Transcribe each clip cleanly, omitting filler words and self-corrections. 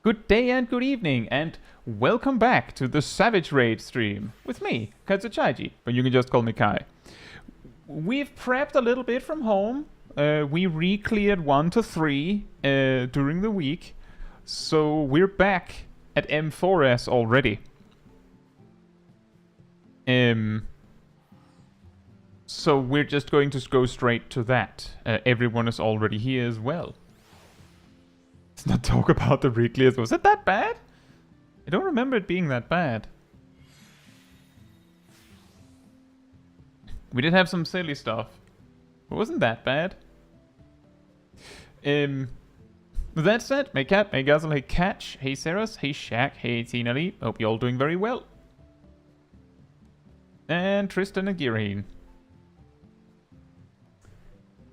Good day and good evening, and welcome back to the Savage Raid stream with me, Caetsu Chaiji, but you can just call me Kai. We've prepped a little bit from home. We re-cleared 1 to 3 during the week, so we're back at M4S already. So we're just going to go straight to that. Everyone is already here as well. Let's not talk about the re-clears. Was it that bad? I don't remember it being that bad. We did have some silly stuff. It wasn't that bad. With that said, hey Cat, hey Guzzle, hey Catch, hey Ceros, hey Shaq, hey Tinali. Hope you're all doing very well. And Tristan and Giraheen.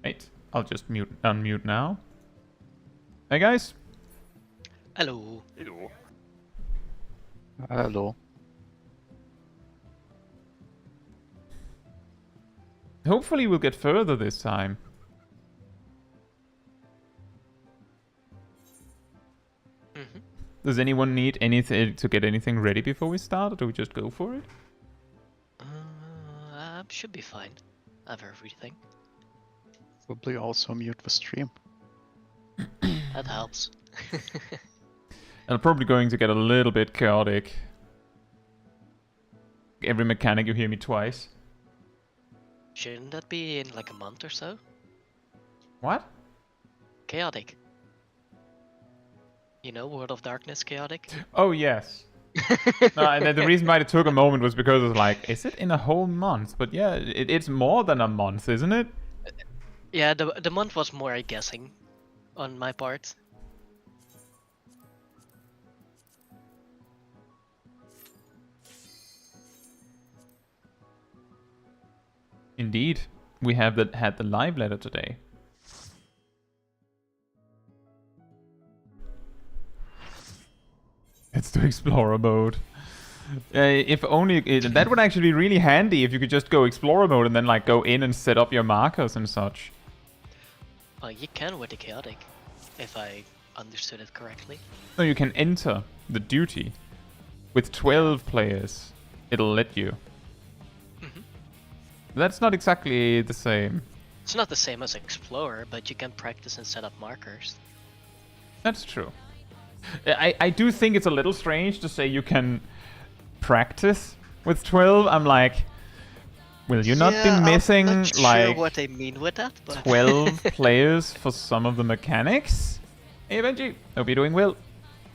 Wait, I'll just unmute now. Hey guys. Hello. Hello. Hello. Hopefully we'll get further this time. Mm-hmm. Does anyone need anything to get anything ready before we start, or do we just go for it? Should be fine. I have everything. Probably also mute the stream. That helps. I'm probably going to get a little bit chaotic. Every mechanic, you hear me twice. Shouldn't that be in like a month or so? What? Chaotic. You know, World of Darkness chaotic? Oh, yes. No, and then the reason why it took a moment was because it's like, is it in a whole month? But yeah, it's more than a month, isn't it? Yeah, the month was more guessing on my part. Indeed, we have had the live letter today. It's the Explorer mode. If only that would actually be really handy if you could just go Explorer mode and then like go in and set up your markers and such. You can with the chaotic, if I understood it correctly. No, you can enter the duty with 12 players. It'll let you. Mm-hmm. That's not exactly the same. It's not the same as Explorer, but you can practice and set up markers. That's true. I do think it's a little strange to say you can practice with 12. I'm like, will you not be missing I'm not like sure what they mean with that, but 12 players for some of the mechanics? Hey Benji, hope you're doing well.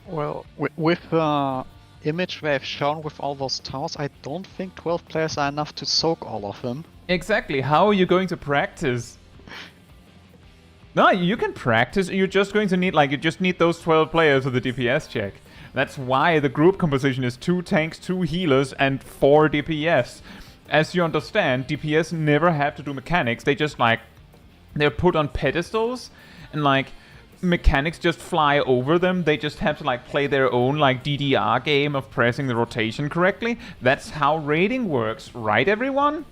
Well, with the image they've shown with all those towers, I don't think 12 players are enough to soak all of them. Exactly, how are you going to practice? No, you can practice. You're just going to need, like, you just need those 12 players for the DPS check. That's why the group composition is 2 tanks, 2 healers, and 4 DPS. As you understand, DPS never have to do mechanics. They just, like, they're put on pedestals, and, like, mechanics just fly over them. They just have to, like, play their own, like, DDR game of pressing the rotation correctly. That's how raiding works, right, everyone?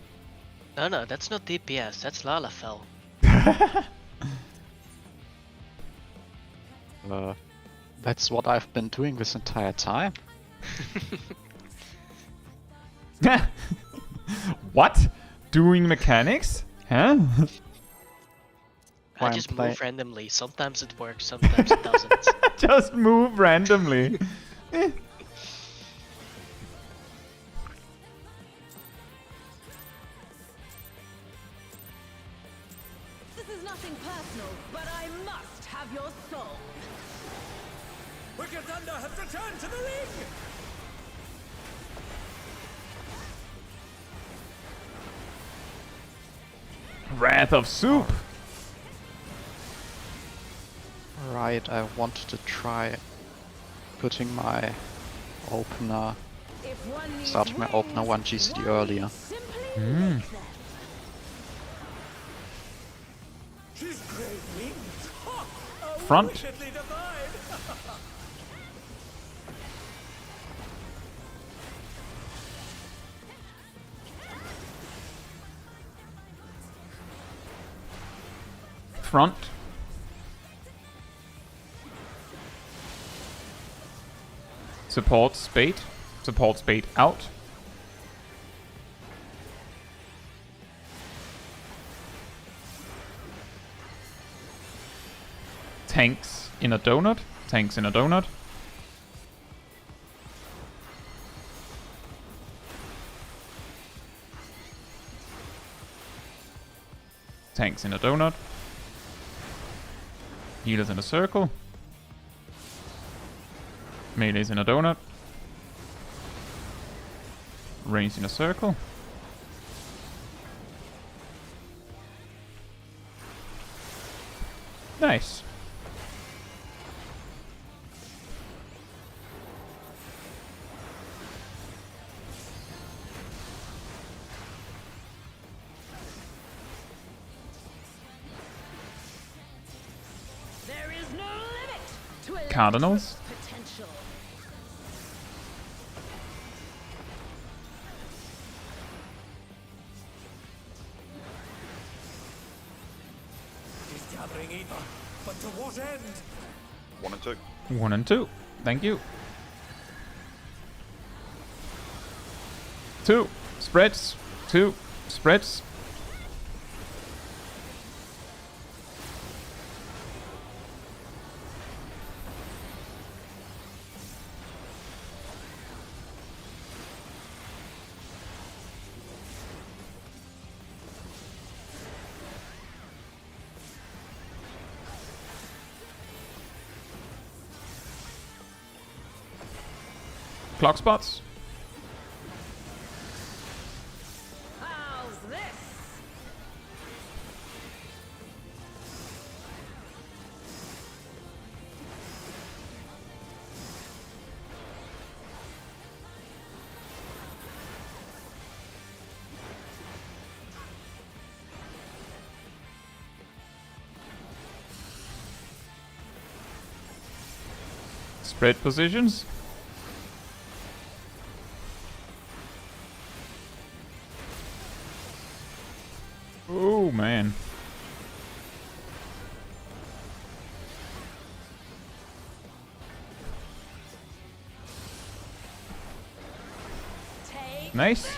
No, that's not DPS, that's Lalafell. That's what I've been doing this entire time. What? Doing mechanics? Huh? I just move randomly. Sometimes it works, sometimes it doesn't. Just move randomly. This is nothing personal, but I must have your soul. Wicked Thunder has returned to the ring! Wrath of Soup. Right, I wanted to try putting my opener, starting my opener 1 GCD earlier. She's great wings! Ha! Front. Wickedly divine! Front. Support Spade. Support Spade out. Tanks in a donut. Tanks in a donut. Tanks in a donut. Healers in a circle. Melees in a donut. Range in a circle. Nice. There is no limit to Cardinals. potential. It is gathering ether, but to what end? 1 and 2. 1 and 2. Thank you. 2 spreads. 2 spreads. Clock spots. How's this? Spread positions. Oh man. Take Nice. this.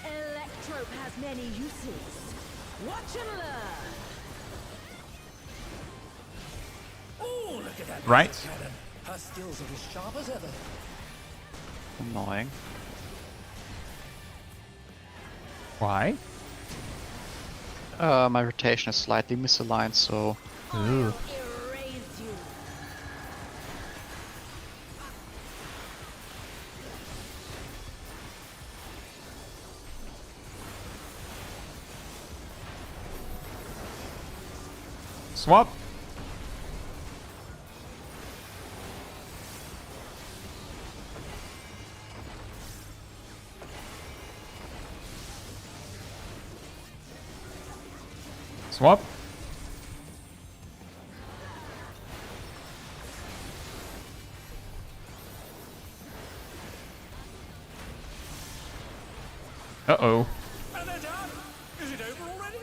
Electrope has many uses. Watch and learn. Oh, look at that Right. cannon. Her skills are as sharp as ever. Annoying. Why? My rotation is slightly misaligned, so Ugh. Erase you. Swap. Swap. Uh-oh. And they're done. Is it over already?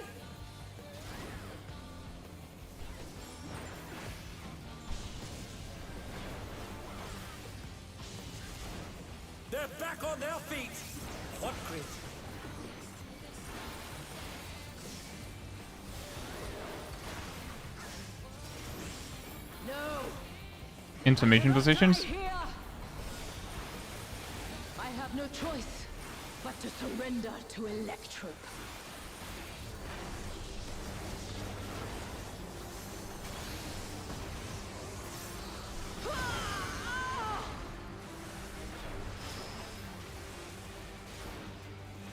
They're back on their feet. What grit? No. Intermission positions. Die here. I have no choice but to surrender to Electrope.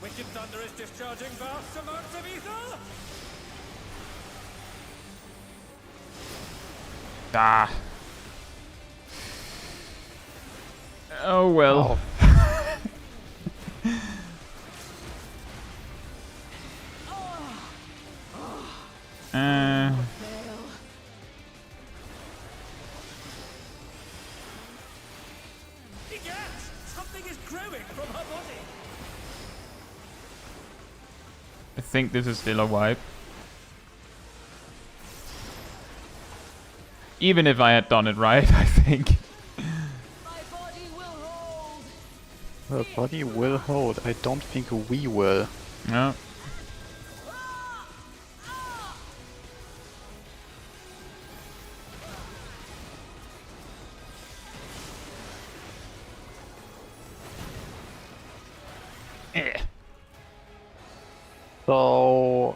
Wicked Thunder is discharging vast amounts of ether. Ah. Oh well. I think this is still a wipe. Even if I had done it right, I think. My body will hold. Her body will hold. I don't think we will. No. Eh. So,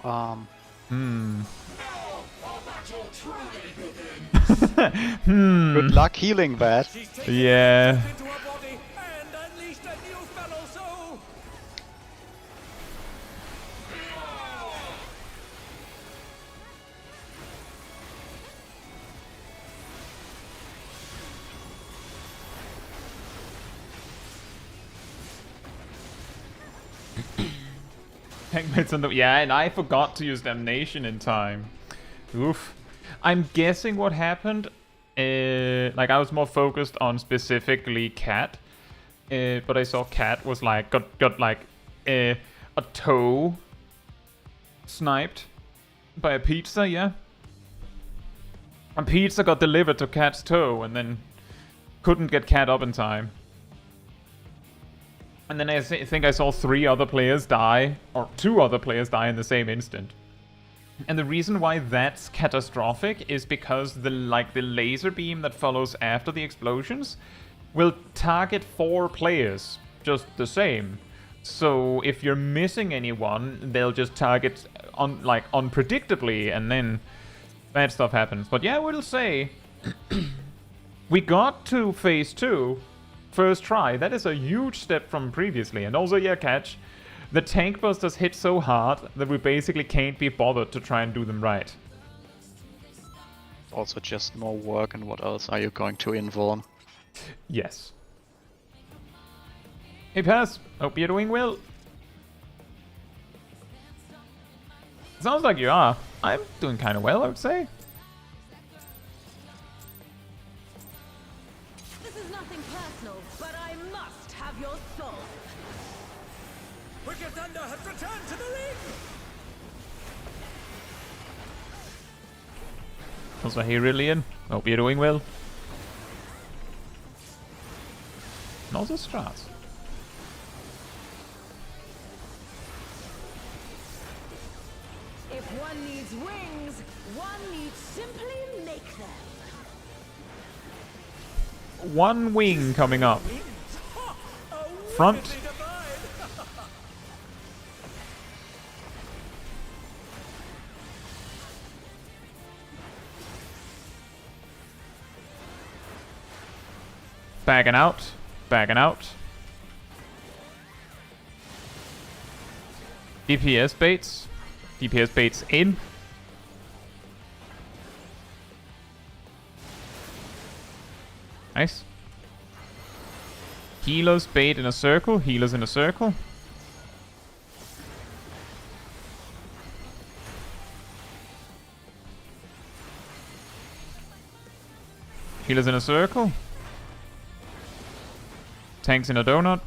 good luck healing that. She's taken Yeah. into her body and unleashed a new fellow soul. Hangman's on the... Yeah, and I forgot to use Damnation in time. Oof. I'm guessing what happened... like, I was more focused on specifically Cat. But I saw Cat was like... Got like... a toe... sniped. By a pizza, yeah? A pizza got delivered to Cat's toe and then... couldn't get Cat up in time. And then I think I saw 3 other players die, or 2 other players die in the same instant. And the reason why that's catastrophic is because the laser beam that follows after the explosions will target 4 players just the same. So if you're missing anyone, they'll just target unpredictably, and then bad stuff happens. But yeah, I will say we got to phase 2. First try. That is a huge step from previously. And also, yeah, Catch, the tank busters hit so hard that we basically can't be bothered to try and do them right. Also just more work, and what else are you going to invuln? Yes. Hey Pass, hope you're doing well. Sounds like you are. I'm doing kind of well, I would say. This is nothing personal, but I must have your soul. Wicked Thunder has returned to the ring. Also, hey Rillian, hope you're doing well. And also Strats. If one needs wings, one needs simply make them. One wing coming up. Oh, Front. wickedly divine. Bagging out. Bagging out. DPS baits. DPS baits in. Nice. Healers bait in a circle. Healers in a circle. Healers in a circle. Tanks in a donut.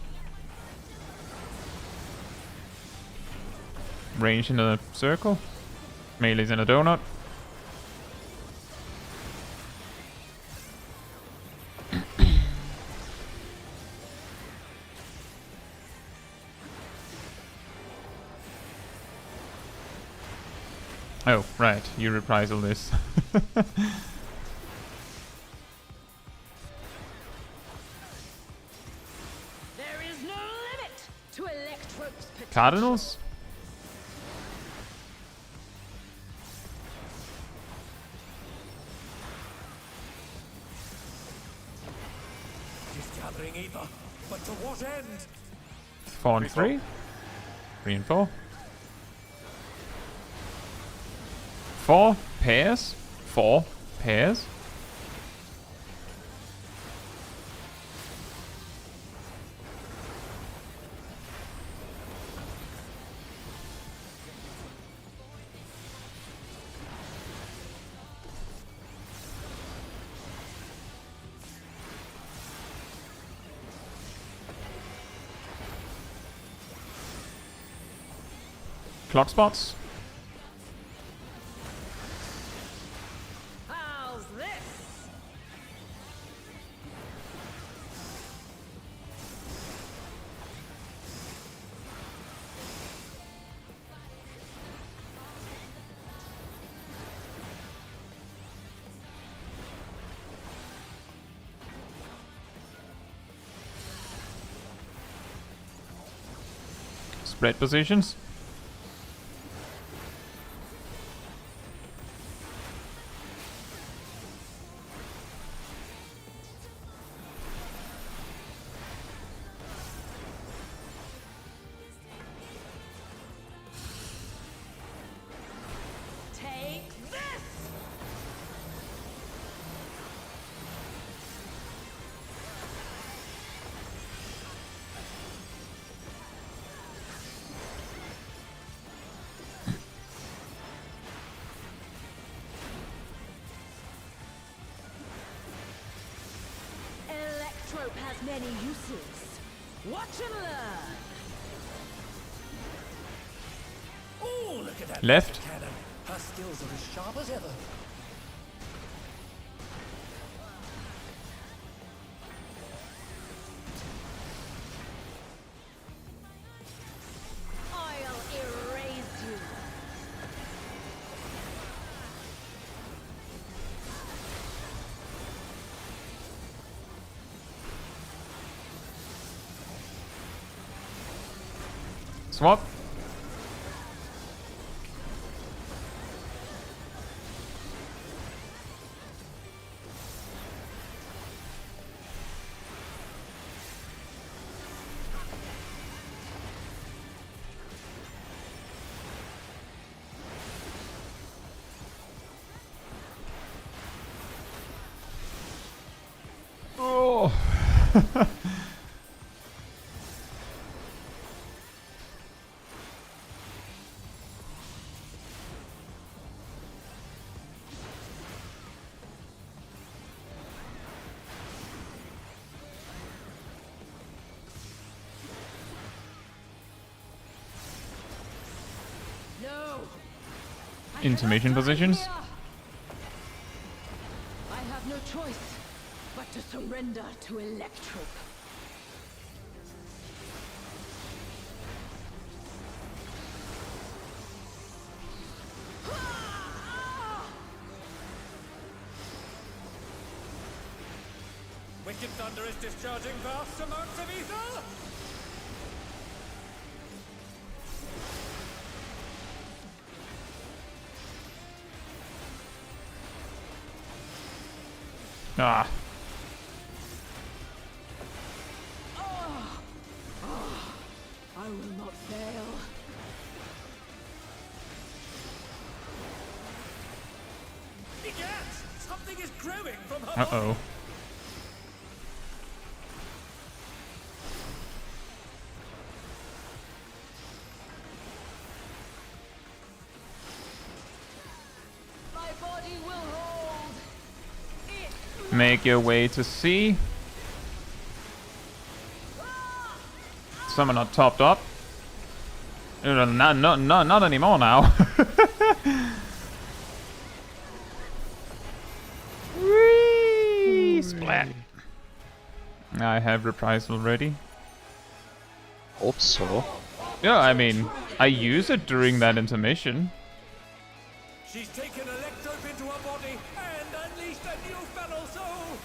Range in a circle. Melee's in a donut. Oh, right. You reprisal this. There is no limit to Electrope's potential. Cardinals? She's gathering ether, but to what end? 4 and 3. 3 and 4. 4 pairs. 4 pairs. clock spots. How's this? Spread positions. Take this! Electrope has many uses. Watch and learn. Oh, look at that Left. cannon. Her skills are as sharp as ever. I'll erase you. Swap. Oh. No. I Intermission cannot die positions. here. I have no choice but to surrender to Electrope. Wicked Thunder is discharging vast amounts of ether! Ah. I will not fail. Egad! Something is growing from her body. Uh-oh. My body will hold. It. Make your way to C. Some are not topped up. Not anymore now. Whee! Splat. I have reprisal ready. Hope so. Yeah, I mean, I use it during that intermission. She's taken Electrope into her body and unleashed a new fellow soul!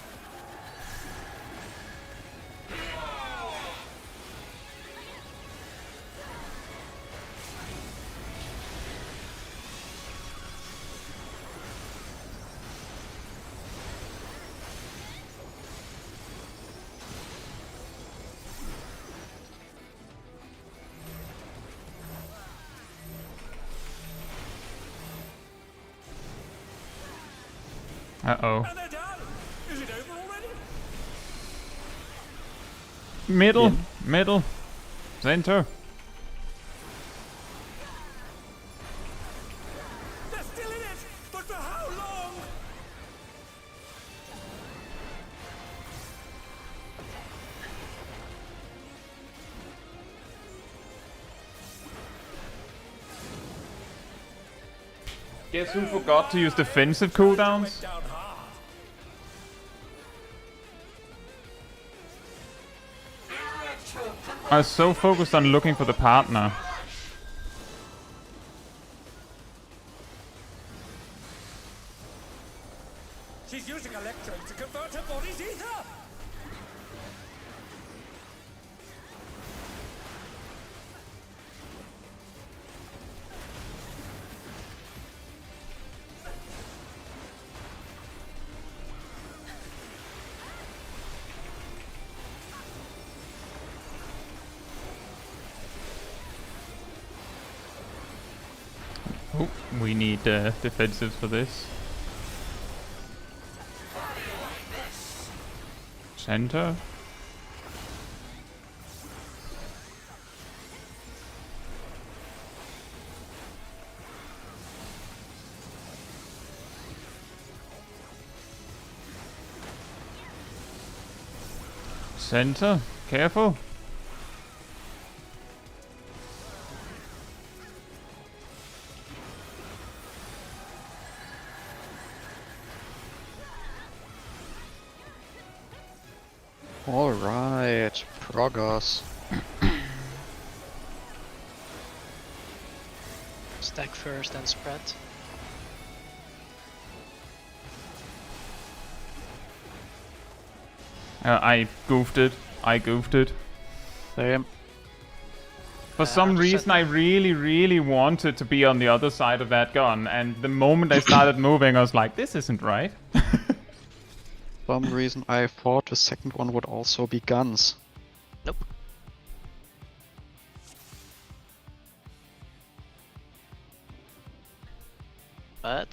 Uh-oh. And they're down! Is it over already? Middle. Middle. Center. They're still in it! But for how long? Guess who forgot to use defensive cooldowns? Down hard. I was so focused on looking for the partner. She's using electrodes to convert her body's ether. Oh, we need defensives for this. Center. Center. Careful. Alright, Proggers. Stack first and spread. I goofed it. I goofed it. Same. For some reason, I really wanted to be on the other side of that gun, and the moment I started moving, I was like, this isn't right. Some reason I thought the second one would also be guns. Nope. But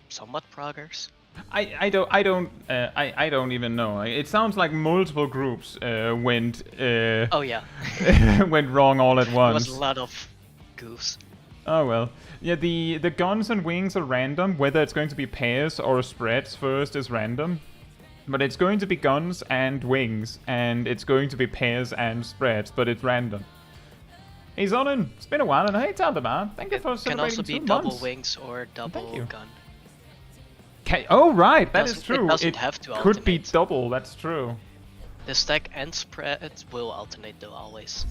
somewhat progress. I don't even know. It sounds like multiple groups went Oh yeah, went wrong all at there once. was a lot of goofs. Oh well. Yeah, the guns and wings are random. Whether it's going to be pairs or spreads first is random. But it's going to be guns and wings, and it's going to be pairs and spreads, but it's random. Hey Zonin, it's been a while, and hey Taldeman, thank you for Can celebrating also be 2 double months. wings or double you. gun. Oh right, that is It true. doesn't have to could be alternate. double, that's true. The stack and spread will alternate though always.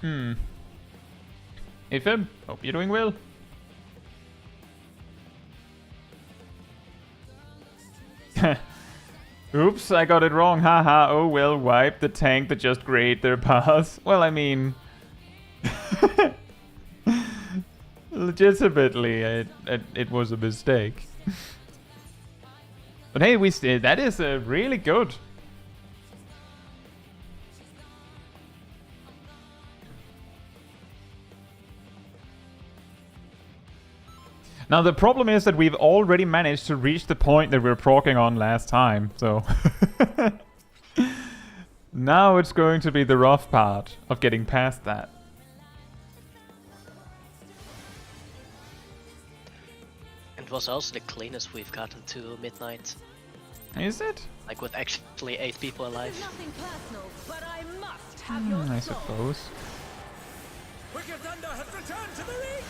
Ifem, hope you're doing well. Oops, I got it wrong, haha, oh well, wipe the tank that just grayed their pass. Well, I mean... legitimately, it was a mistake. But hey, that is really good. Now the problem is that we've already managed to reach the point that we were progging on last time, so... now it's going to be the rough part of getting past that. It was also the cleanest we've gotten to midnight. Is it? Like with actually 8 people alive. Nothing personal, but I must have your I soul. suppose. Wicked Thunder has returned to the ring.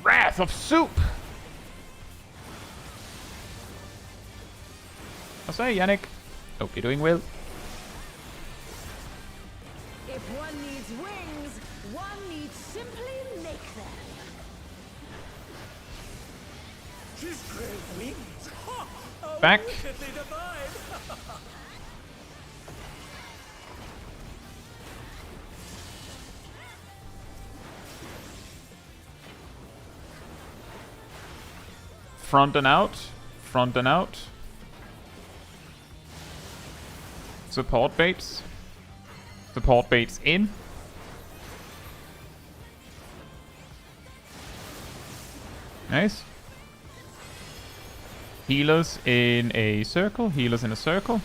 Wrath of Soup! I say, Yannick. Hope you're doing well. If one needs wings, one needs simply make them. She's great wings. Ha! Oh, Back. wickedly divine. Front and out. Front and out. Support baits. Support baits in. Nice. Healers in a circle. Healers in a circle.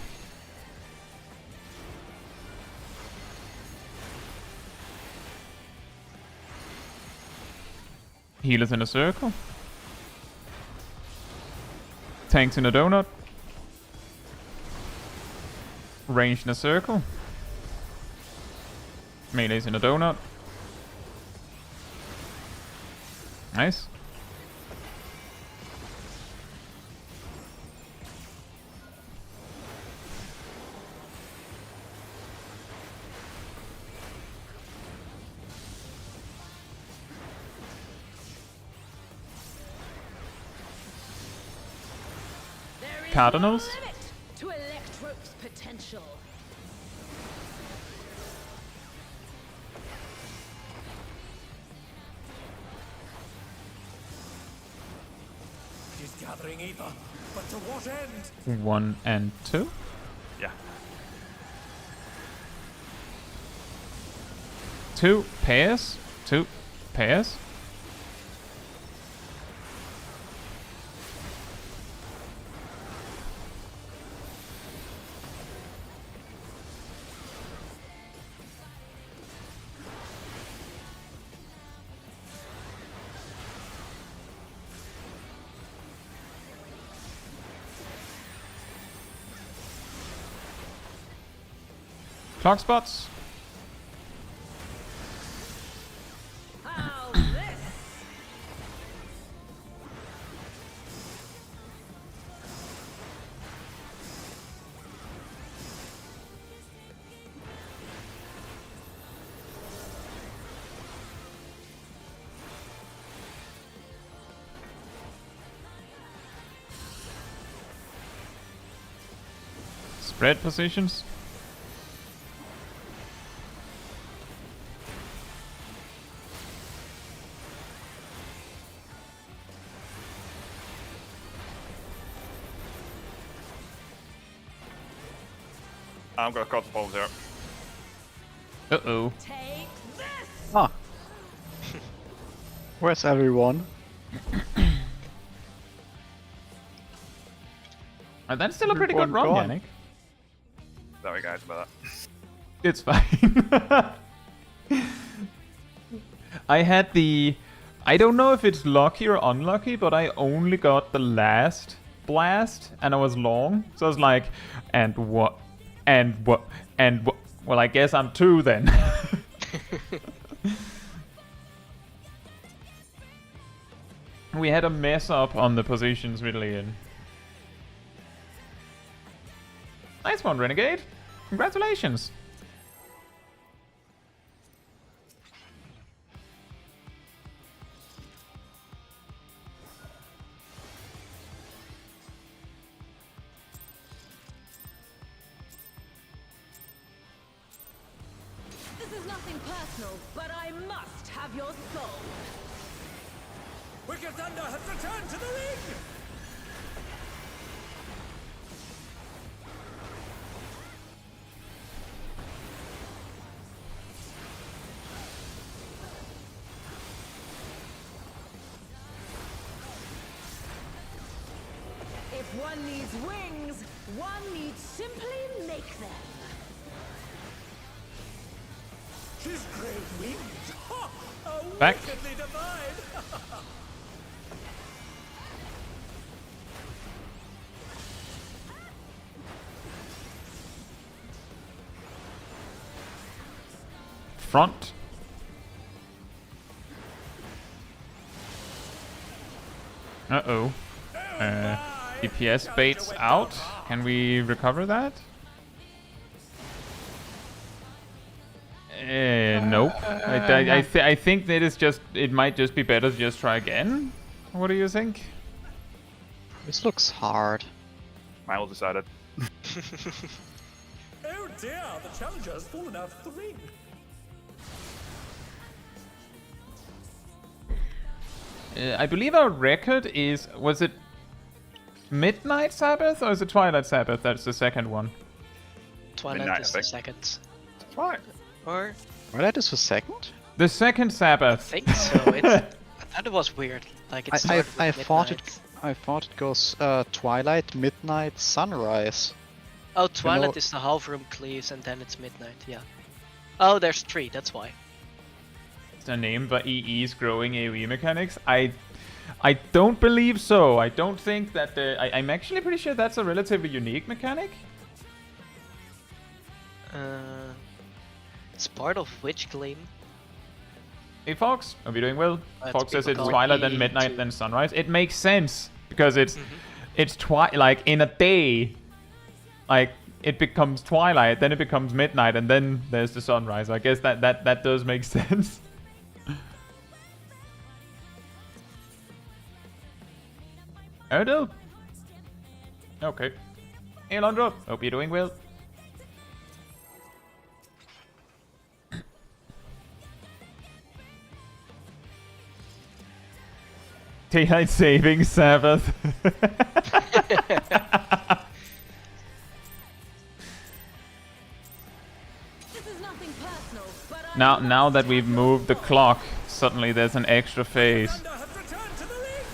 Healers in a circle. Tanks in a donut. Range in a circle. Melee's in a donut. Nice. There is Cardinals? no limit to Electrope's potential. She's gathering ether, but to what end? 1 and 2. Yeah. 2 pairs. 2 pairs. Clock spots. How's this? Spread positions. I'm gonna cut the balls here. Uh-oh. Take this! Ah. Where's everyone? That's still a pretty good run, Everyone gone. Yannick. Sorry guys about that. It's fine. I had the... I don't know if it's lucky or unlucky, but I only got the last blast, and I was long. So I was like, and what? And what? And what? Well, I guess I'm 2 then. We had a mess up on the positions really in. Nice one, Renegade. Congratulations. This is nothing personal, but I must have your soul. Wicked Thunder has returned to the ring! If one needs wings, one needs simply make them. She's great wings! Ha! A Back. wickedly divine! Front. Uh-oh. DPS baits out. Can we recover that? Nope. I think that is just... It might just be better to just try again. What do you think? This looks hard. Miles decided. Oh dear, the challenger has fallen out of the ring. I believe our record is... Was it Midnight Sabbath or is it Twilight Sabbath? That's the second one. Twilight Midnight, is I the think. second. Fine. Or Twilight is for second? The second Sabbath. I think so. It's, I thought it was weird. Like it started with I thought midnight. I thought it goes Twilight, Midnight, Sunrise. Oh, Twilight know- is the half room cleaves and then it's midnight. Yeah. Oh, there's 3. That's why. It's a name for EE's growing AoE mechanics. I don't believe so. I don't think that I'm actually pretty sure that's a relatively unique mechanic. It's part of which claim? Hey Fox, hope you're doing well. That's Fox says it's people twilight, call then me midnight, too. then sunrise. It makes sense because it's like in a day, like it becomes twilight, then it becomes midnight, and then there's the sunrise. I guess that does make sense. Erdo? Okay. Hey Londro, hope you're doing well. Daylight saving Sabbath. This is nothing personal, but Now that we've moved the clock, suddenly there's an extra phase. Thunder have returned to the ring.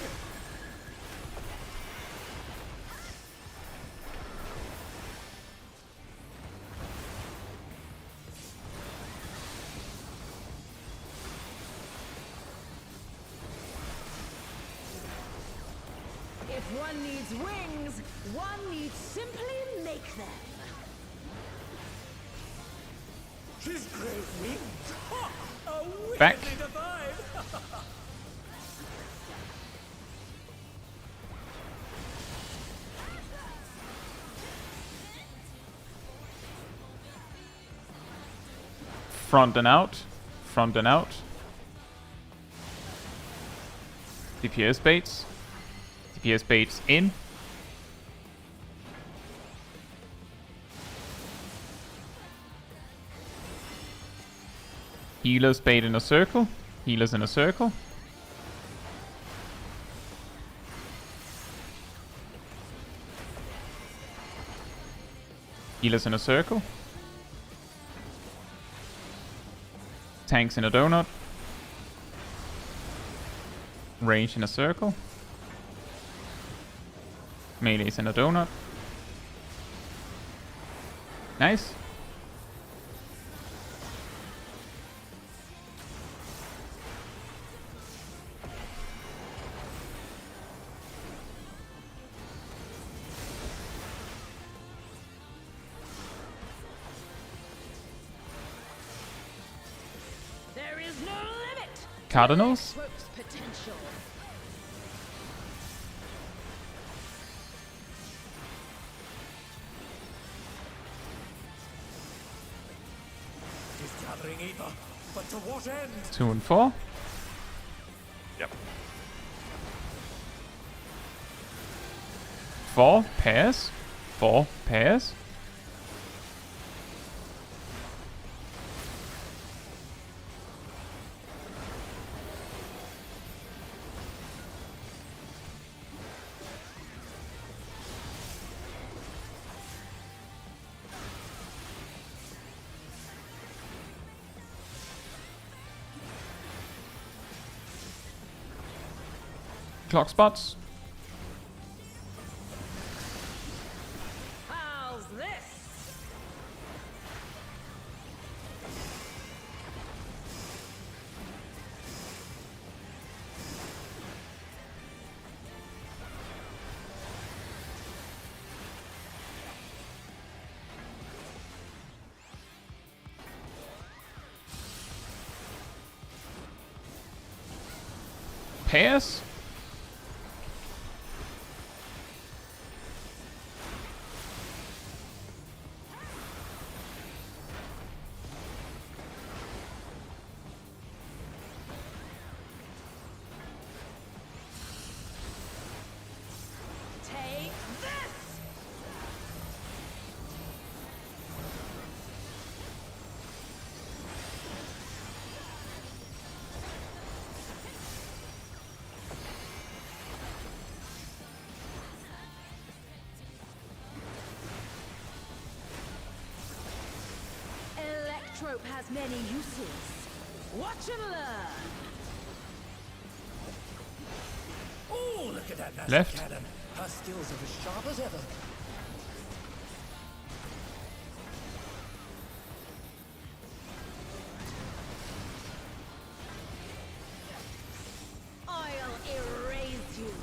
if one needs wings, one needs simply make them. She's great wings. Ha! A wickedly Back. divine. Front and out. Front and out. DPS baits. DPS baits in. Healers bait in a circle. Healers in a circle. Healers in a circle. Tanks in a donut. Range in a circle. Melees in a donut. Nice. There is no limit. Cardinals. Rope's potential. It is gathering ether, but to what end? 2 and 4. Yep. 4 pairs. 4 pairs. Clock spots. How's this? Pairs. Take this! Electrope has many uses. Watch and learn. Oh, look at that massive Left. cannon. Her skills are as sharp as ever. I'll erase you.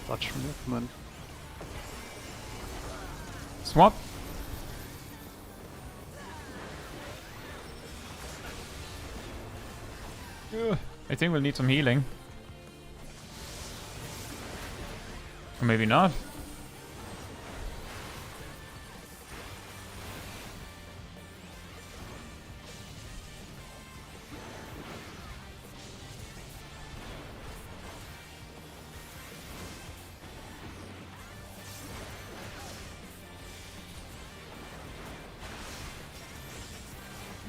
Such movement. Swap. Ugh, I think we'll need some healing. Or maybe not.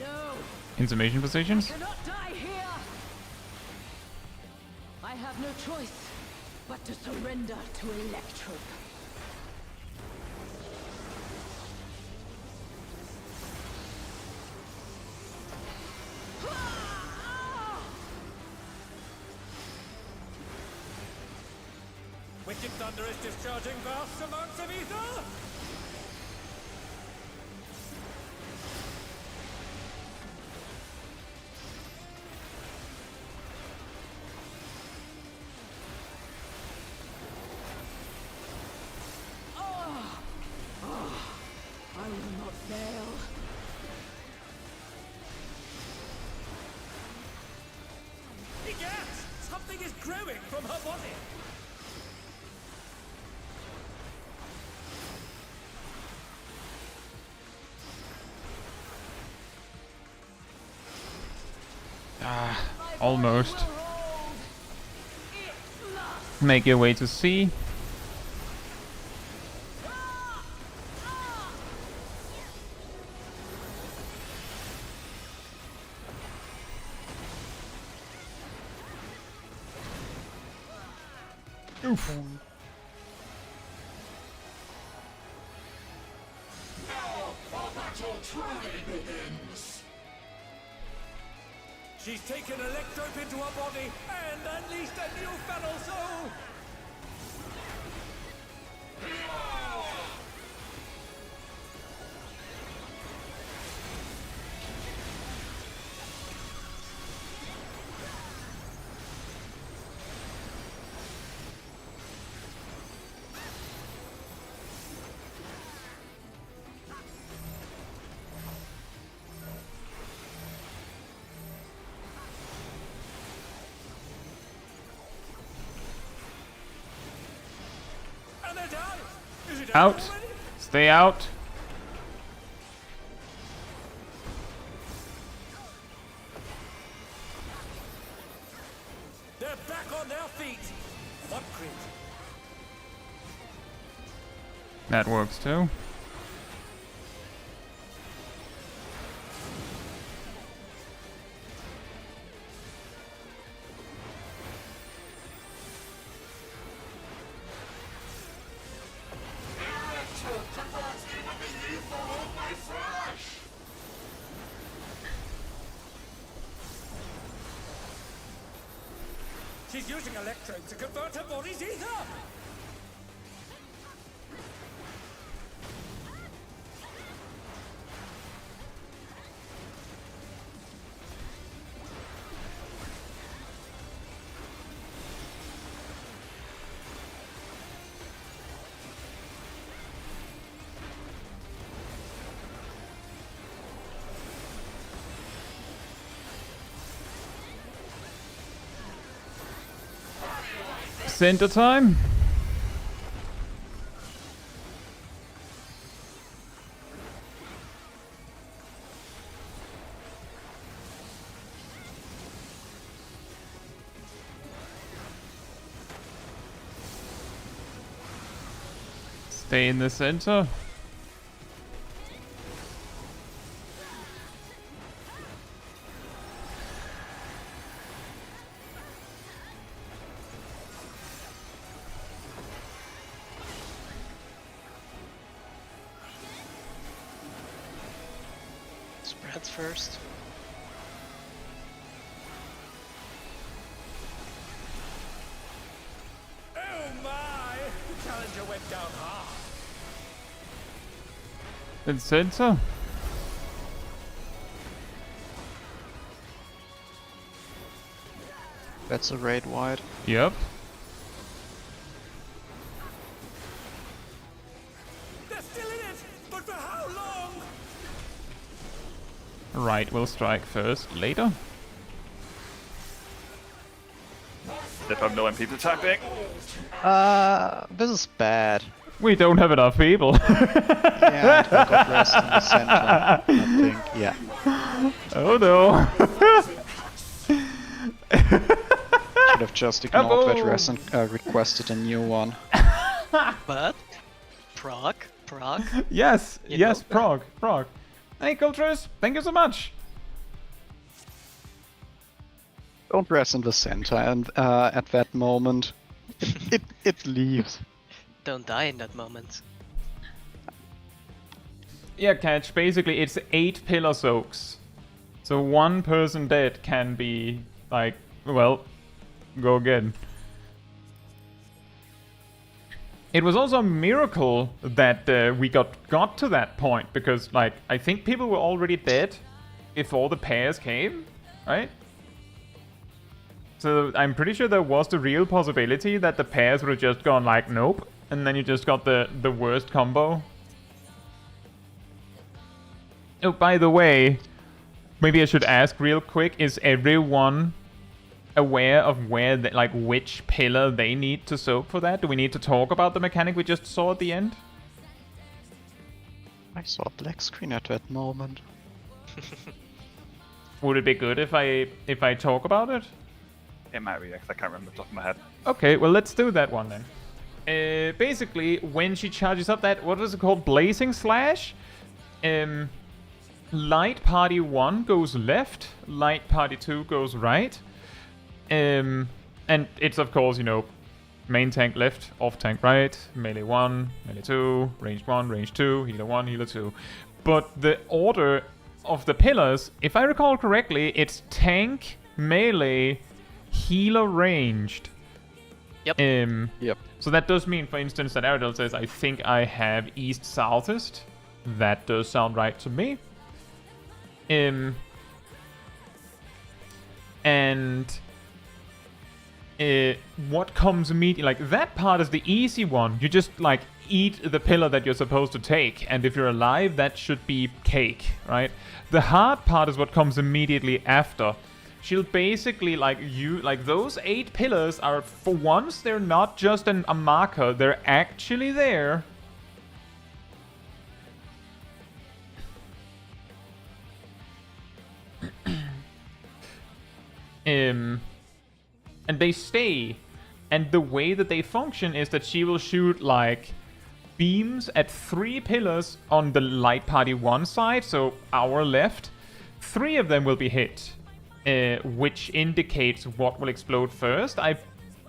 No, In summation positions. cannot die here. I have no choice but to surrender to Electro. Wicked Thunder is discharging vast amounts of ether! I will not fail. Egad! Something is growing from her body! Almost. Make your way to C. Oof. She's taken Electrope into her body and unleashed a new fellow soul! And they're done! Is it Out. over already? Stay out. They're back on their feet! What crit? That works too. She's using Electrope to convert her body's ether! Center time. Stay in the center. Spreads first. Oh my! The challenger went down hard! In center. That's a raid wide. Yep. How long? Right, we'll strike first, later. If I'm no MP for the time being. This is bad. We don't have enough people. Yeah, I got rest in the center, I think. Yeah. Oh no. Should have just ignored that Hello. rest and requested a new one. But Prog. Yes, You yes, know. Prog. Hey, Cultures, thank you so much. Don't rest in the center, and at that moment, it leaves. Don't die in that moment. Yeah, catch. Basically, it's 8 pillar soaks. So 1 person dead can be, like, well, go again. It was also a miracle that we got to that point, because, like, I think people were already dead before the pairs came, right? So I'm pretty sure there was the real possibility that the pairs would have just gone like, nope, and then you just got the worst combo. Oh, by the way, maybe I should ask real quick, is everyone aware of where, like, which pillar they need to soak for that? Do we need to talk about the mechanic we just saw at the end? I saw a black screen at that moment. Would it be good if I talk about it? It might be, because I can't remember off the top of my head. Okay, well, let's do that one then. Basically, when she charges up that, what is it called? Blazing Slash? Light Party 1 goes left, Light Party 2 goes right. And it's, of course, you know, main tank left, off tank right, melee 1, melee 2, range 1, range 2, healer 1, healer 2. But the order of the pillars, if I recall correctly, it's tank, melee, healer, ranged. Yep. Yep. So that does mean, for instance, that Aradel says, I think I have east-southest. That does sound right to me. And what comes immediately, like, that part is the easy one. You just, like, eat the pillar that you're supposed to take, and if you're alive, that should be cake, right? The hard part is what comes immediately after. She'll basically, like, those 8 pillars are, for once, they're not just a marker, they're actually there. And they stay. And the way that they function is that she will shoot, like, beams at 3 pillars on the Light Party 1 side, so our left. 3 of them will be hit, which indicates what will explode first.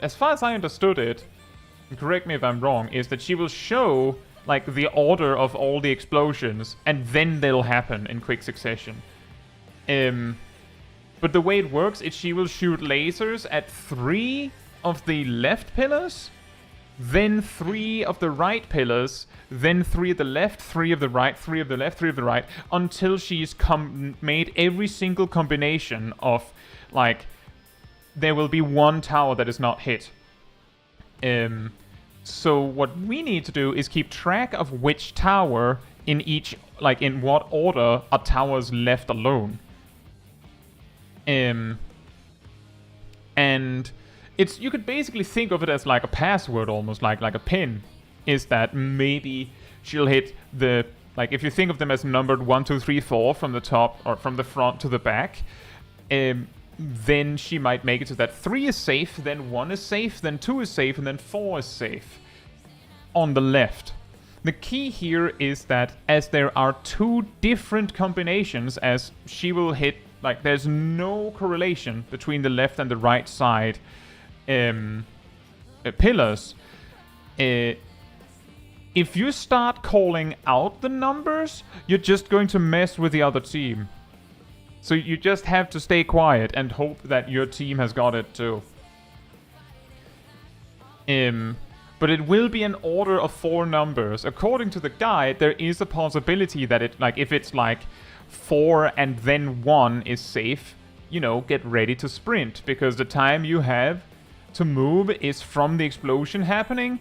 As far as I understood it, and correct me if I'm wrong, is that she will show, like, the order of all the explosions, and then they'll happen in quick succession. But the way it works is she will shoot lasers at 3 of the left pillars, then 3 of the right pillars, then 3 of the left, 3 of the right, 3 of the left, 3 of the right, until she's made every single combination of, like, there will be 1 tower that is not hit. So what we need to do is keep track of which tower in each, like, in what order a tower is left alone. And it's, you could basically think of it as like a password, almost like a pin. Is that maybe she'll hit the, like, if you think of them as numbered 1, 2, 3, 4 from the top or from the front to the back, then she might make it so that 3 is safe, then 1 is safe, then 2 is safe, and then 4 is safe on the left. The key here is that as there are 2 different combinations, as she will hit, like, there's no correlation between the left and the right side pillars. If you start calling out the numbers, you're just going to mess with the other team. So you just have to stay quiet and hope that your team has got it too. But it will be an order of 4 numbers. According to the guide, there is a possibility that it, like, if it's like 4 and then 1 is safe, you know, get ready to sprint, because the time you have to move is from the explosion happening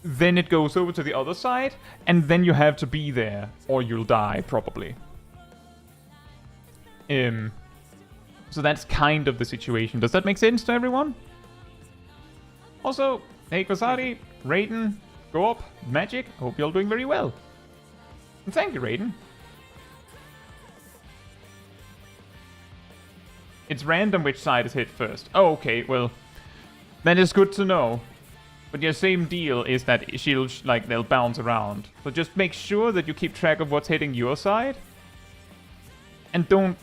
then it goes over to the other side, and then you have to be there, or you'll die, probably. So that's kind of the situation. Does that make sense to everyone? Also, hey Kosari, Raiden, Go Up, Magic, hope you're all doing very well. And thank you, Raiden. It's random which side is hit first. Oh, okay, well, that is good to know. But your same deal is that shields, like, they'll bounce around. So just make sure that you keep track of what's hitting your side. And don't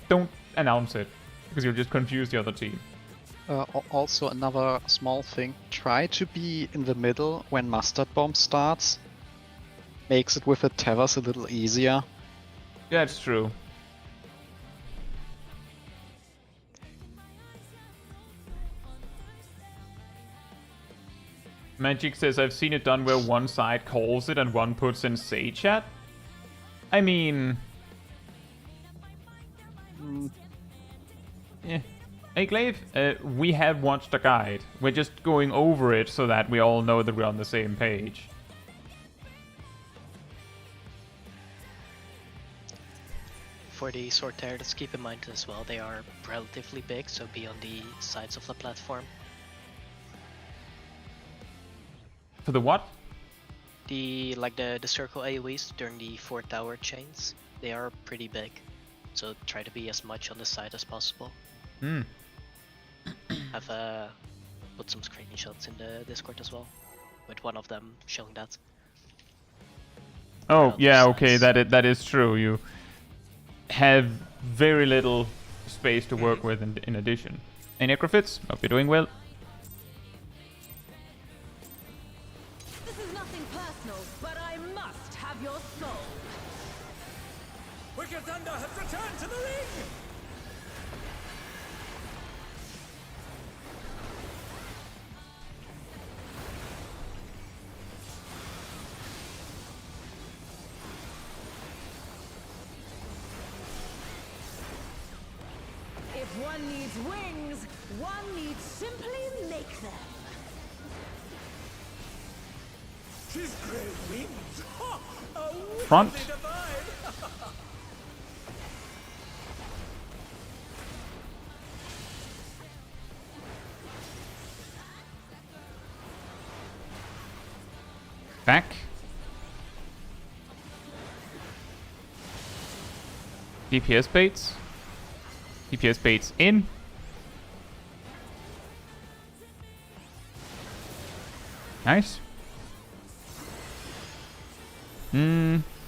announce it, because you'll just confuse the other team. Also, another small thing. Try to be in the middle when Mustard Bomb starts. Makes it with the tethers a little easier. Yeah, it's true. Magic says, I've seen it done where one side calls it and one puts in say chat. I mean... Yeah. Hey Glaive, we have watched a guide. We're just going over it so that we all know that we're on the same page. For the sword turrets, keep in mind as well, they are relatively big, so be on the sides of the platform. For the what? The circle AoEs during the 4 tower chains, they are pretty big. So try to be as much on the side as possible. Hmm. I've put some screenshots in the Discord as well, with one of them showing that. Oh, Around yeah, the okay, sides. that is true. You have very little space to work with in addition. Hey Necrophits, hope you're doing well. This is nothing personal, but I must have your soul. Wicked Thunder has returned to the ring! If one needs wings, one needs simply make them. She's great wings! Ha! A wickedly Front. divine! Back. DPS baits. DPS baits in. Nice.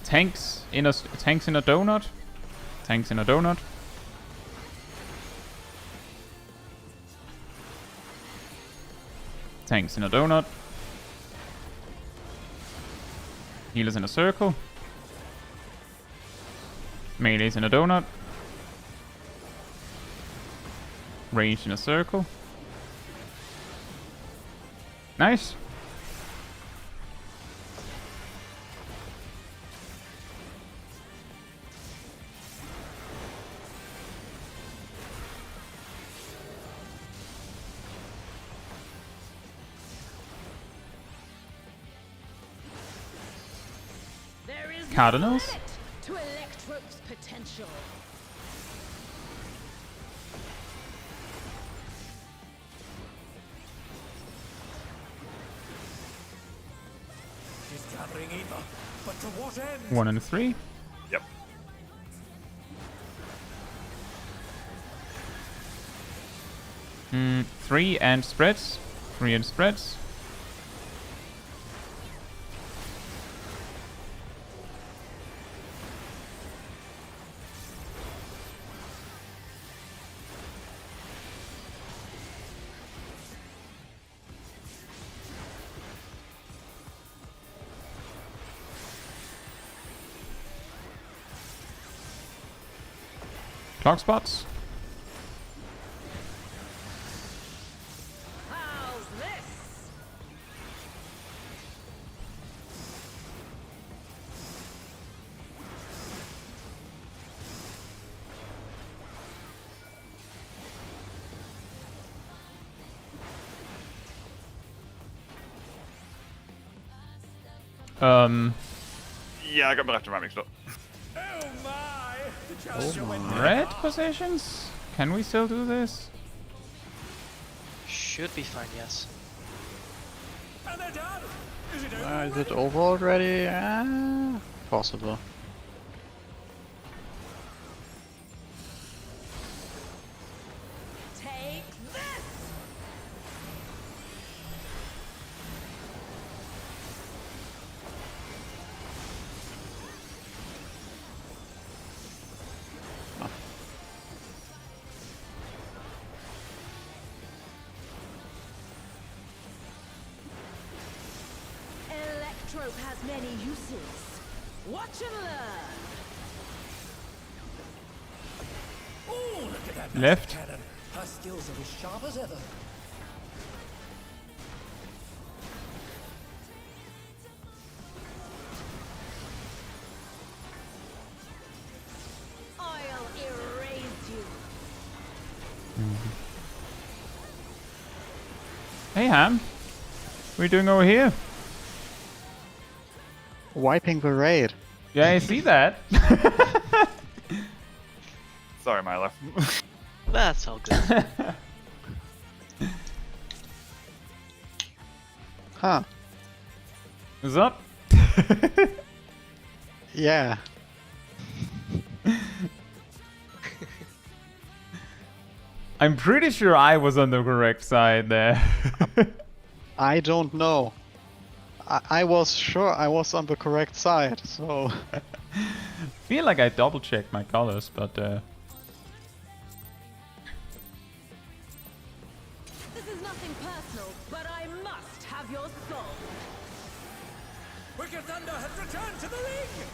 Tanks in a donut. Tanks in a donut. Tanks in a donut. Healers in a circle. Melees in a donut. Ranged in a circle. Nice. There is Cardinals? no limit to Electro's potential. She's gathering ether, but to what end? 1 and 3. Yep. Three and spreads. 3 and spreads. Clock spots. How's this? Yeah, I got my left and right mixed up. Oh my! Just you went Red positions? Can we still do this? Should be fine, yes. and they're done. Is it over? Is it over already? Possible. Take this! Electrope has many uses. Watch and learn. Ooh, look at that Left. cannon. Her skills are as sharp as ever. I'll erase you. Hey Ham, what are you doing over here? Wiping the raid. Yeah, I see that. Sorry, my left. That's all good. Huh. What's up? Yeah. I'm pretty sure I was on the correct side there. I don't know. I was sure I was on the correct side, so... Feel like I double checked my colors, but This is nothing personal, but I must have your soul. Wicked Thunder has returned to the ring.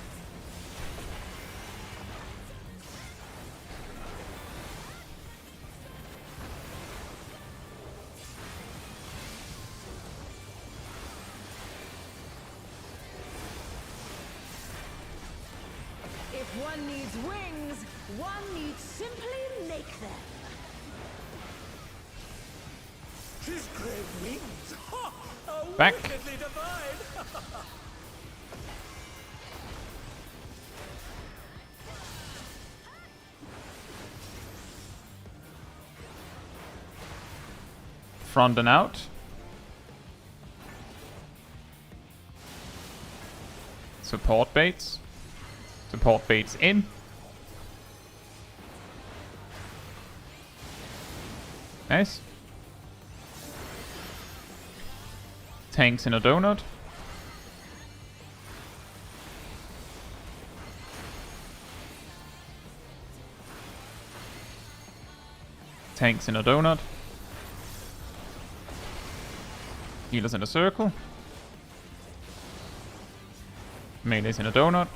If one needs wings, one needs simply make them. His great wings. Ha! Are Back. wickedly divine. front and out. Support baits. Support baits in. Nice. Tanks in a donut. Tanks in a donut. Healers in a circle. Melees in a donut.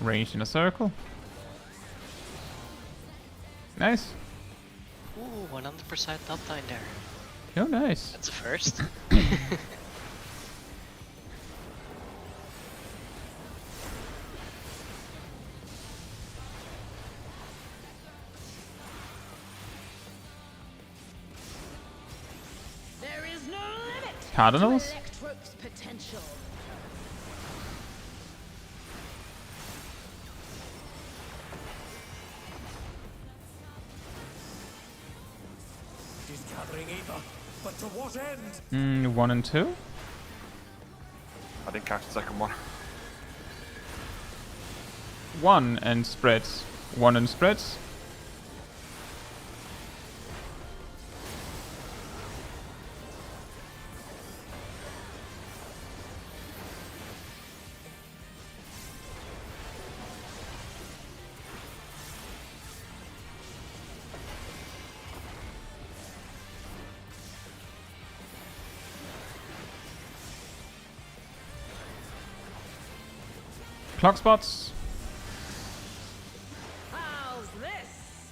Ranged in a circle. Nice. Ooh, 100% uptime there. Oh, nice. That's a first. There is no limit Cardinals? to Electrope's potential. He's gathering ether, but to what end? 1 and 2. I didn't catch the second one. 1 and spreads. 1 and spreads. Clock spots. How's this?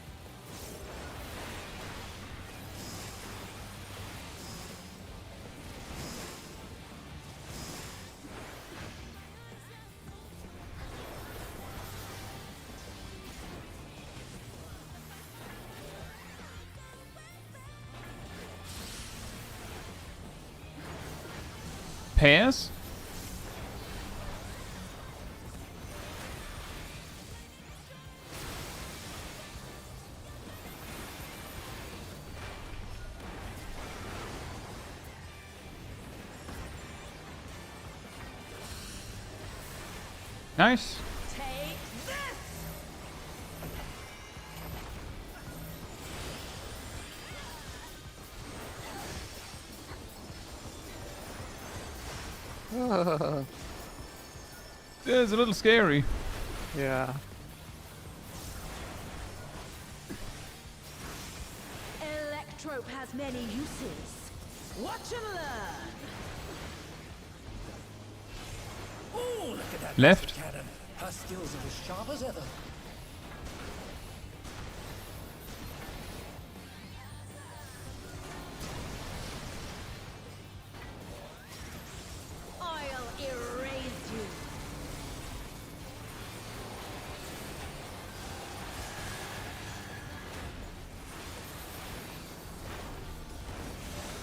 Pairs. Nice. Take this! It's a little scary. Yeah. Electrope has many uses. Watch and learn. Oh, look at that Left. cannon. Her skills are as sharp as ever. I'll erase you.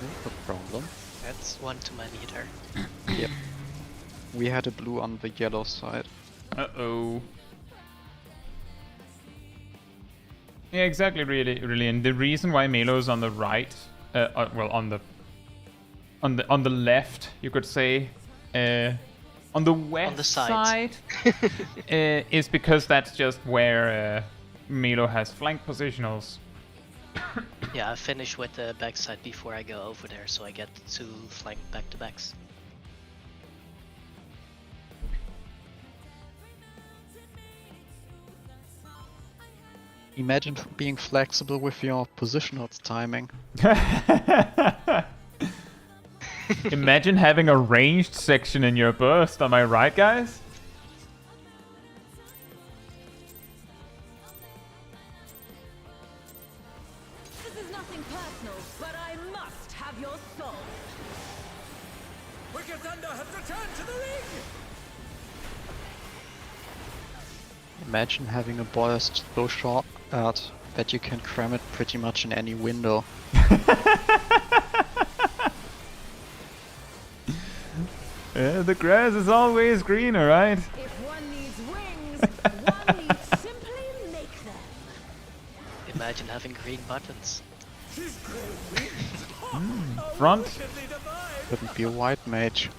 No problem. That's one too many there. Yep. We had a blue on the yellow side. Uh-oh. Yeah, exactly, really. And the reason why Melo's on the right, well, on the left, you could say, on the west On the sides. side, is because that's just where Melo has flank positionals. Yeah, I finish with the backside before I go over there, so I get 2 flank back-to-backs. Imagine being flexible with your positional timing. Imagine having a ranged section in your burst, am I right, guys? This is nothing personal, but I must have your soul. Wicked Thunder has returned to the ring! Imagine having a burst so short that you can cram it pretty much in any window. Yeah, the grass is always greener, right? If one needs wings, one needs simply make them. Imagine having green buttons. She's great wings! Front. Wickedly divine! Couldn't be a white mage.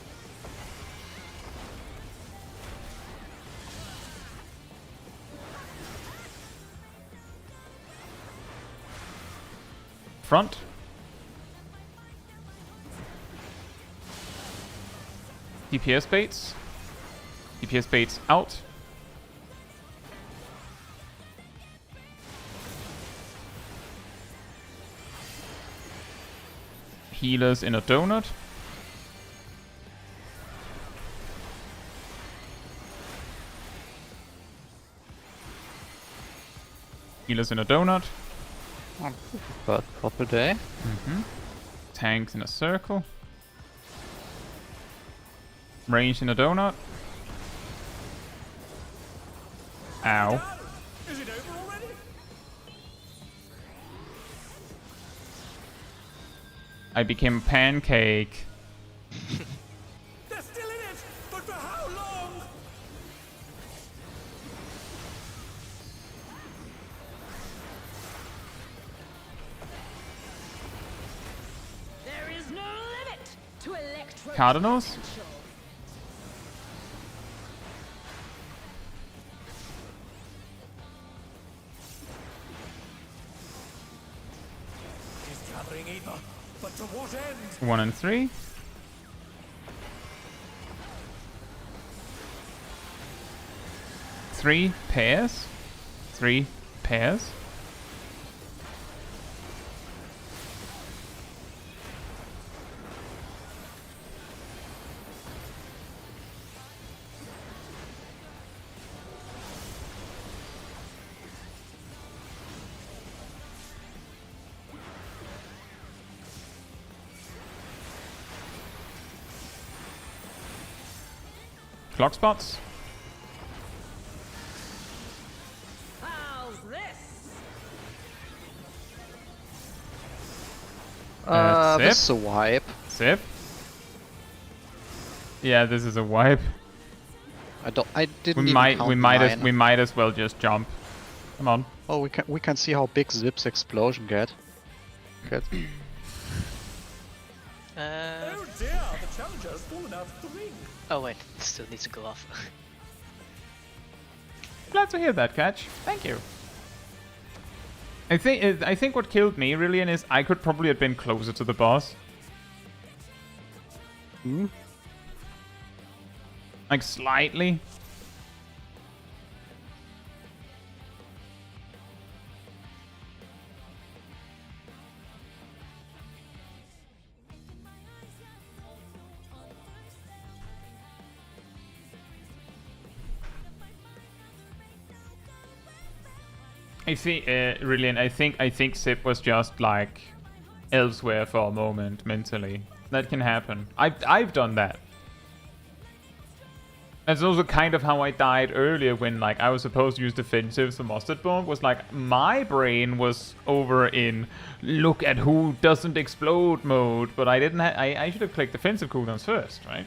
Front. DPS baits. DPS baits out. Healers in a donut. Healers in a donut. But for today, Tanks in a circle. Range in a donut. Ow. Is it over already? I became pancake. They're still in it! But for how long? There is no limit to electro Cardinals? potential. He's gathering ether, but to what end? 1 and 3. Three pairs. 3 pairs. Clock spots. How's this? Sip. this is a wipe. Sip. Yeah, this is a wipe. I didn't We even might count we might mine. we might as well just jump. Come on. Oh, we can see how big Zip's explosion get. Oh dear, the challenger's fallen out of the ring. Oh wait, it still needs to go off. Glad to hear that, Catch. Thank you. I think what killed me, really, is I could probably have been closer to the boss. Hmm? Like, slightly. I think, really, I think Zip was just like elsewhere for a moment mentally. That can happen. I've done that. That's also kind of how I died earlier when like I was supposed to use defensives for Mustard Bomb. Was like my brain was over in look at who doesn't explode mode, but I didn't. I should have clicked defensive cooldowns first, right?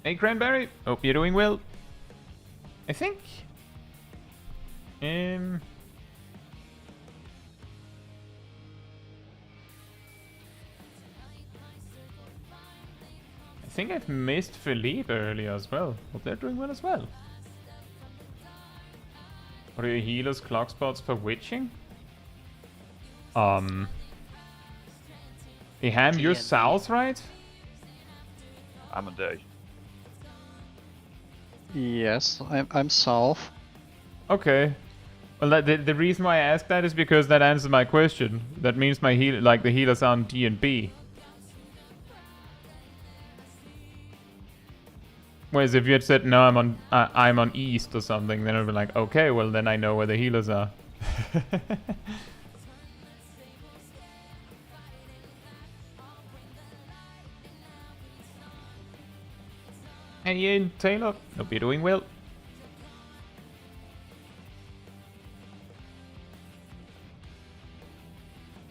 Hey Cranberry, hope you're doing well. I think I think I've missed Philippe earlier as well. Hope they're doing well as well. What are your healers' clock spots for witching? Hey Ham, you're TNT. south, right? I'm a day. Yes, I'm south. Okay. Well, the reason why I asked that is because that answers my question. That means my the healers are on D and B. Whereas if you had said no, I'm on east or something, then I'd be like, okay, well then I know where the healers are. Hey Ian, Taylor, hope you're doing well.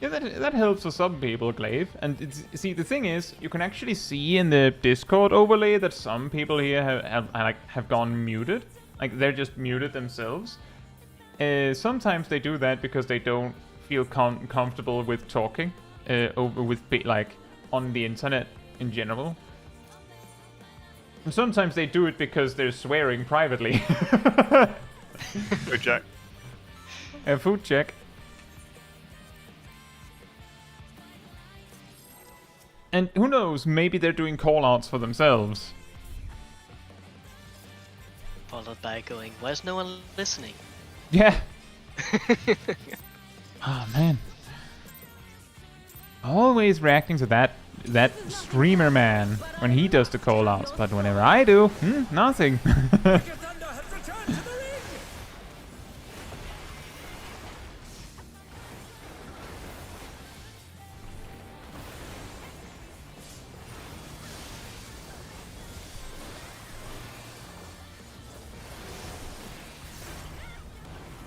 Yeah, that helps for some people, Glaive. And see, the thing is, you can actually see in the Discord overlay that some people here have gone muted. Like, they're just muted themselves. Sometimes they do that because they don't feel comfortable with talking like on the internet in general. And sometimes they do it because they're swearing privately. Good check. A food check. And who knows, maybe they're doing call-outs for themselves. Followed by going, why is no one listening? Yeah. Oh man. Always reacting to that streamer man when he does the call-outs, but whenever I do, nothing. Thunder has returned to the ring.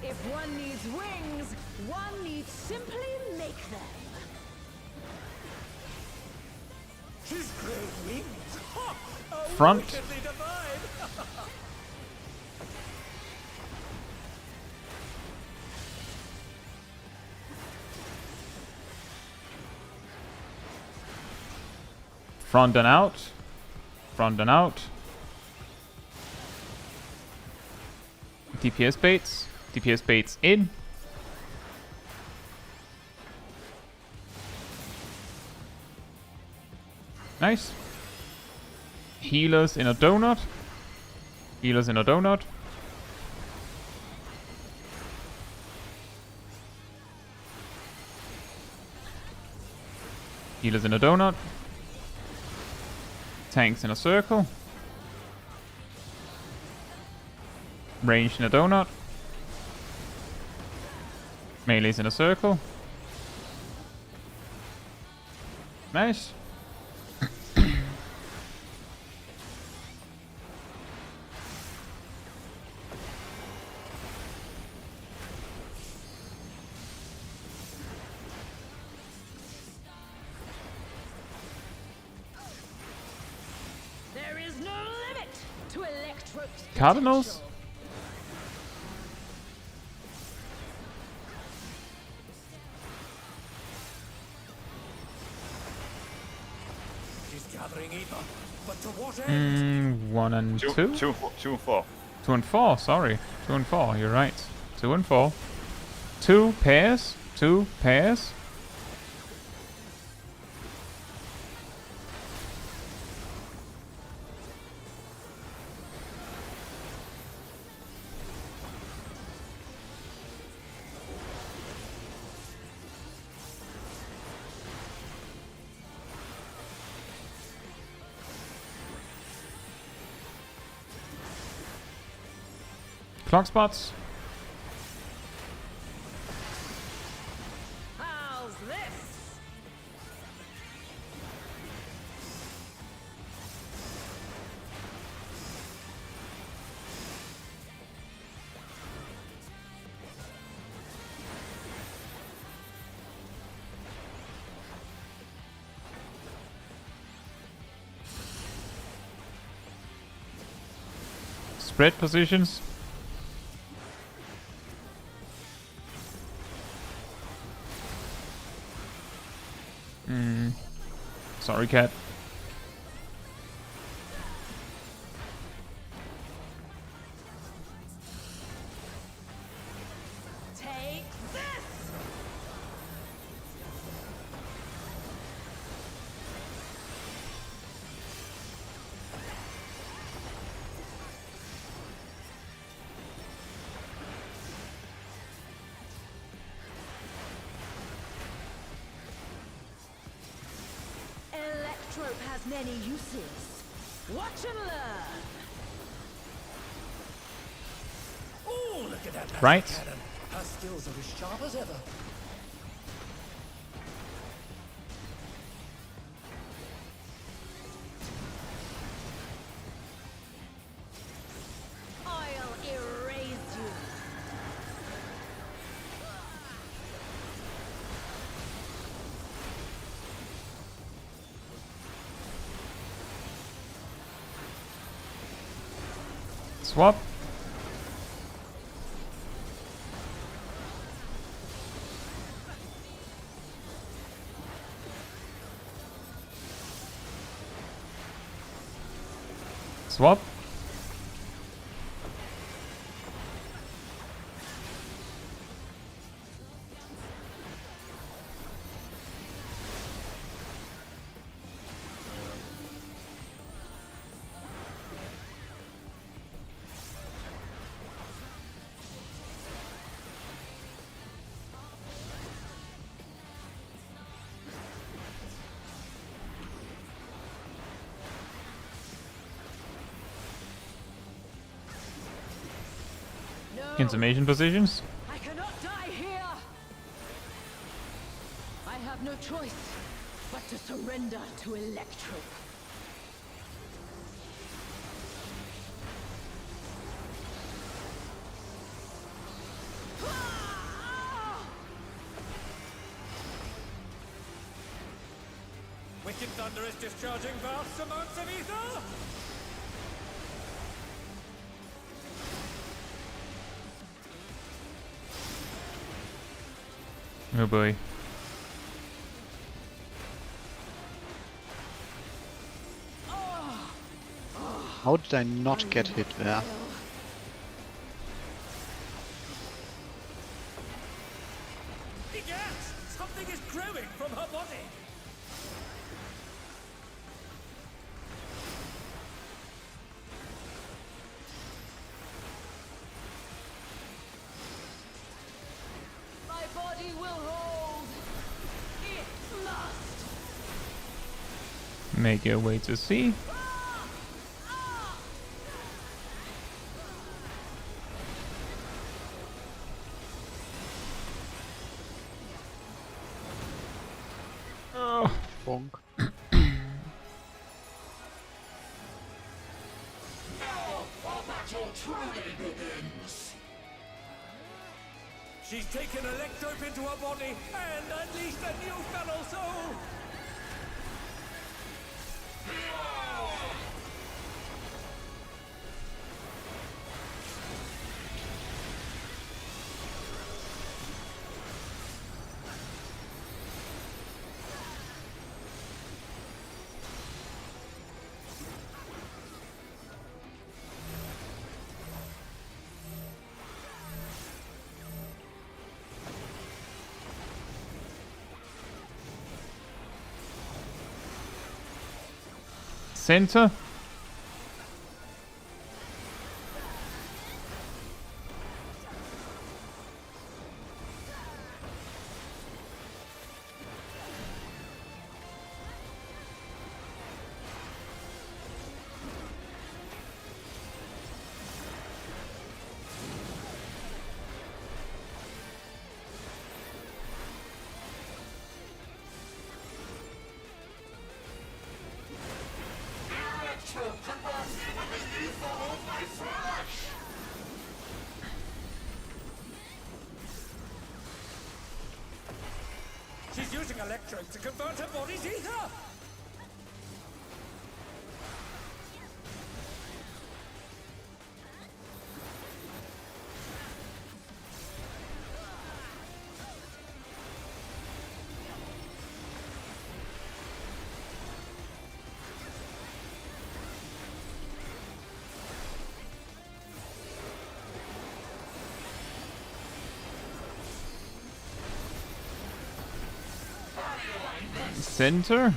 If one needs wings, one needs simply make them. His great wings. Ha! A Front. wickedly divine. Front and out. Front and out. DPS baits. DPS baits in. Nice. Healers in a donut. Healers in a donut. Healers in a donut. Tanks in a circle. Ranged in a donut. Melees in a circle. Nice. Electrope's Cardinals? potential. She's gathering ether, but to what end? 1 and 2? 2 and 4. 2 and 4, sorry. 2 and 4, you're right. 2 and 4. 2 pairs. 2 pairs. Clock spots. How's this? Spread positions. Sorry, cat. Take this! Electrope has many uses. Watch and learn. Oh, look at that magic Right. cannon. Her skills are as sharp as ever. I'll erase you. Swap. Swap. No, Information positions. I cannot die here. I have no choice but to surrender to Electrope. Wicked Thunder is discharging vast amounts of ether. Oh boy. How did I not get hit there? Egad! Something is growing from her body. My body will hold. It must. Make your way to C. Oh. Bonk. She's taken Electrope into her body and unleashed a new fellow soul. center. She's using electrodes to convert her body's ether! Center.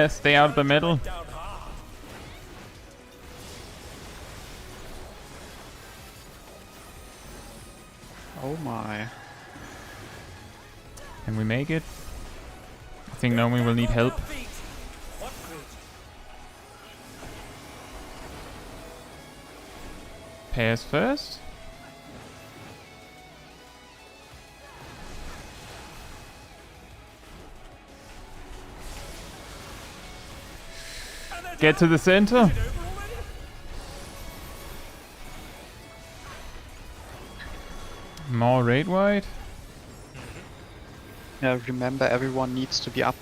Stay out of the middle. Down hard. Oh my. Can we make it? I think Naomi will need help. What good? Pass first. Get to the center. More raid wide. Yeah, remember everyone needs to be up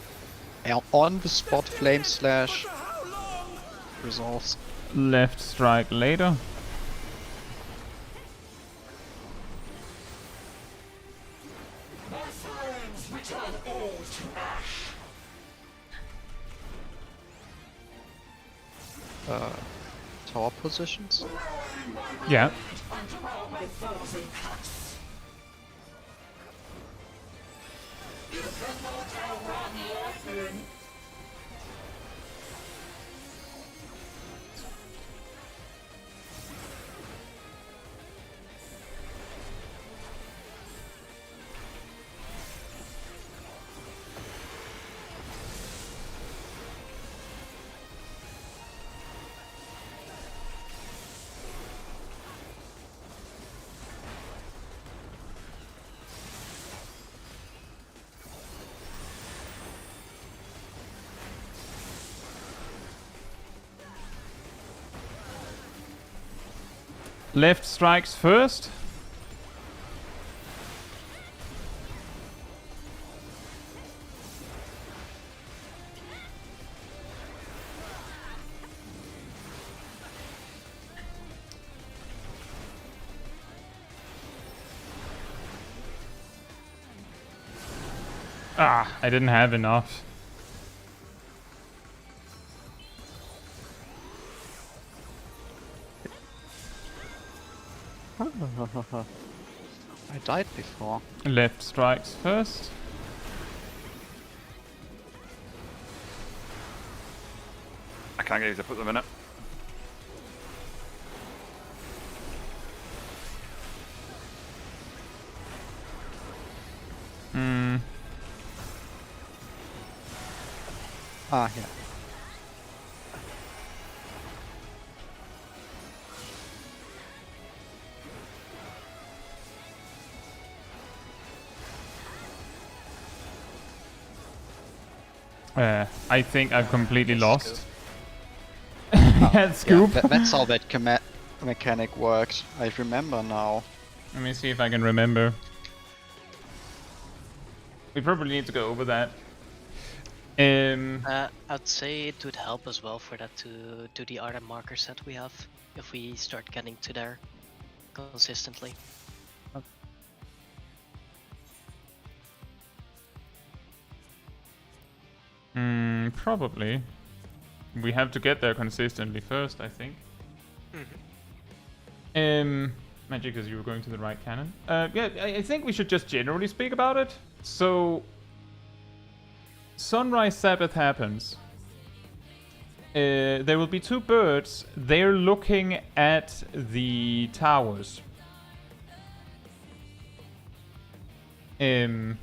on the spot flame slash resolves. Left strike later. Tower positions. Yeah. Left strikes first. Ah, I didn't have enough. I died before. Left strikes first. I can't get you to put them in it. Hmm. Ah, yeah. I think I've completely lost. Yeah, scoop. Yeah, that's how that mechanic worked. I remember now. Let me see if I can remember. We probably need to go over that. I'd say it would help as well for that to do the other marker set we have if we start getting to there consistently. Probably. we have to get there consistently first, I think. Magic, as you were going to the right cannon. Yeah, I think we should just generally speak about it. So, Sunrise Sabbath happens. There will be two birds. They're looking at the towers. We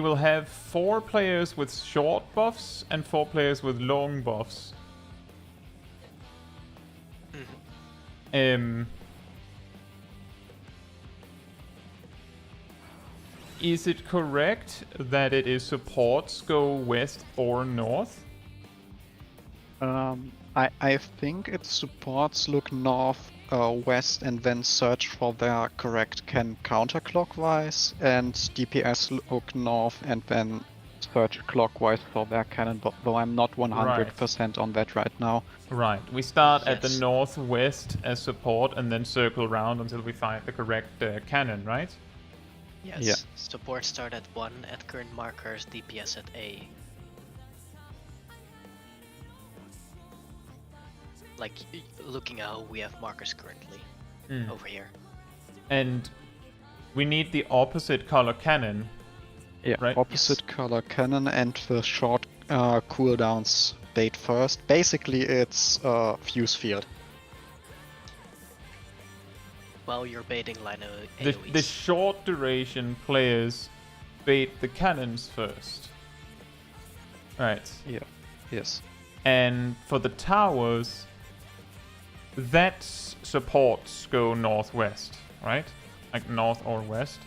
will have 4 players with short buffs and 4 players with long buffs. Is it correct that it is supports go west or north? I think its supports look north, west, and then search for their correct cannon counterclockwise, and DPS look north and then search clockwise for their cannon, though I'm not 100% on that right now. Right. We start at the Yes. northwest as support and then circle around until we find the correct cannon, right? Yes. Yeah. Support start at 1 at current markers, DPS at A. Like, looking at how we have markers currently over here. And we need the opposite color cannon. Yeah, Right. opposite color cannon and the short cooldowns bait first. Basically, it's fuse field. While you're baiting line The AoEs. short duration players bait the cannons first. Right. Yeah, yes. And for the towers, that supports go northwest, right? Like north or west?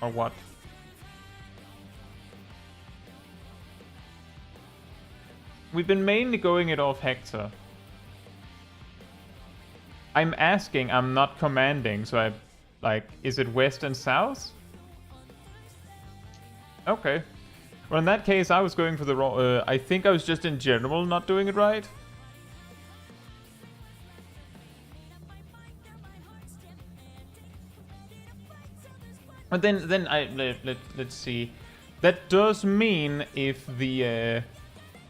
Or what? We've been mainly going it off Hector. I'm asking, I'm not commanding, so is it west and south? Okay. Well, in that case, I was going for the wrong... I think I was just in general not doing it right. But then let's see. That does mean if the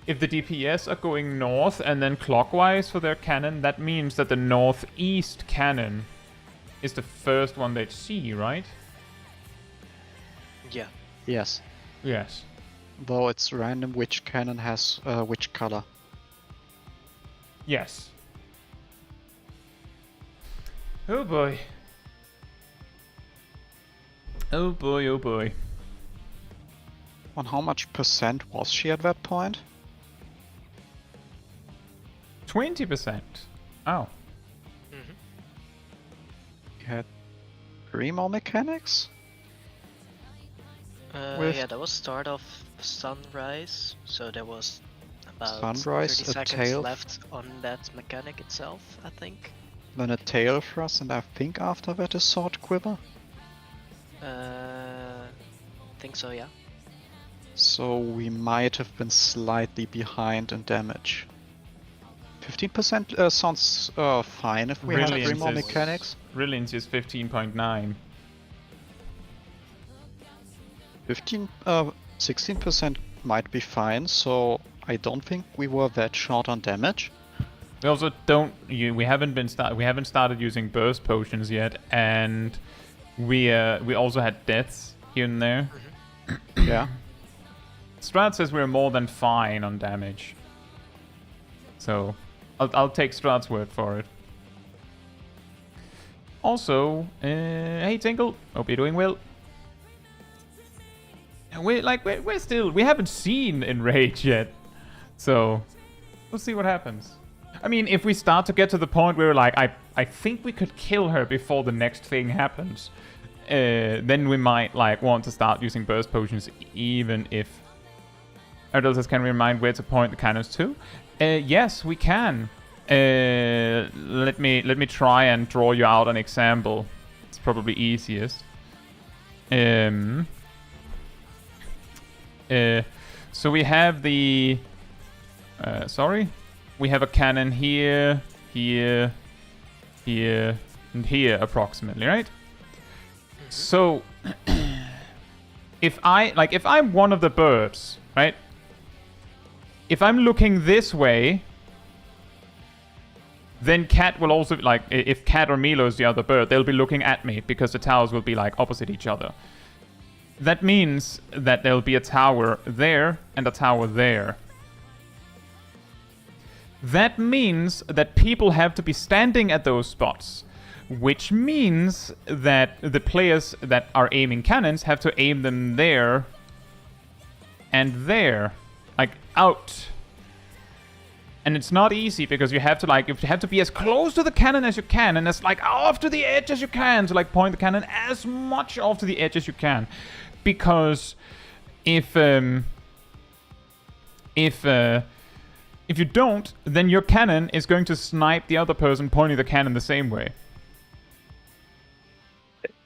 DPS are going north and then clockwise for their cannon, that means that the northeast cannon is the first one they'd see, right? Yeah. Yes. Yes. Though it's random which cannon has which color. Yes. Oh boy. Oh boy, oh boy. On how much percent was she at that point? 20%. Oh. You had 3 more mechanics? With- Yeah, that was start of Sunrise, so there was about Sunrise, 30 a seconds tail. left on that mechanic itself, I think. Then a tail thrust, and I think after that a sword quiver. Think so, yeah. So we might have been slightly behind in damage. 15% sounds fine if we had 3 more is- mechanics. Brilliance is 15.9. 16% might be fine, so I don't think we were that short on damage. We also we haven't started using burst potions yet, and we also had deaths here and there. Yeah. Strat says we're more than fine on damage. So, I'll take Strat's word for it. Also, hey Tinkle, hope you're doing well. We haven't seen Enrage yet, so we'll see what happens. I mean, if we start to get to the point where I think we could kill her before the next thing happens, then we might want to start using burst potions, even if Erdel can remind where to point the cannons to. Yes, we can. Let me try and draw you out an example. It's probably easiest. So we have the we have a cannon here, here, here, and here approximately, right? So if I'm one of the birds, right? if I'm looking this way, then Cat will also, like, if Cat or Milo is the other bird, they'll be looking at me because the towers will be, like, opposite each other. That means that there'll be a tower there and a tower there. That means that people have to be standing at those spots, which means that the players that are aiming cannons have to aim them there and there, like out. And it's not easy because you have to be as close to the cannon as you can and as like off to the edge as you can to like point the cannon as much off to the edge as you can, because if you don't, then your cannon is going to snipe the other person pointing the cannon the same way.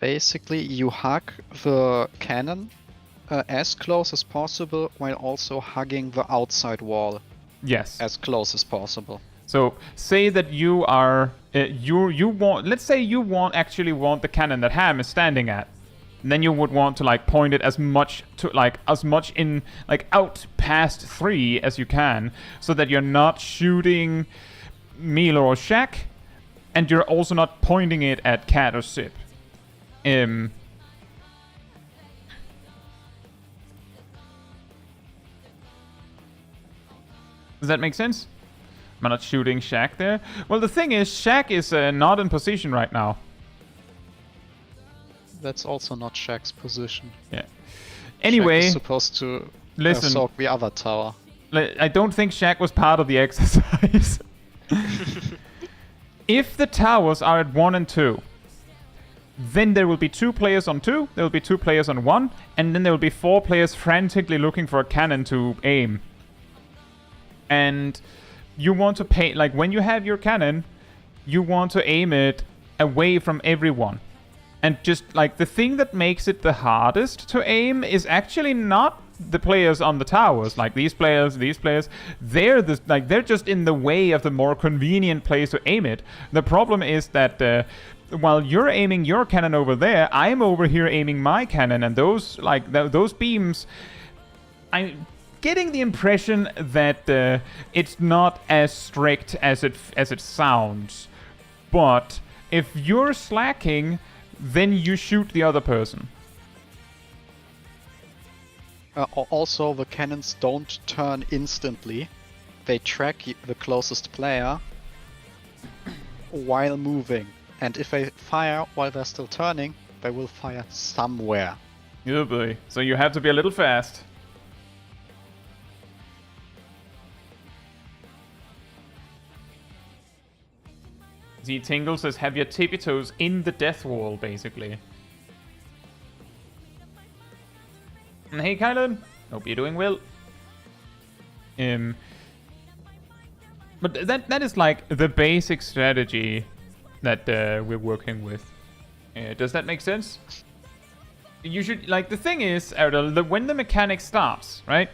Basically, you hug the cannon as close as possible while also hugging the outside wall. Yes. As close as possible. So say that you are let's say you actually want the cannon that Ham is standing at. And then you would want to like point it as much in like out past 3 as you can, so that you're not shooting Milo or Shaq, and you're also not pointing it at Cat or Sip. Does that make sense? Am I not shooting Shaq there? Well, the thing is, Shaq is not in position right now. That's also not Shaq's position. Yeah. Anyway, Shaq is supposed to listen. soak the other tower. I don't think Shaq was part of the exercise. If the towers are at 1 and 2, then there will be 2 players on 2, there will be 2 players on 1, and then there will be 4 players frantically looking for a cannon to aim. And you want to pay, like when you have your cannon, you want to aim it away from everyone. And just like the thing that makes it the hardest to aim is actually not the players on the towers. Like these players, they're just in the way of the more convenient place to aim it. The problem is that while you're aiming your cannon over there, I'm over here aiming my cannon, and those those beams, I'm getting the impression that it's not as strict as it sounds. But if you're slacking, then you shoot the other person. Also, the cannons don't turn instantly. They track the closest player while moving. And if they fire while they're still turning, they will fire somewhere. Oh boy. So you have to be a little fast. Z Tingle says, have your tippy toes in the death wall, basically. And hey, Kylan. Hope you're doing well. But that is like the basic strategy that we're working with. Does that make sense? You should, like, the thing is, Erdal, when the mechanic starts, right?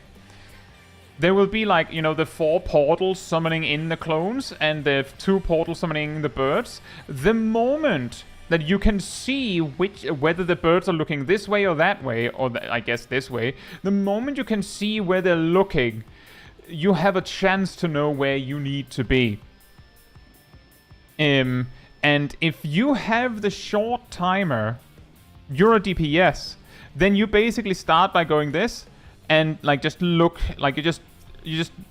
There will be, like, you know, the 4 portals summoning in the clones and the 2 portals summoning the birds. The moment that you can see whether the birds are looking this way or that way, or I guess this way, the moment you can see where they're looking, you have a chance to know where you need to be. And if you have the short timer, you're a DPS, then you basically start by going this, and like just look, like you just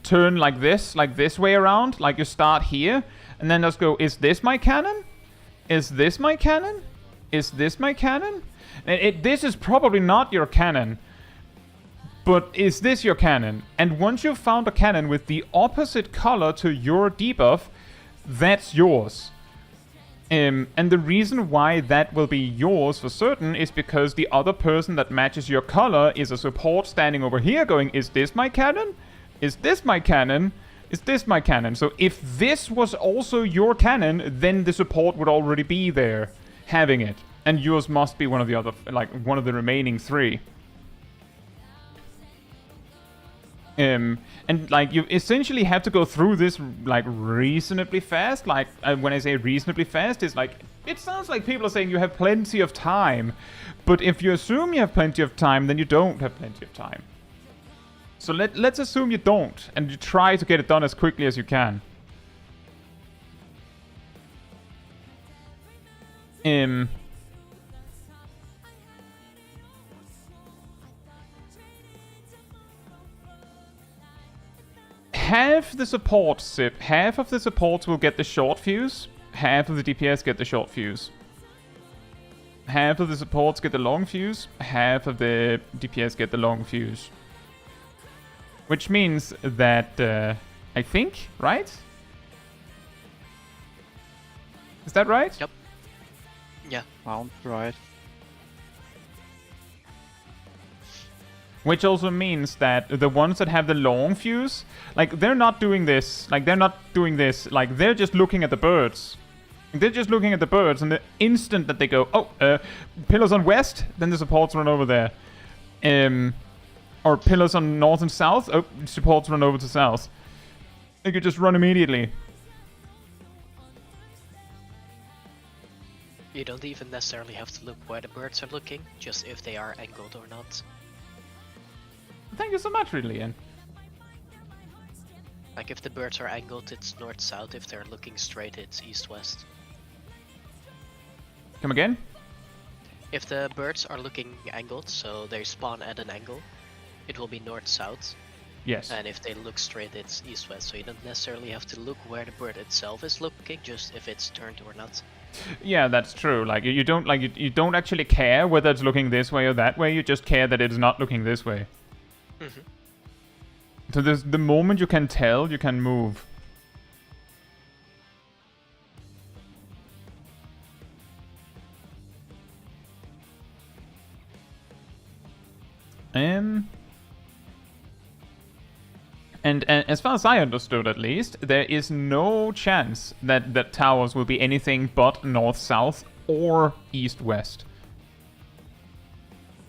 turn like this way around, like you start here, and then just go, is this my cannon? Is this my cannon? Is this my cannon? And this is probably not your cannon, but is this your cannon? And once you've found a cannon with the opposite color to your debuff, that's yours. And the reason why that will be yours for certain is because the other person that matches your color is a support standing over here going, is this my cannon? Is this my cannon? Is this my cannon? So if this was also your cannon, then the support would already be there having it. And yours must be one of the other, like one of the remaining 3. And like you essentially have to go through this like reasonably fast. Like when I say reasonably fast, it's like, it sounds like people are saying you have plenty of time, but if you assume you have plenty of time, then you don't have plenty of time. So let's assume you don't, and you try to get it done as quickly as you can. Half the supports will get the short fuse, half of the DPS get the short fuse. Half of the supports get the long fuse, half of the DPS get the long fuse. Which means that, I think, right? Is that right? Yep. Yeah. Sounds right. Which also means that the ones that have the long fuse, like, they're not doing this, like, they're just looking at the birds. They're just looking at the birds, and the instant that they go, oh, pillars on west, then the supports run over there. Or pillars on north and south, oh, supports run over to south. They could just run immediately. You don't even necessarily have to look where the birds are looking, just if they are angled or not. Thank you so much, Ridley. Like if the birds are angled, it's north-south. If they're looking straight, it's east-west. Come again? If the birds are looking angled, so they spawn at an angle, it will be north-south. Yes. And if they look straight, it's east-west. So you don't necessarily have to look where the bird itself is looking, just if it's turned or not. Yeah, that's true. Like you don't don't actually care whether it's looking this way or that way. You just care that it's not looking this way. Mm-hmm. So there's the moment you can tell, you can move. And as far as I understood, at least, there is no chance that towers will be anything but north-south or east-west.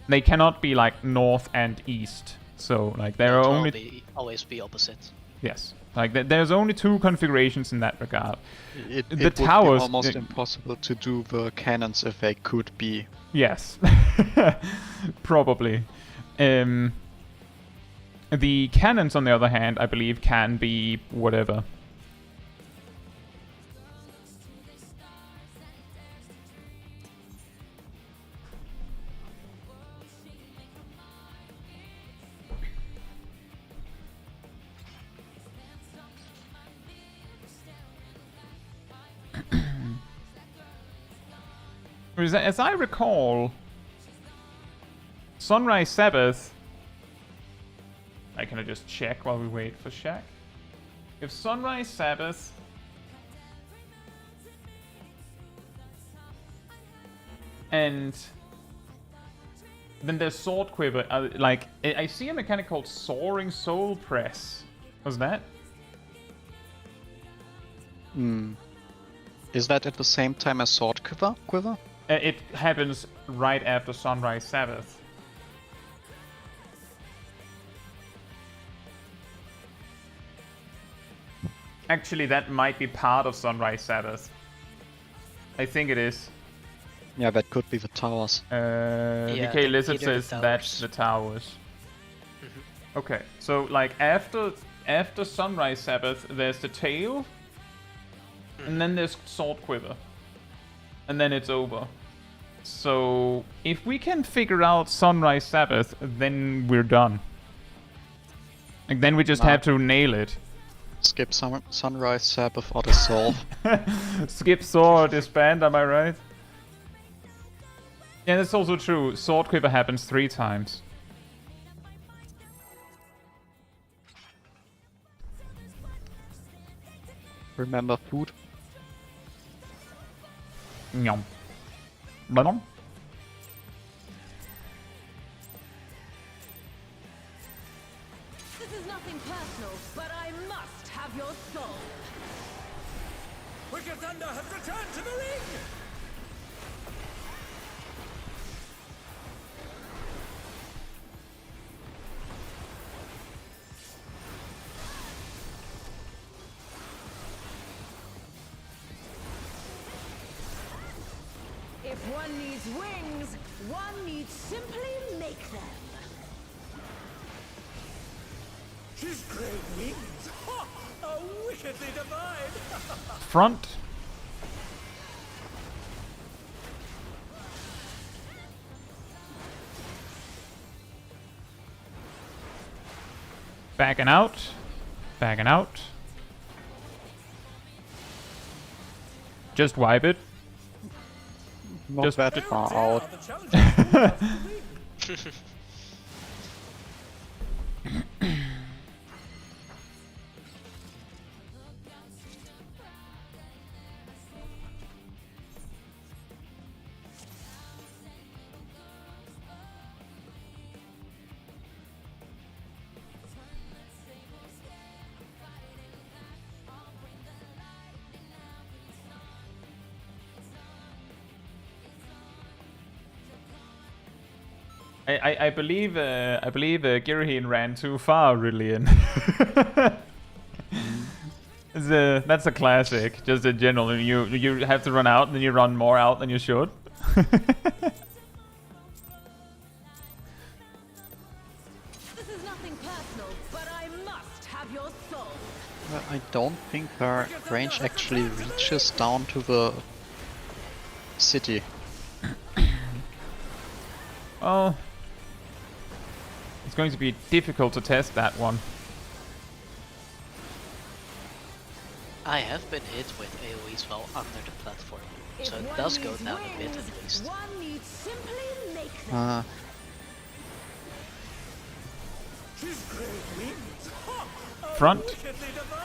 They cannot be like north and east. So like there are only always be opposite. Yes, like there's only two configurations in that regard. It the would towers be almost impossible to do the cannons if they could be. Yes, probably. The cannons, on the other hand, I believe can be whatever. As I recall, Sunrise Sabbath... Can I just check while we wait for Shaq? If Sunrise Sabbath... And... Then there's Sword Quiver. I see a mechanic called Soaring Soul Press. What's that? Is that at the same time as Sword Quiver? It happens right after Sunrise Sabbath. Actually, that might be part of Sunrise Sabbath. I think it is. Yeah, that could be the towers. DK Lizard says that's the towers. Mm-hmm. Okay, so like after Sunrise Sabbath, there's the tail, and then there's Sword Quiver, and then it's over. So if we can figure out Sunrise Sabbath, then we're done. Like then we just have to nail it. Skip Sunrise Sabbath or dissolve. Skip Sword, disband, am I right? Yeah, that's also true. Sword Quiver happens 3 times. Remember food? Nyom. Banom. This is nothing personal, but I must have your soul. Wicked Thunder has returned to the ring! If one needs wings, one needs simply make them. She's great wings. Ha! A wickedly divine. Front. Backing out. Backing out. Just wipe it. Not Just- that far out. The challenge is I believe Giraheen ran too far, Rillian. That's a classic, just in general. You have to run out, and then you run more out than you should. This is nothing personal, but I must have your soul. I don't think their range actually reaches down to the city. Oh, it's going to be difficult to test that one. I have been hit with AoEs while under the platform, so it does go down a bit at least. One need simply make them. she's great wings. Ha! A Front. wickedly divine.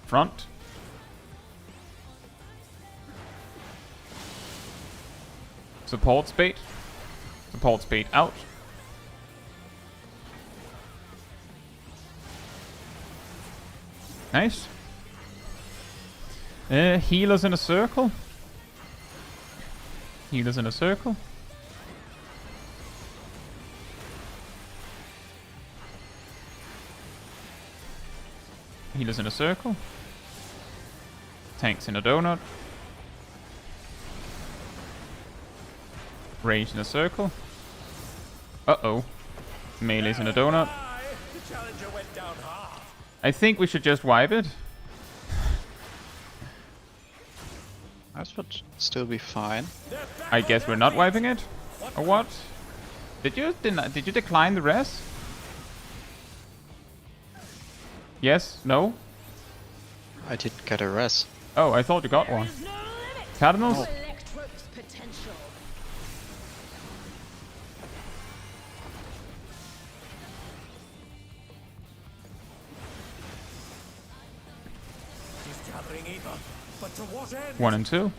Front. Support speed. Support speed out. Nice. Healers in a circle. Healers in a circle. Healers in a circle. Tanks in a donut. Range in a circle. Uh-oh. Melee's in a donut. Aye, the challenger went down hard. I think we should just wipe it. That should still be fine. I guess we're not wiping it? Or what? Did you decline the res? Yes? No? I didn't get a res. Oh, I thought you got one. There's no limit Cardinals? to Electrope's potential. She's gathering ether, but to what end? 1 and 2.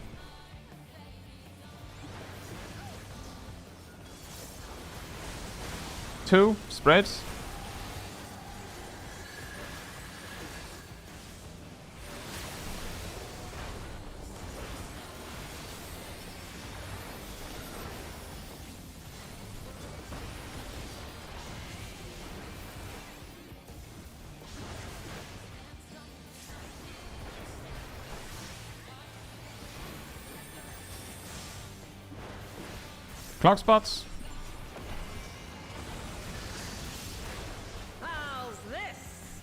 Two spreads. Clock spots. How's this?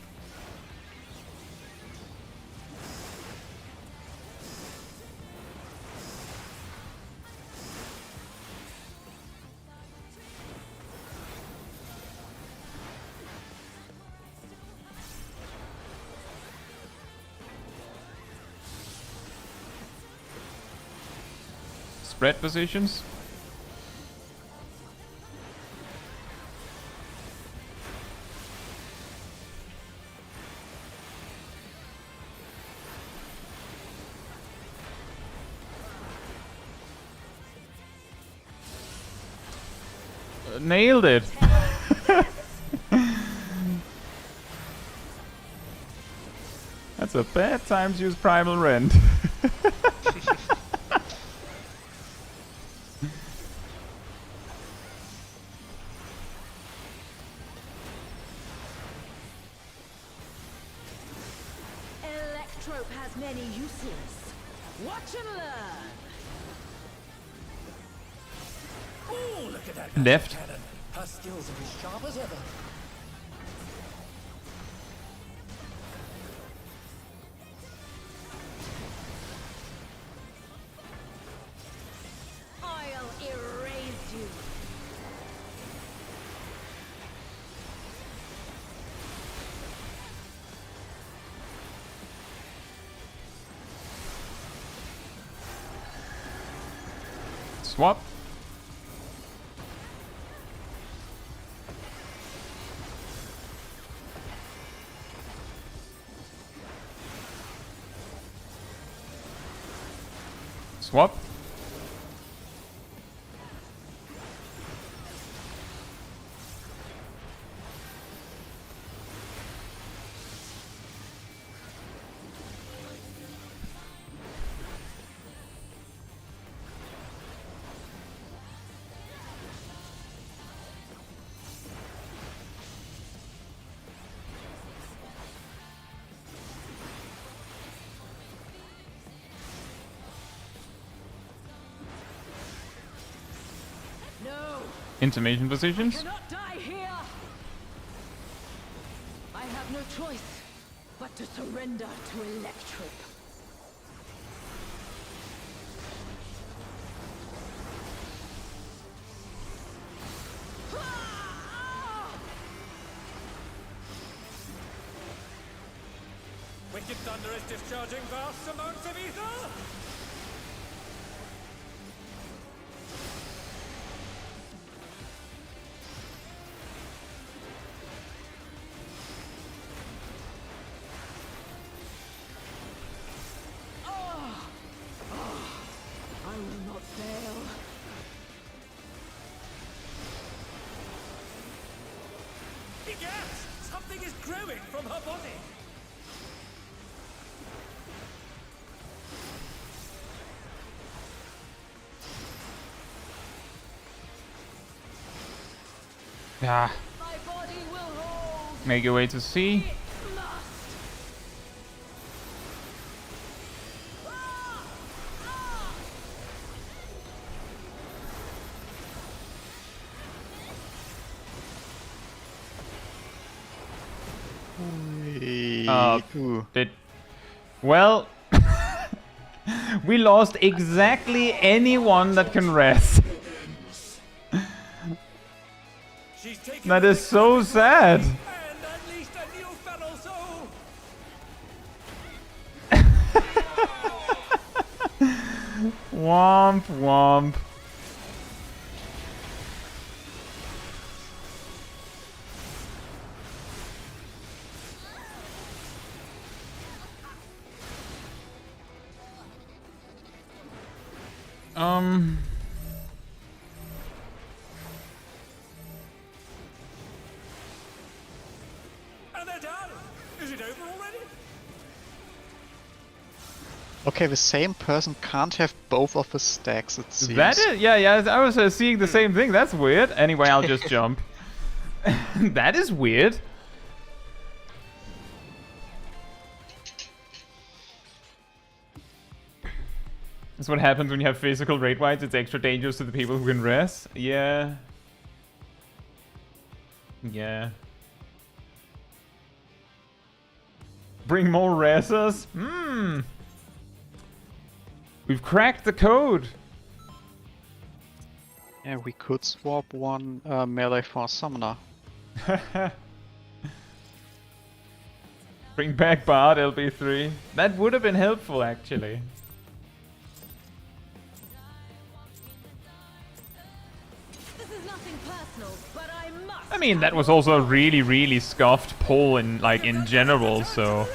Spread positions. Nailed it. That's a bad time to use Primal Rend. Electrope has many uses. Watch and learn. Oh, look at that Left. cannon. Her skills are as sharp as ever. I'll erase you. Swap. Swap. No, Intermission positions. cannot die here. I have no choice but to surrender to Electric. Wicked Thunder is discharging vast amounts of ether. I will not fail. Egad! Something is growing from her body. Yeah. My body will hold. Make your way to C. It must. Ooh. Did well. We lost exactly anyone that can rest. She's taken That is so sad. and unleashed a new fellow soul. Womp womp. And they're done. Is it over already? Okay, the same person can't have both of the stacks, it Is seems. that it? Yeah, I was seeing the same thing. That's weird. Anyway, I'll just jump. That is weird. That's what happens when you have physical raid wides. It's extra dangerous to the people who can rest. Yeah. Yeah. Bring more resers? Hmm. We've cracked the code. Yeah, we could swap one melee for a summoner. Bring back Bard LB3. That would have been helpful, actually. This is nothing personal, but I must. I mean, that was also a really, really scuffed pull in, like, in general, so...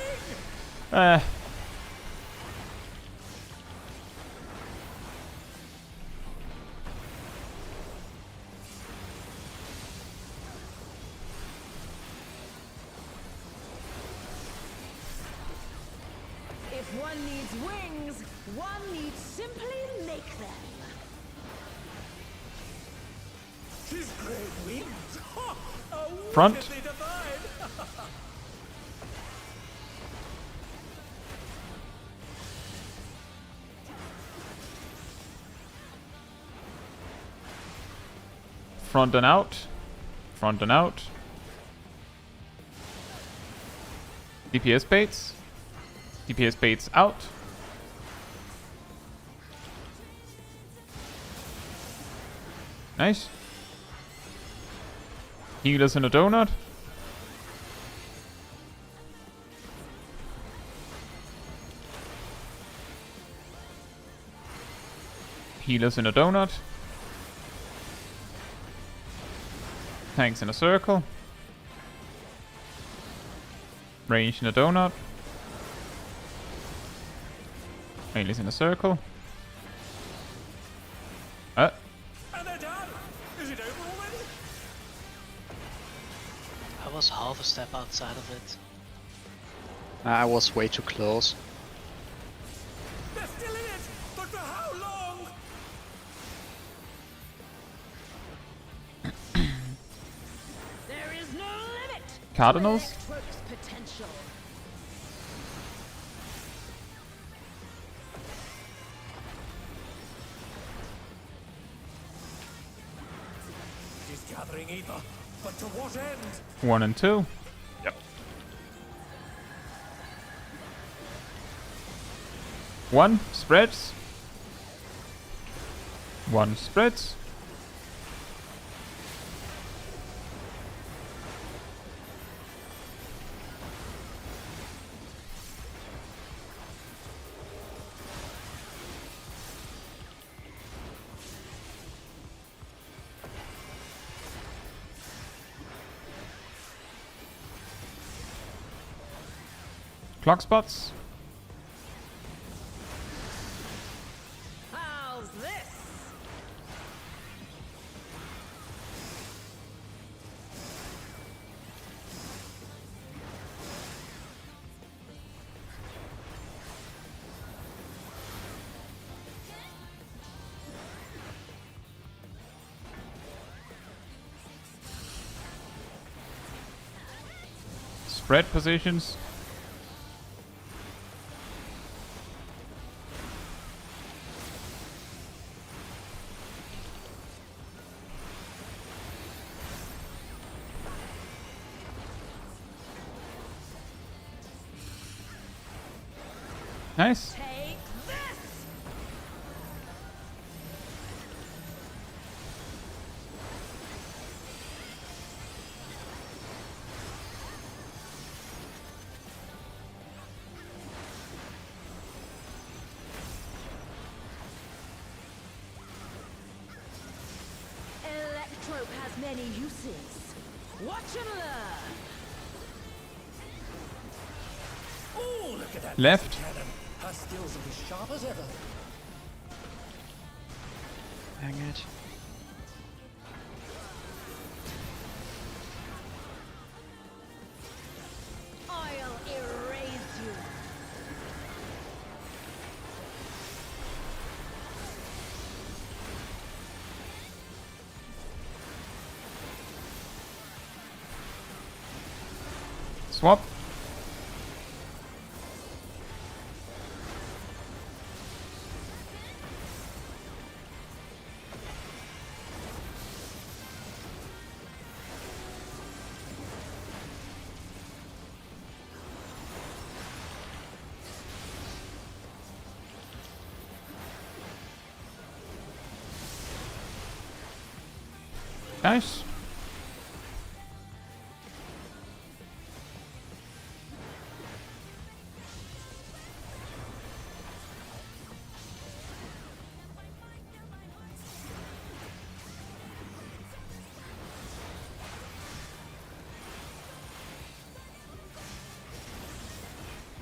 If one needs wings, one needs simply make them. She's great wings. Ha! A Front. wickedly divine. Front and out. Front and out. DPS baits. DPS baits out. Nice. Healers in a donut. Healers in a donut. Tanks in a circle. Range in a donut. Melee's in a circle. And they're done! Is it over already? I was half a step outside of it. I was way too close. They're still in it! But for how long? There is no limit Cardinals. to Electrope's potential. It is gathering ether, but to what end? 1 and 2. Yep. 1 spreads. 1 spreads. Clock spots. How's this? Spread positions. Nice. Take this! Electrope has many uses. Watch and learn! Oh, look at that Left. cannon. Her skills are as sharp as ever. Dang it. I'll erase you. Swap. Nice.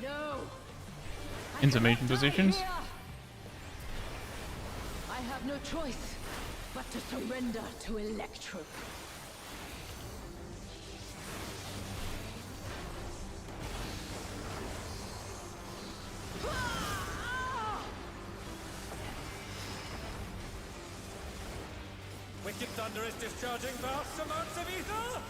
No! I Intermission cannot die positions. here. I have no choice but to surrender to Electrope. Wicked Thunder is discharging vast amounts of ether!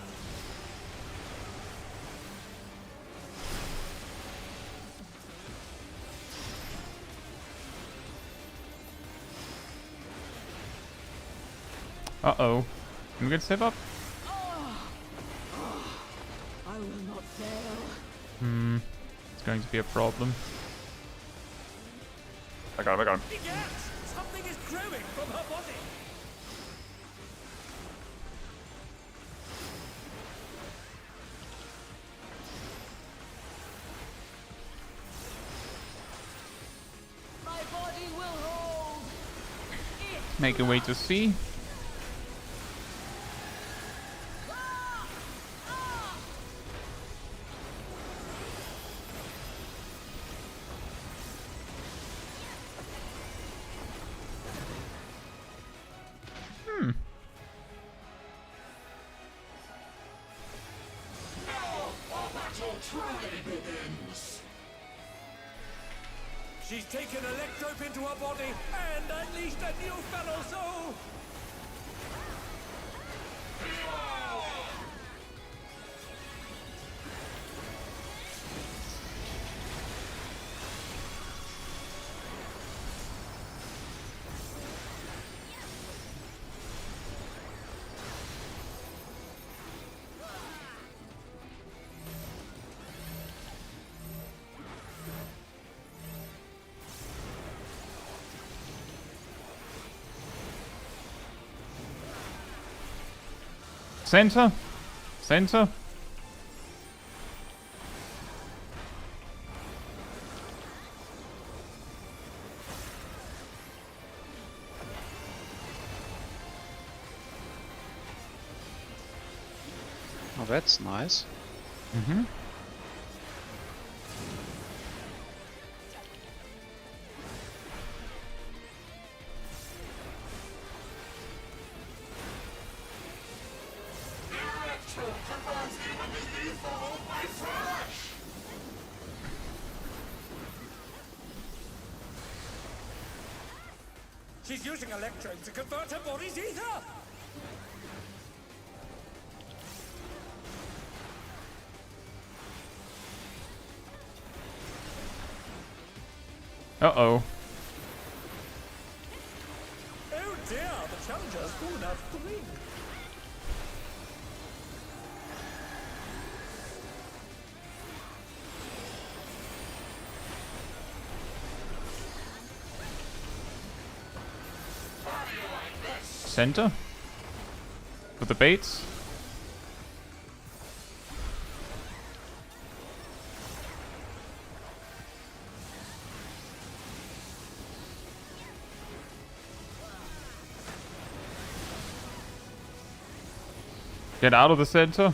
Uh-oh. I'm gonna step up. I will not fail. It's going to be a problem. I got him, I got him. Yes! Something is growing from her body! My body will hold. Make a way to C. She's taken Electrope into her body and unleashed a new fellow soul! Center. Center. Oh, that's nice. Mm-hmm. She's using Electrope to convert her body's ether! Uh-oh. Oh dear, the challenger's fallen out of the ring! Center. For the baits. Get out of the center.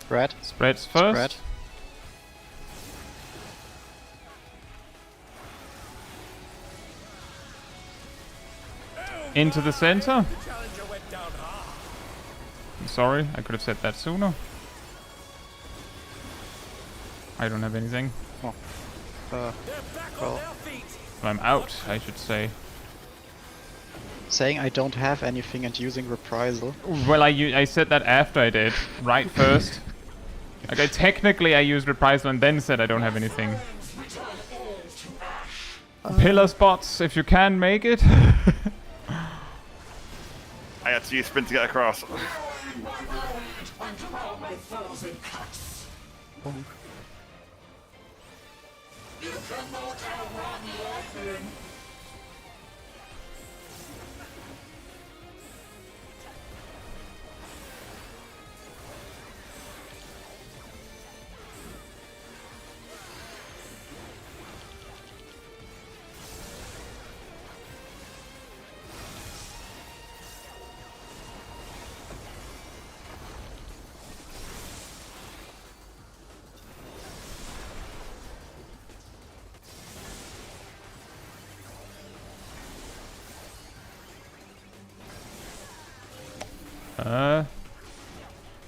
Spread. Spreads first. Spread. Into the center. The challenger went down hard. I'm sorry, I could have said that sooner. I don't have anything. Oh. They're back on Well. their feet! I'm out, I should say. Saying I don't have anything and using reprisal. Well, I said that after I did. Right first. Okay, technically I used reprisal and then said I don't have anything. Pillar spots, if you can make it. I had to use sprint to get across.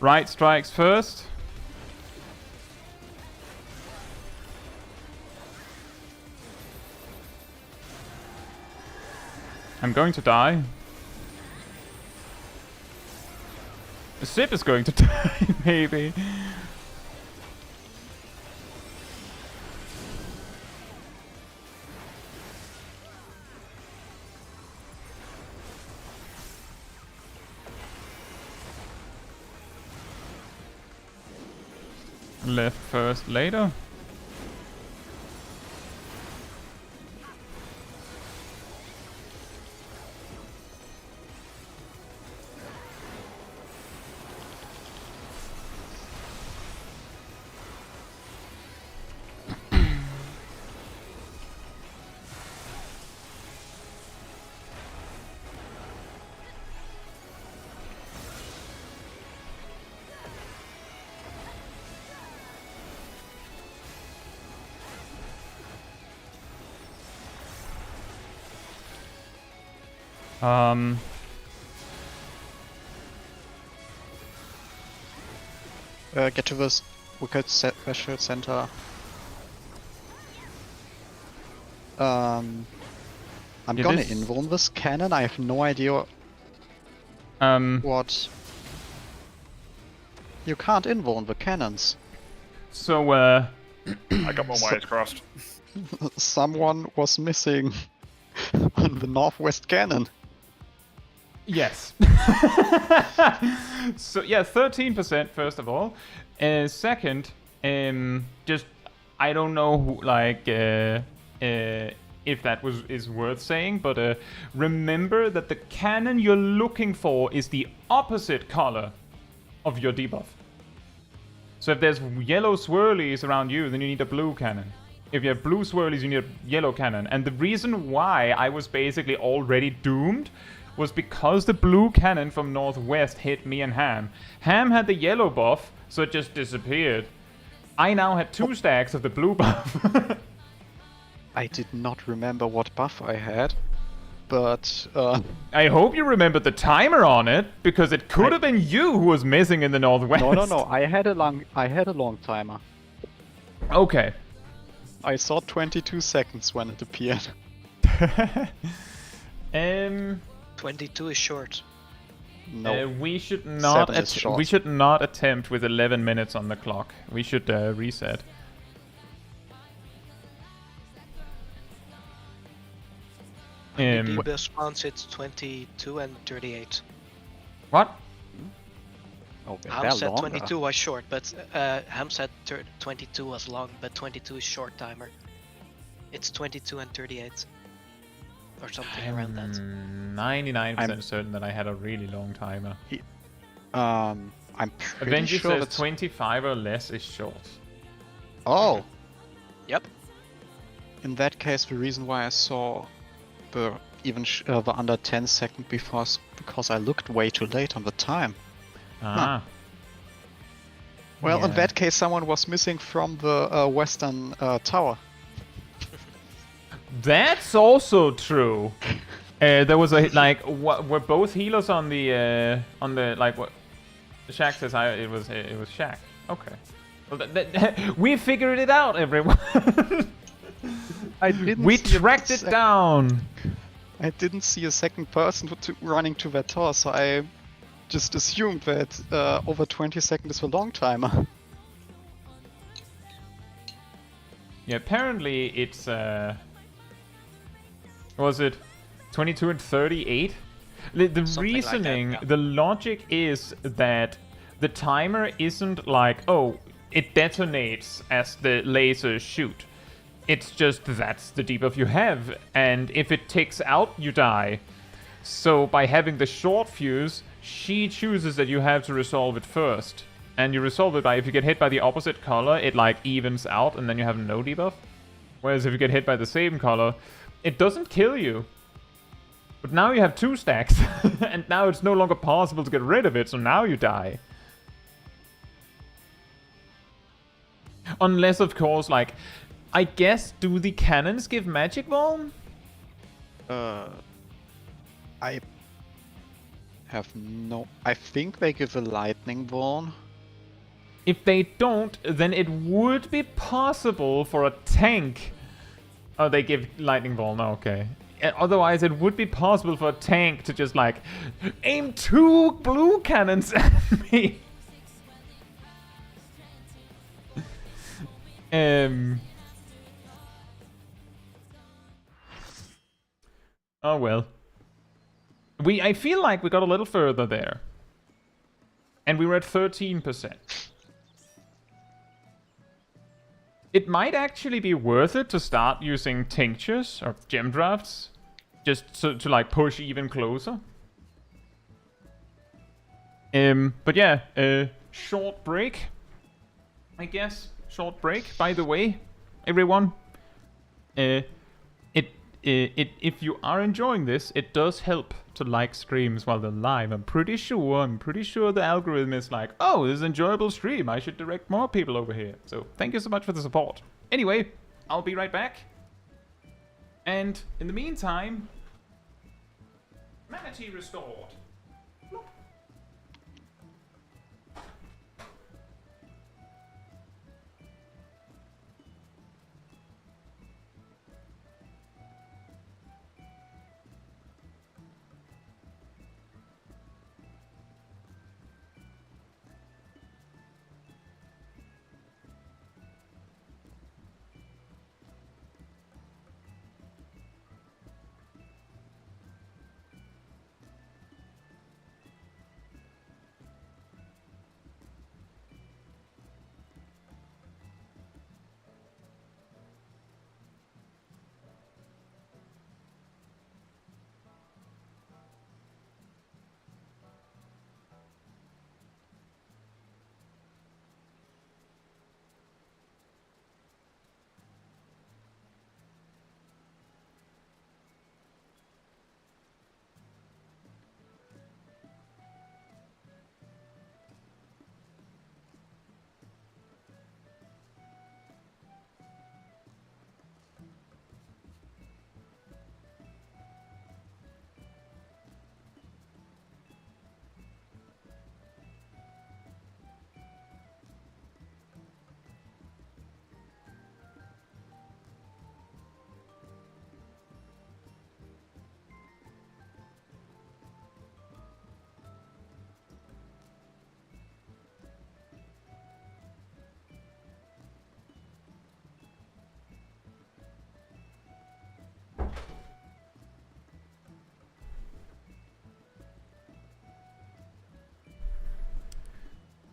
Right strikes first. I'm going to die. Sip is going to die, maybe. Left first, later. Get to this wicked special center. I'm Yeah, gonna this- invuln this cannon. I have no idea what. You can't invuln the cannons. So, I got my wires crossed. Someone was missing on the northwest cannon. yes. So, yeah, 13% first of all. Second, just, I don't know who, like, if that is worth saying, but remember that the cannon you're looking for is the opposite color of your debuff. So if there's yellow swirlies around you, then you need a blue cannon. If you have blue swirlies, you need a yellow cannon. And the reason why I was basically already doomed was because the blue cannon from northwest hit me and Ham. Ham had the yellow buff, so it just disappeared. I now had 2 stacks of the blue buff. I did not remember what buff I had, but I hope you remembered the timer on it, because it could have been you who was missing in the northwest. no. I had a long timer. Okay. I saw 22 seconds when it appeared. 22 is short. No. We should not 7 is short. we should not attempt with 11 minutes on the clock. We should reset. The response it's 22 and 38. What? Oh, Ham said 22 was short, but Ham said 22 was long, but 22 is short timer. It's 22 and 38. Or something around that. 99% certain that I had a really long timer. I'm pretty Avenger sure says that's 25 or less is short. Oh, Yep. in that case, the reason why I saw the the under 10 second because I looked way too late on the time. Ah. Well, in Yeah. that case, someone was missing from the western tower. That's also true. There was a were both healers on the like what? Shaq says it was Shaq. Okay. Well, we figured it out, everyone. I didn't. We see a tracked it sec- down. I didn't see a second person running to that tower, so I just assumed that over 20 seconds is the long timer. Yeah, apparently it's was it 22 and 38? The Something like that, reasoning, yeah. the logic is that the timer isn't like, oh, it detonates as the lasers shoot. It's just that's the debuff you have, and if it ticks out, you die. So by having the short fuse, she chooses that you have to resolve it first. And you resolve it by, if you get hit by the opposite color, it like evens out and then you have no debuff. Whereas if you get hit by the same color, it doesn't kill you. But now you have 2 stacks, and now it's no longer possible to get rid of it, so now you die. Unless, of course, like, I guess, do the cannons give magic ball? I have no. I think they give a lightning ball. If they don't, then it would be possible for a tank. Oh, they give lightning ball. No, okay. Otherwise, it would be possible for a tank to just like aim 2 blue cannons at me. Oh well. I feel like we got a little further there. And we were at 13%. It might actually be worth it to start using tinctures or gem drafts. Just to like push even closer. But yeah, short break. I guess. Short break, by the way, everyone. If you are enjoying this, it does help to like streams while they're live. I'm pretty sure the algorithm is like, oh, this is an enjoyable stream. I should direct more people over here. So thank you so much for the support. Anyway, I'll be right back. And in the meantime, manatee restored.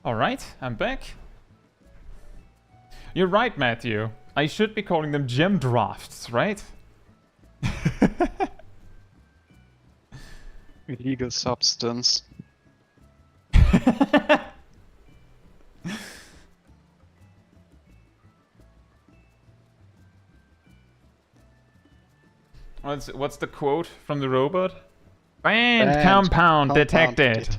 Alright, I'm back. You're right, Matthew. I should be calling them gem drafts, right? Illegal substance. What's the quote from the robot? Banned compound detected.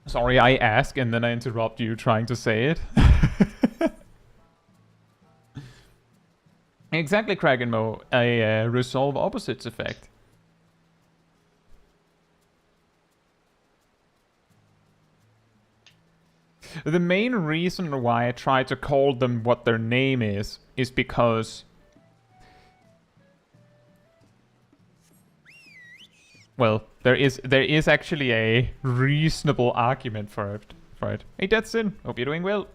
Sorry, I ask and then I interrupt you trying to say it. Exactly, Kragenmo. A resolve opposites effect. The main reason why I try to call them what their name is because... Well, there is actually a reasonable argument for it. Hey, Deathsin, hope you're doing well.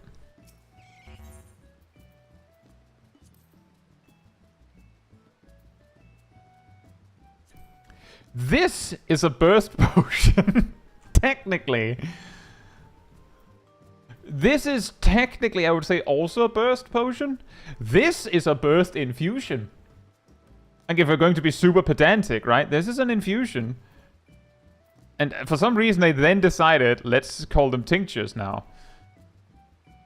This is a burst potion, technically. This is technically, I would say, also a burst potion. This is a burst infusion. Like, if we're going to be super pedantic, right? This is an infusion. And for some reason, they then decided, let's call them tinctures now.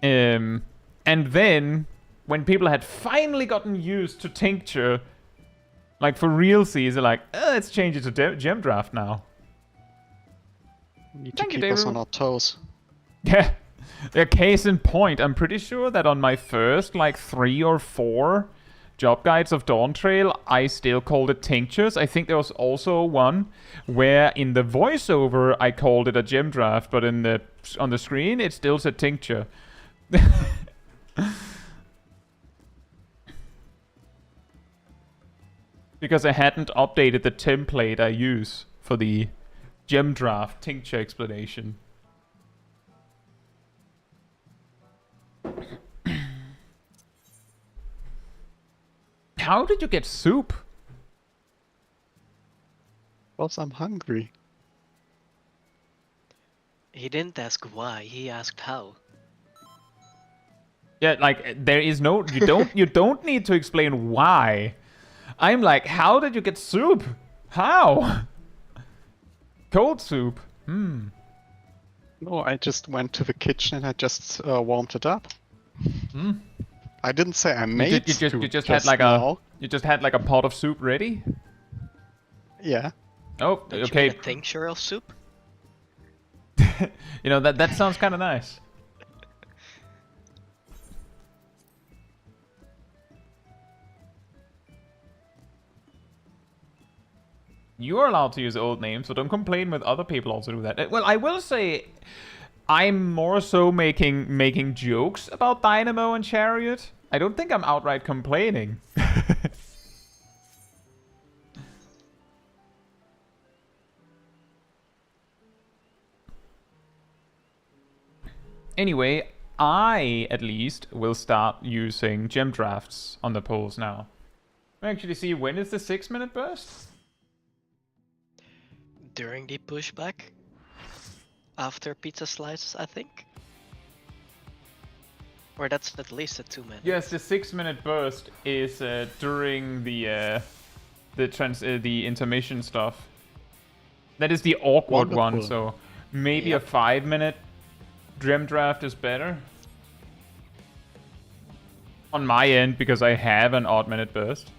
And then, when people had finally gotten used to tincture, like for realsies, they're like, let's change it to gem draft now. Need to keep us on our toes. Yeah. A case in point, I'm pretty sure that on my first, like, 3 or 4 job guides of Dawntrail, I still called it tinctures. I think there was also one where in the voiceover I called it a gem draft, but on the screen it still said tincture. Because I hadn't updated the template I use for the gem draft tincture explanation. How did you get soup? Because I'm hungry. He didn't ask why, he asked how. Yeah, like there is no you don't need to explain why. I'm like, how did you get soup? How? Cold soup. No, I just went to the kitchen and I just warmed it up. I didn't say I made soup You just had like now. you just had like a pot of soup ready? Yeah. Oh, Don't okay. you make a tincture of soup? You know that sounds kind of nice. You are allowed to use old names, so don't complain when other people also do that. Well, I will say, I'm more so making jokes about Dynamo and Chariot. I don't think I'm outright complaining. Anyway, I, at least, will start using gem drafts on the polls now. We actually see when is the 6-minute burst? During the pushback? After pizza slices, I think? Or that's at least a 2 minute. Yes, the 6-minute burst is during the intermission stuff. That is the awkward one, Wonderful. so maybe Yep. a 5-minute gem draft is better. On my end, because I have an odd minute burst.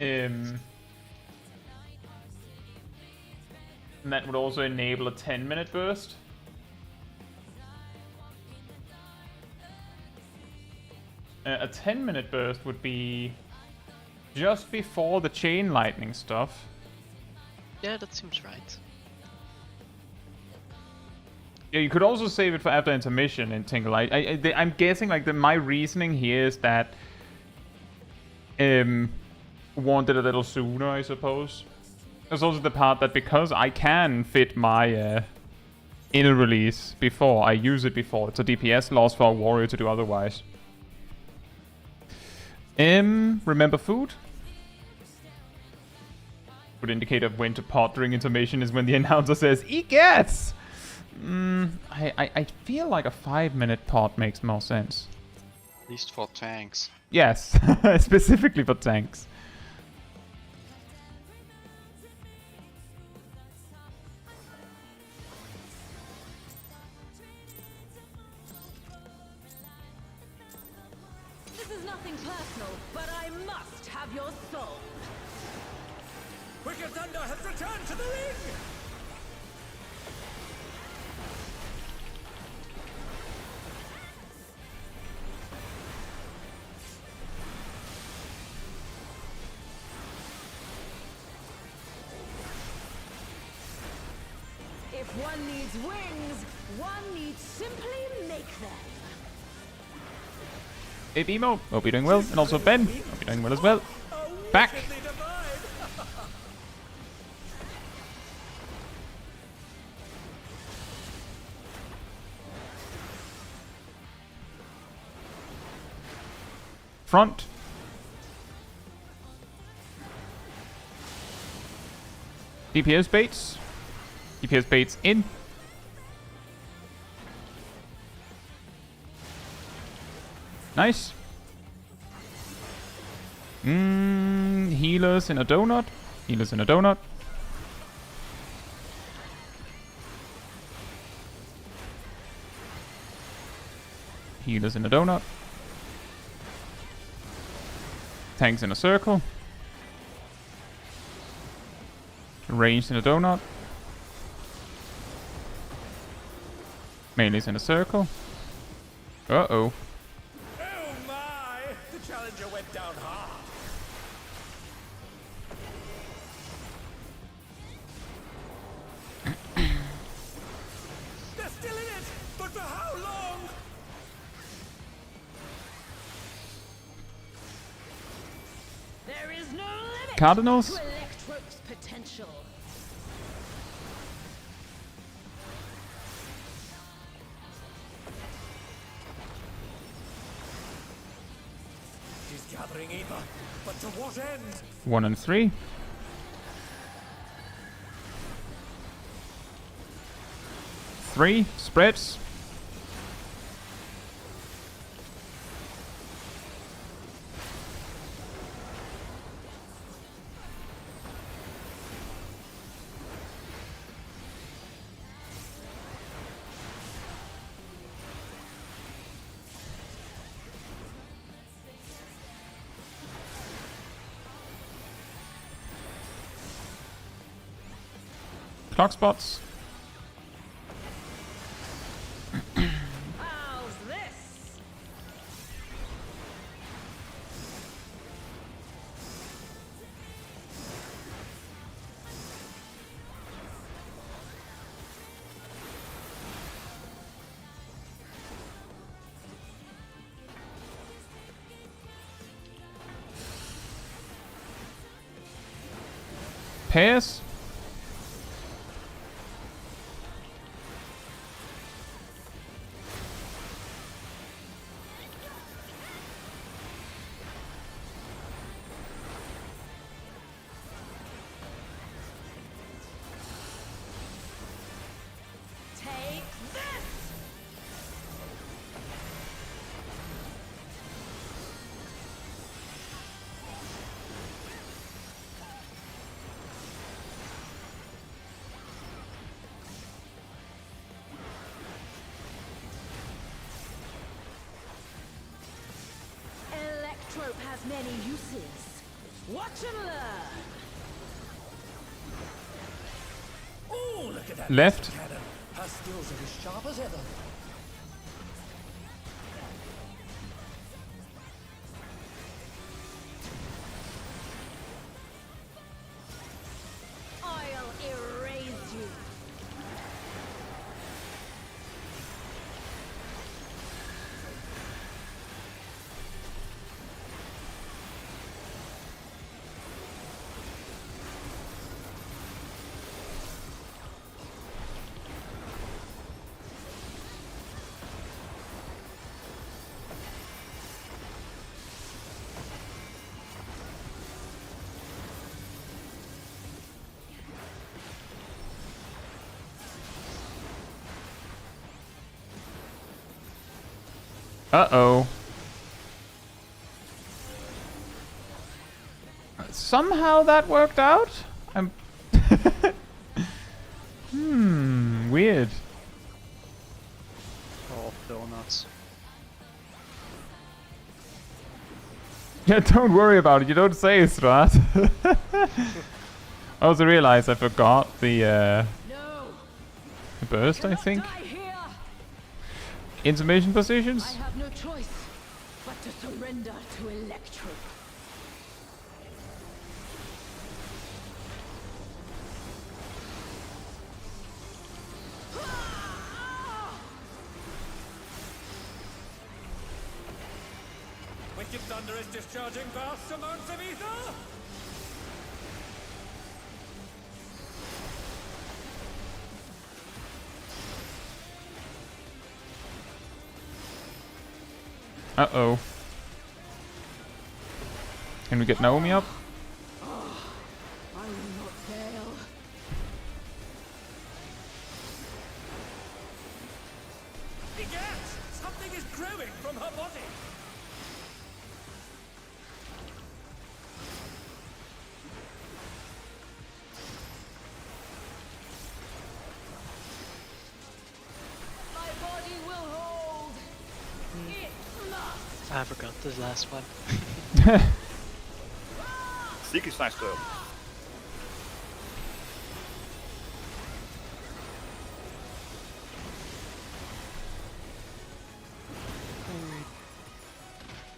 And that would also enable a 10-minute burst. A 10-minute burst would be just before the chain lightning stuff. Yeah, that seems right. Yeah, you could also save it for after intermission in Tingle. I'm guessing like my reasoning here is that wanted a little sooner, I suppose. There's also the part that because I can fit my inner release before I use it before, it's a DPS loss for a warrior to do otherwise. Remember food? Would indicate of when to pot during intermission is when the announcer says "Eats." I feel like a 5-minute pot makes more sense. At least for tanks. Yes, specifically for tanks. This is nothing personal, but I must have your soul. Wicked Thunder has returned to the ring! If one needs wings, one needs simply make them. Hey Bimo, hope you're doing well. And also Ben, hope you're doing well as well. Back! Wickedly divine! Front. DPS baits. DPS baits in. Nice. Healers in a donut. Healers in a donut. Healers in a donut. Tanks in a circle. Ranged in a donut. Melee's in a circle. Uh-oh. Oh my! The challenger went down hard. They're still in it, but for how long? Cardinals. To Electrope's potential. She's gathering Eva, but to what end? 1 and 3. 3 spreads. Clock spots. How's this? Pairs. Take this! Electrope has many uses. Watch and learn. Oh, look at that Left. cannon. Her skills are as sharp as ever. I'll erase you. Uh-oh. Somehow that worked out? I'm... weird. Oh, donuts. Yeah, don't worry about it. You don't say, Strat. I also realized I forgot the No. burst, I Cannot think. die here. Intermission I positions? have no choice but to surrender to Electrope. Wicked Thunder is discharging vast amounts of ether! Uh-oh. Can we get Naomi up? I will not fail. Egad! Something is growing from her body! My body will hold. It must. I forgot this last one. Seek is nice though.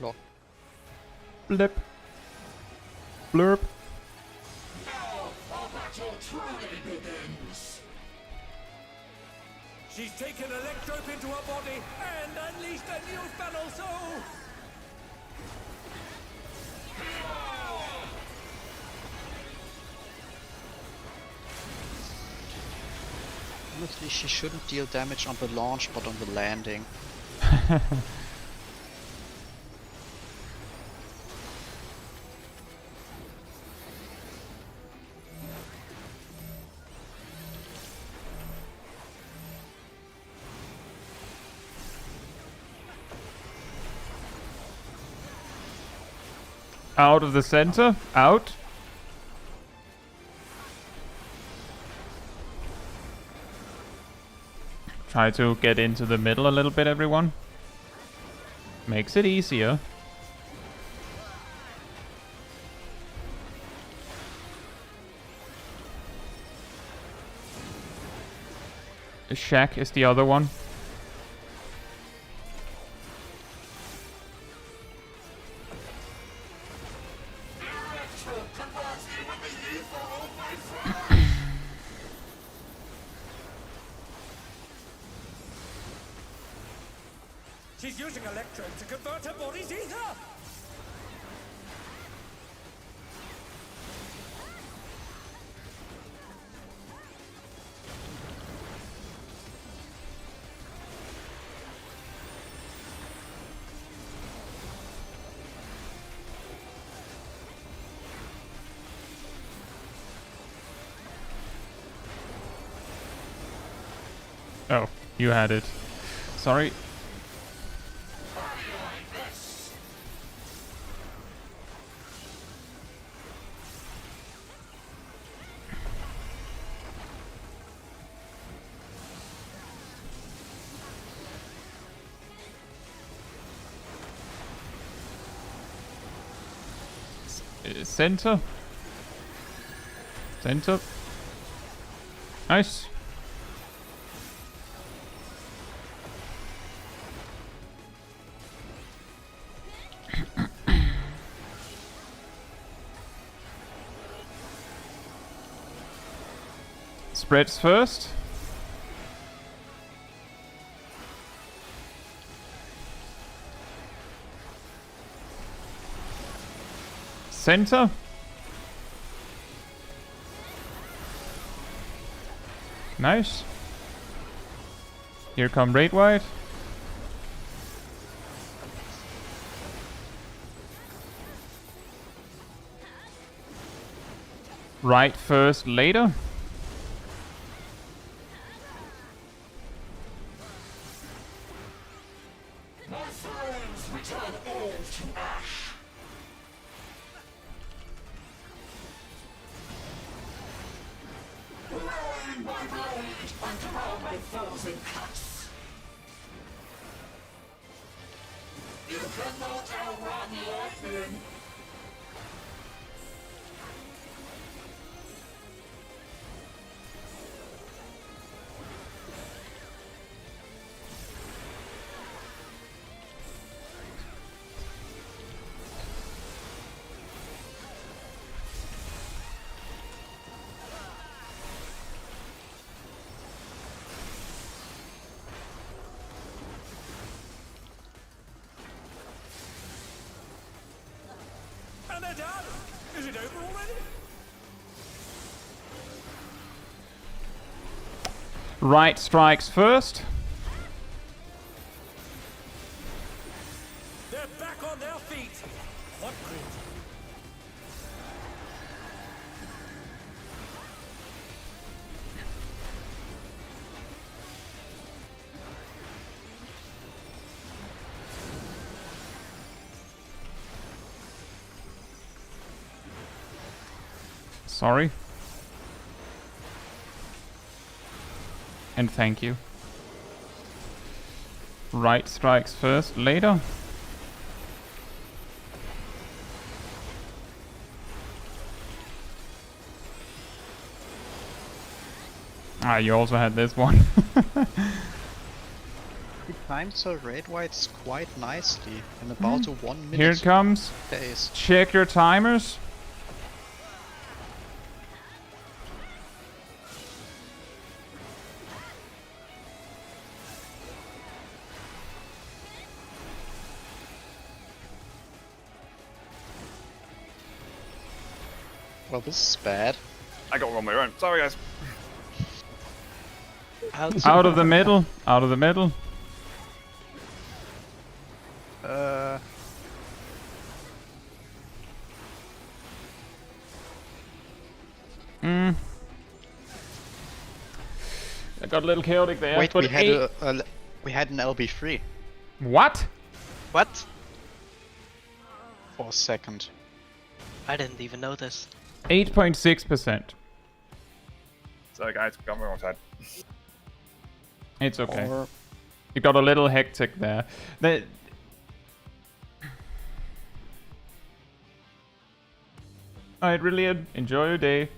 Block. Blip. Blurp. She's taken Electrope into her body and unleashed a new fellow soul! honestly, she shouldn't deal damage on the launch, but on the landing. Out of the center. Out. Try to get into the middle a little bit, everyone. Makes it easier. Shack is the other one. She's using electrodes to convert her body's ether! Oh, you had it. Sorry. Center. Center. Nice. Spreads first. Center. Nice. Here come Raid White. Right first, later. And they're done! Is it over already? Right strikes first. They're back on their feet! What cruelty? Sorry. And thank you. Right strikes first, later. Ah, you also had this one. He times her Raid Whites quite nicely in about a 1 minute Here it comes. pace. Check your timers. Well, this is bad. I got one way around. Sorry, guys. Out. Out of the middle. Out of the middle. I got a little chaotic there. Wait, but we had an LB3 What? What? for a second. I didn't even notice. 8.6%. Sorry guys, got my wrong side. It's okay. Or You got a little hectic there. Alright, Rillian, enjoy your day.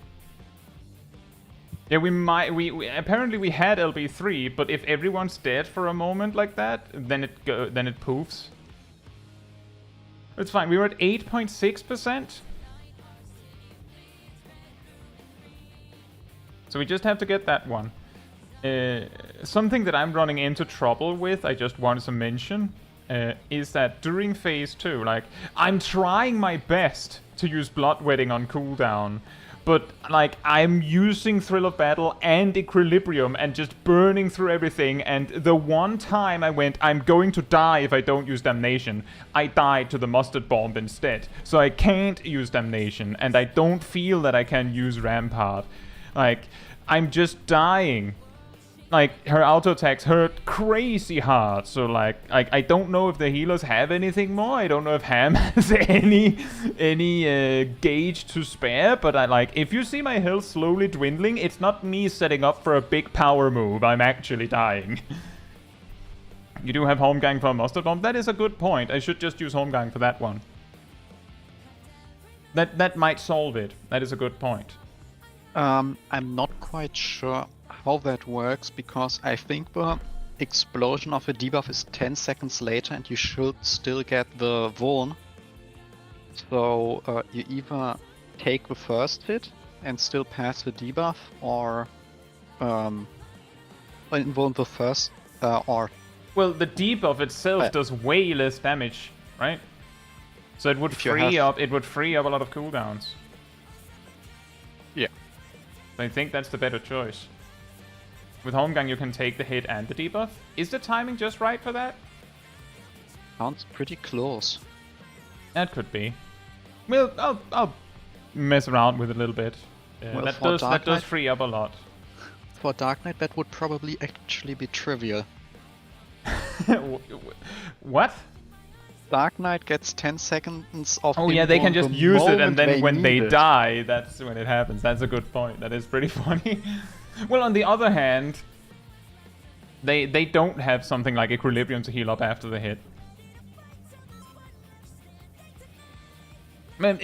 Yeah, we apparently we had LB3, but if everyone's dead for a moment like that, then it poofs. It's fine. We were at 8.6%. So we just have to get that one. Something that I'm running into trouble with, I just wanted to mention, is that during phase 2, like, I'm trying my best to use Bloodwetting on cooldown, but, like, I'm using Thrill of Battle and Equilibrium and just burning through everything, and the one time I went, I'm going to die if I don't use Damnation, I died to the Mustard Bomb instead. So I can't use Damnation, and I don't feel that I can use Rampart. Like, I'm just dying. Like, her auto attacks hurt crazy hard, so like I don't know if the healers have anything more. I don't know if Ham has any gauge to spare, but if you see my health slowly dwindling, it's not me setting up for a big power move. I'm actually dying. You do have Home Gang for a Mustard Bomb. That is a good point. I should just use Home Gang for that one. That might solve it. That is a good point. I'm not quite sure how that works, because I think the explosion of a debuff is 10 seconds later and you should still get the Vuln. So you either take the first hit and still pass the debuff, or invuln the first, or... Well, the debuff itself does way less damage, right? So it would free up a lot of cooldowns. Yeah. So I think that's the better choice. With Home Gang, you can take the hit and the debuff. Is the timing just right for that? Sounds pretty close. That could be. Well, I'll mess around with it a little bit. Well, that does free up a lot. For Dark Knight, that would probably actually be trivial. What? Dark Knight gets 10 seconds of... Oh yeah, they can just use it, and then when they need it. die, that's when it happens. That's a good point. That is pretty funny. Well, on the other hand, they don't have something like Equilibrium to heal up after the hit. Man,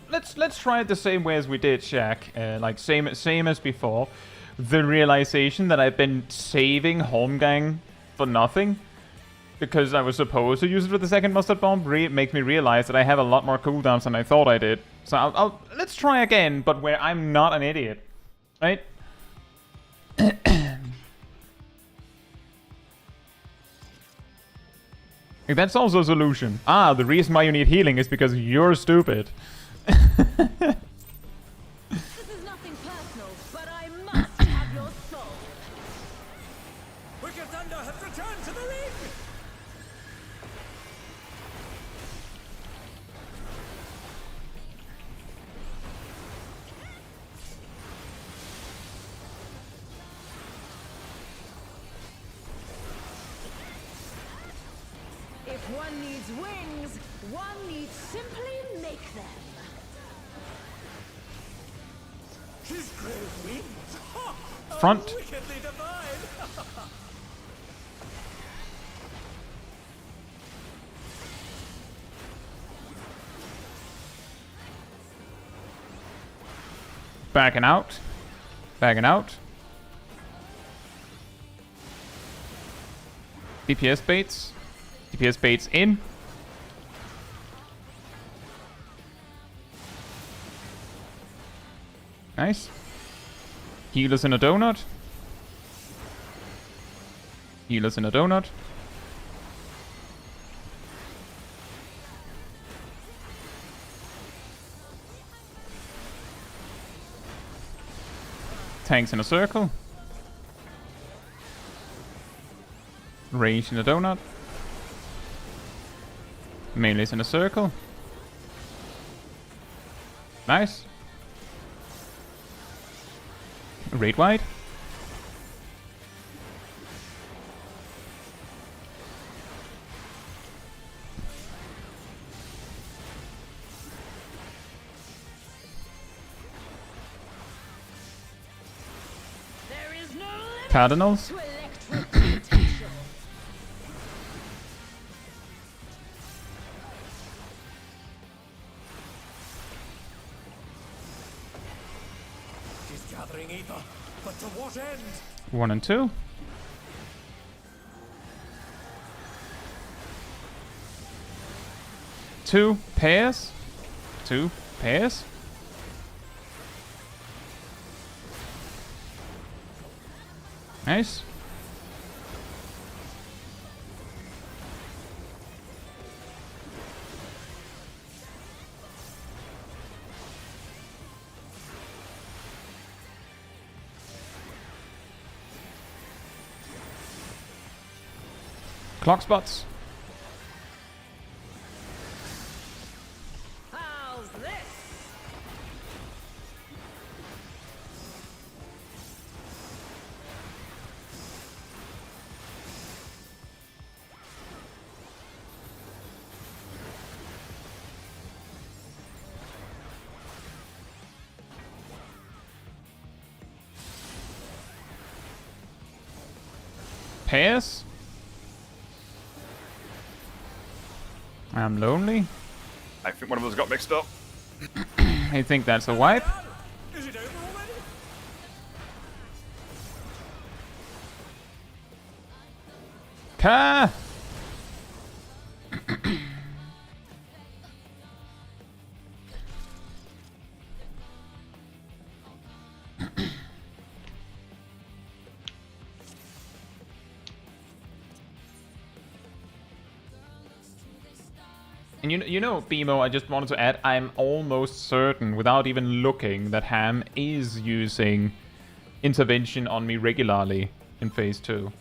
let's try it the same way as we did, Shaq. Like same as before. The realization that I've been saving Home Gang for nothing, because I was supposed to use it for the second Mustard Bomb, makes me realize that I have a lot more cooldowns than I thought I did. So let's try again, but where I'm not an idiot, right? That's also a solution. Ah, the reason why you need healing is because you're stupid. This is nothing personal, but I must have your soul. Wicked Thunder has returned to the ring! If one needs wings, one needs simply make them. His great wings! Ha! Front. Wickedly divine! Backing out. Backing out. DPS baits. DPS baits in. Nice. Healers in a donut. Healers in a donut. Tanks in a circle. Range in a donut. Melee's in a circle. Nice. Raid wide. There is no limit Cardinals. to electric potential. She's gathering ether, but to what end? 1 and 2. Two pairs. 2 pairs. Nice. Clock spots. How's this? Pairs. I'm lonely. I think one of us got mixed up. I think that's a wipe. Is it over already? Ka! And you know, BMO, I just wanted to add, I'm almost certain, without even looking, that Ham is using intervention on me regularly in phase 2.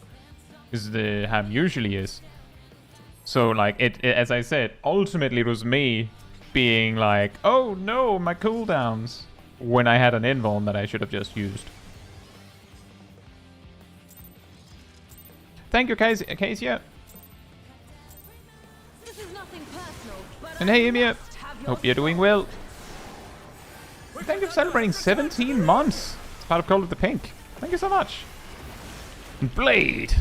Because the Ham usually is. So, like, it, as I said, ultimately it was me being like, oh no, my cooldowns, when I had an invuln that I should have just used. Thank you, Caetsu. This is nothing personal, but And I hey, Emia. must have your Hope you're doing well. Thank you for celebrating 17 months. It's part of Call of the Pink. Thank you so much. And Blade.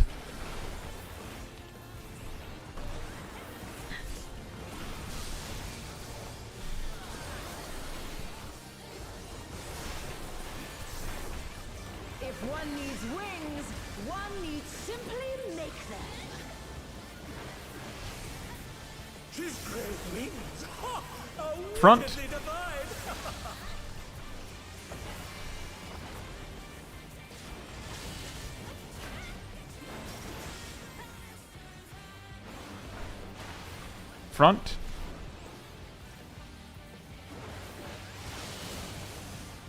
If one needs wings, one needs simply make them. She's great wings. Ha! A Front. wickedly divine. Front.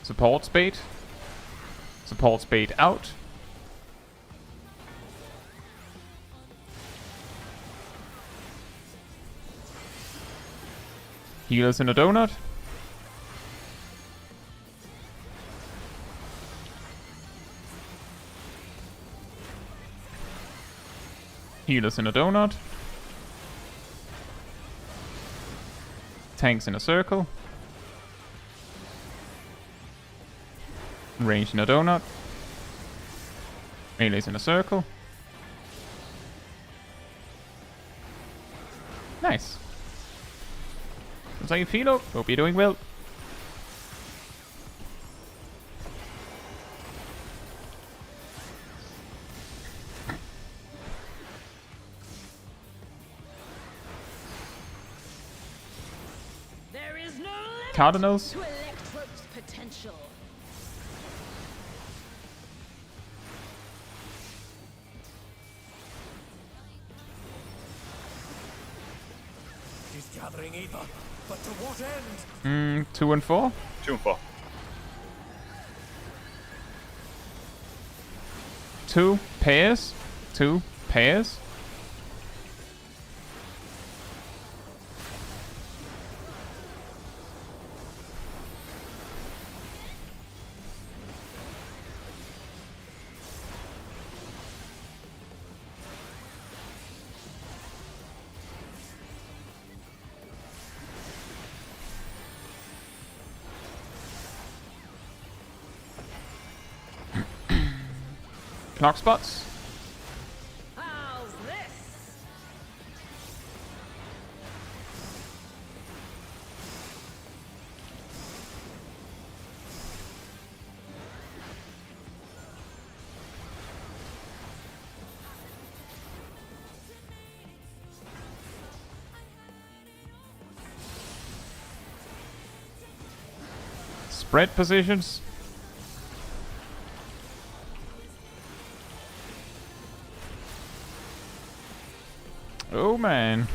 Support spade. Support spade out. Healers in a donut. Healers in a donut. Tanks in a circle. Range in a donut. Melee's in a circle. Nice. That's how you feel. Hope you're doing well. There is no limit Cardinals. to Electro's potential. She's gathering ether, but to what end? 2 and 4. 2 and 4. 2 pairs. 2 pairs. Clock spots. How's this? Spread positions. Oh man.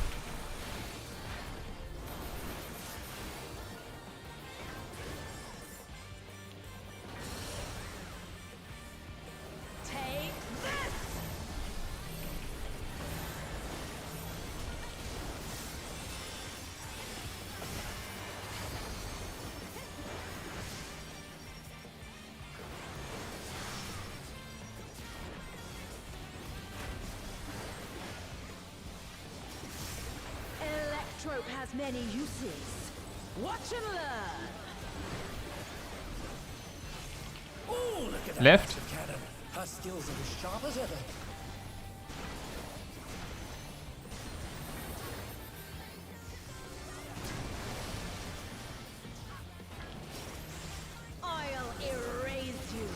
Take this! Electrope has many uses. Watch and learn. Oh, look at that Left. massive cannon. Her skills are as sharp as ever. I'll erase you.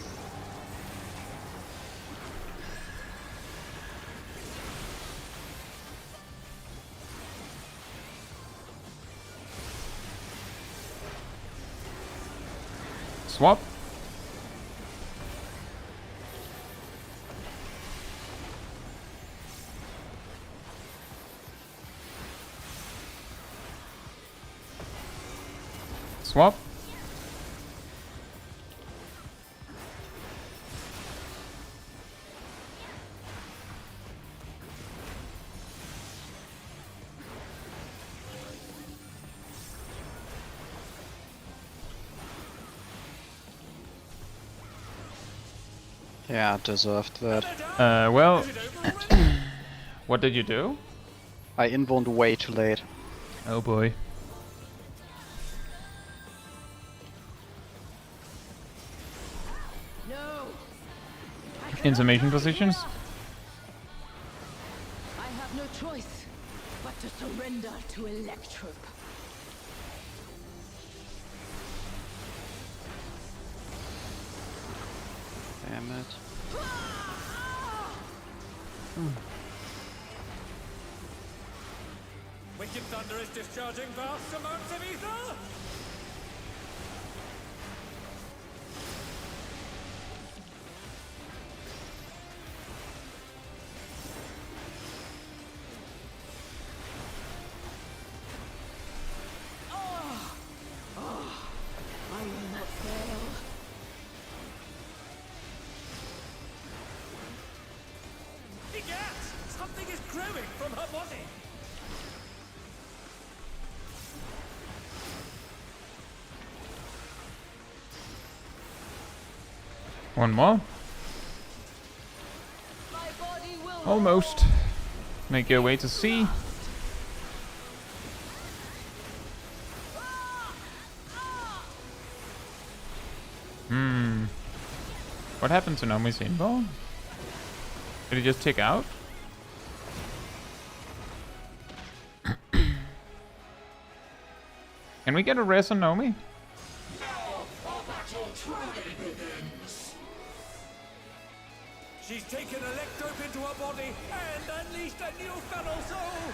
Swap. Swap. Yeah, deserved that. Well, what did you do? I invomed way too late. Oh boy. No. Information positions. I have no choice but to surrender to Electrope. Damn it. Wicked Thunder is discharging vast amounts of ether! I will not fail. Egad! Something is growing from her body! One more. My body will Almost. Make your way to C. What happened to Nomi's invul? Did he just tick out? Can we get a res on Nomi? She's taken Electrope into her body and unleashed a new fellow soul!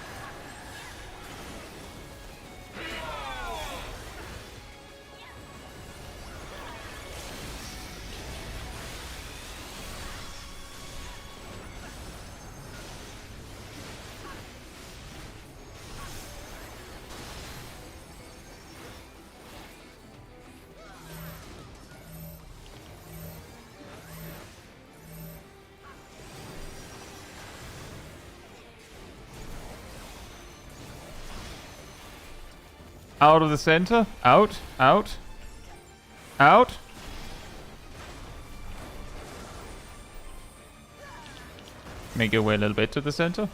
Out of the center. Out. Out. Out. Make your way a little bit to the center.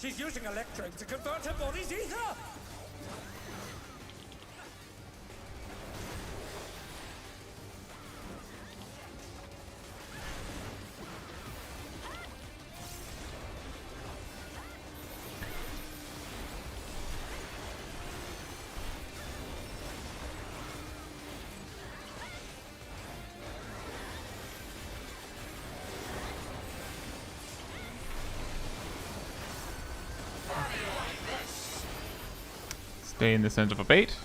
She's using electric to convert her body's ether! Stay in the center for bait.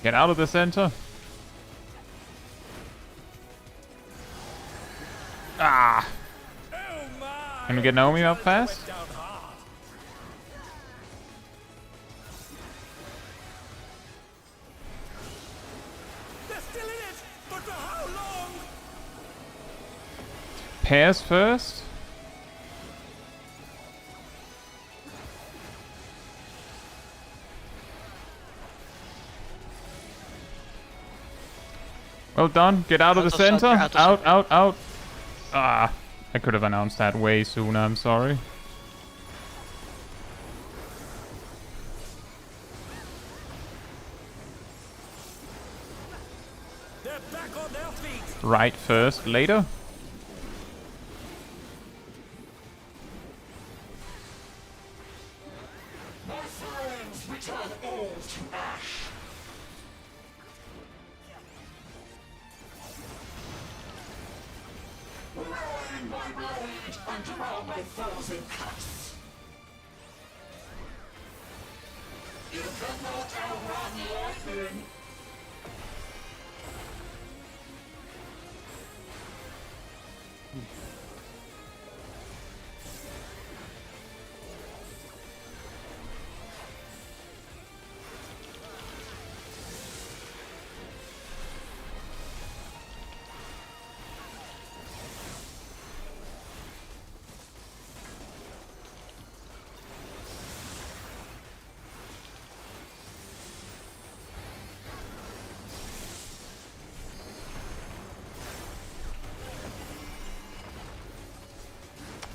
Get out of the center. Ah! Oh my! Can we get Naomi up fast? Went down hard. They're still in it, but for how long? Pairs first. Well done. Get out of the center. Out, out, out. Ah, I could have announced that way sooner. I'm sorry. They're back on their feet. Right first, later. My friends, return all to ash. Rolling my blade and drown my foes in cuts. You cannot outrun lightning.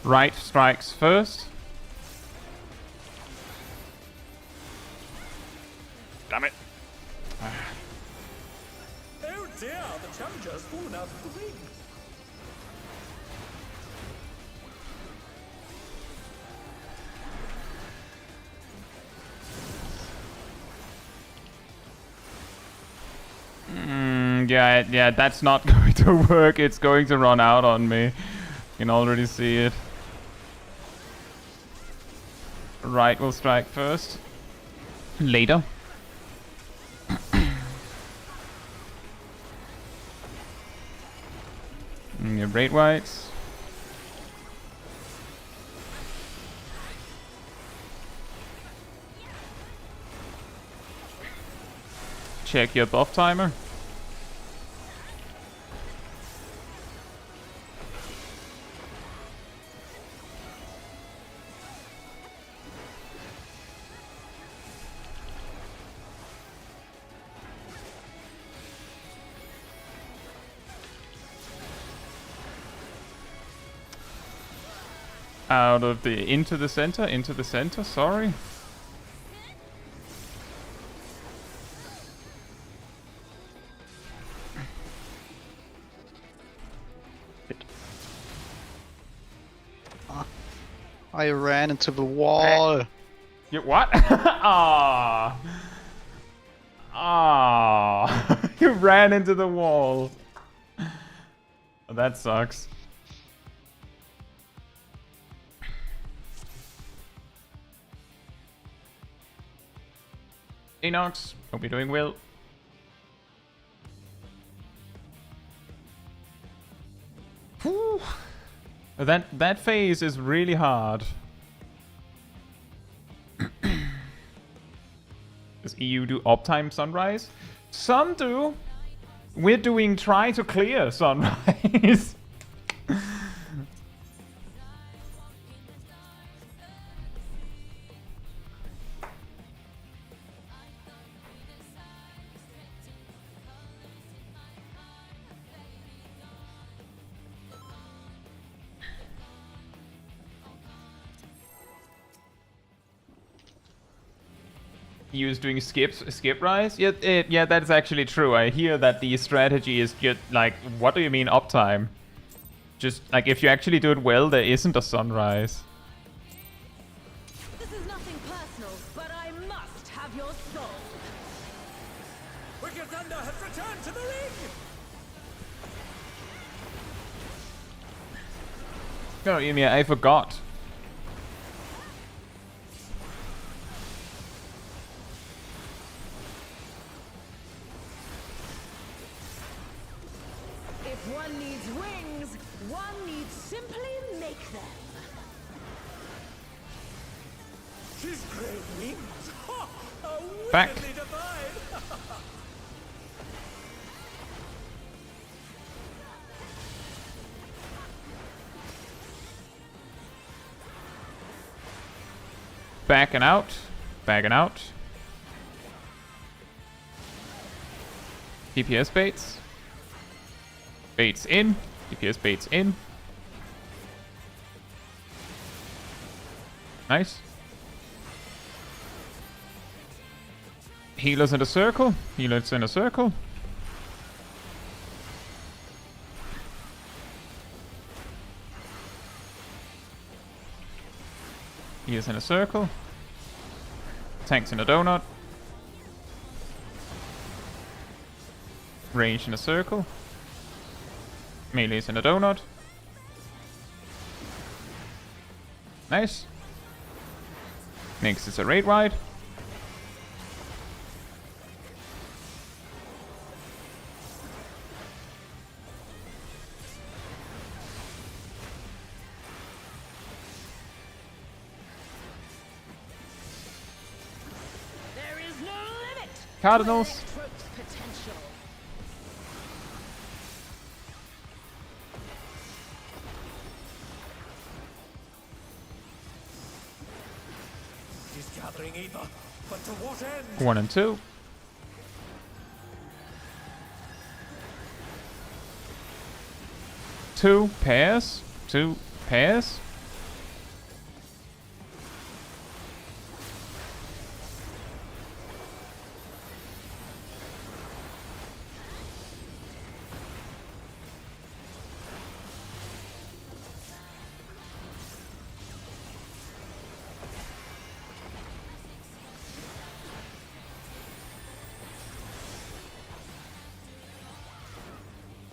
Right strikes first. Damn it. Oh dear, the challenger's fallen out of the ring. Yeah, that's not going to work. It's going to run out on me. You can already see it. Right will strike first. Later. Your Braid Whites. Check your buff timer. Out of the into the center, sorry. I ran into the wall. You what? Ah. Ah. You ran into the wall. Oh, that sucks. Enox, hope you're doing well. Whew. That phase is really hard. Does EU do uptime sunrise? Some do. We're doing try to clear sunrise. He was doing skip rise? Yeah, yeah, that is actually true. I hear that the strategy is just like, what do you mean uptime? Just like if you actually do it well, there isn't a sunrise. This is nothing personal, but I must have your soul. Wicked Thunder has returned to the ring! No, Ymir, I forgot. If one needs wings, one needs simply make them. She's great wings! Ha! A Back. wickedly divine! Backing out. Backing out. DPS baits. Baits in. DPS baits in. Nice. Healers in a circle. Healers in a circle. Healers in a circle. Tanks in a donut. Range in a circle. Melee's in a donut. Nice. Next is a raid ride. There is no limit. Cardinals. Electrope's potential. She's gathering ether, but to what end? 1 and 2. Two pairs. Two pairs.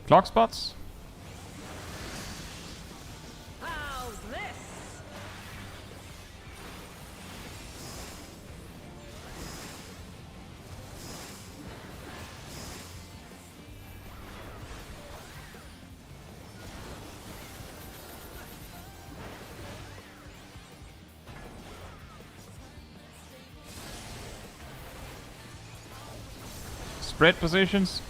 Clock spots. How's this? Spread positions.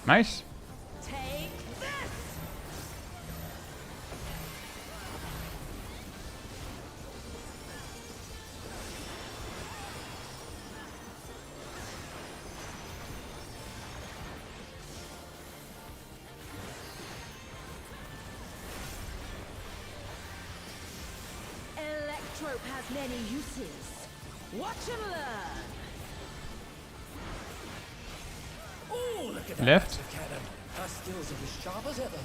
Nice. Take this. Electrope has many uses. Watch and learn. Oh, look at that Left. massive cannon. Her skills are as sharp as ever.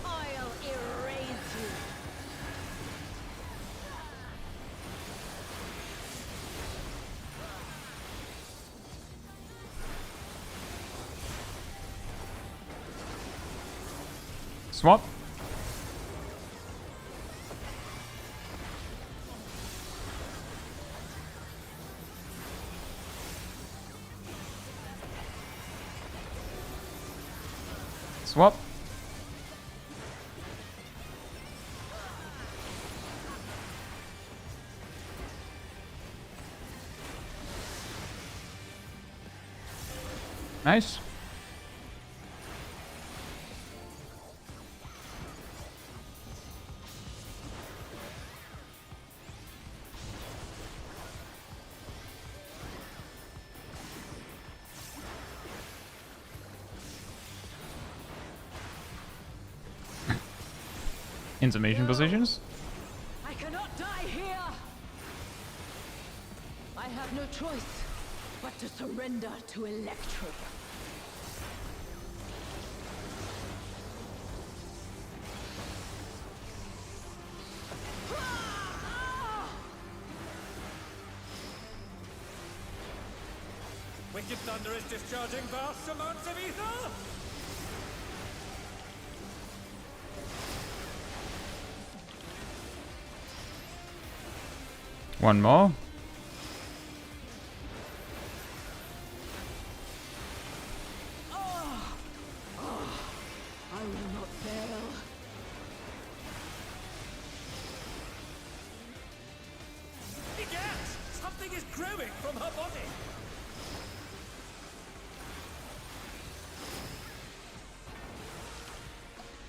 I'll erase you. Swap. Swap. Nice. Intermission positions. I cannot die here! I have no choice but to surrender to Electric. Wicked Thunder is discharging vast amounts of ether! One more. I will not fail. Egad! Something is growing from her body!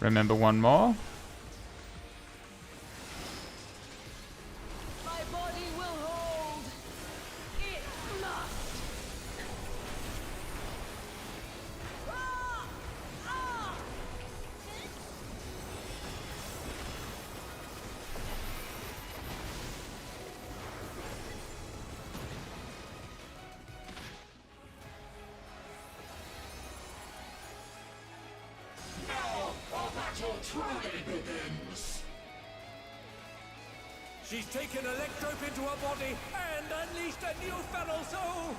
Remember one more. My body will hold. It must. Ah! Ah! Now our battle truly begins. She's taken Electrope into her body and unleashed a new fellow soul!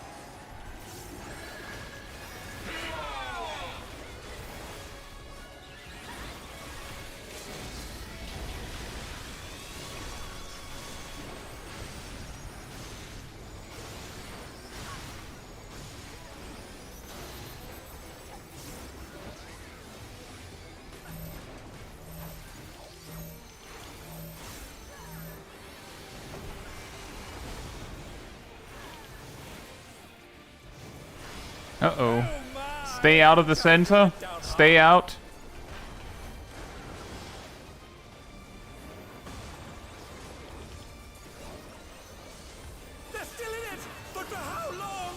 Uh-oh. Stay out of the center. Stay out. They're still in it! But for how long?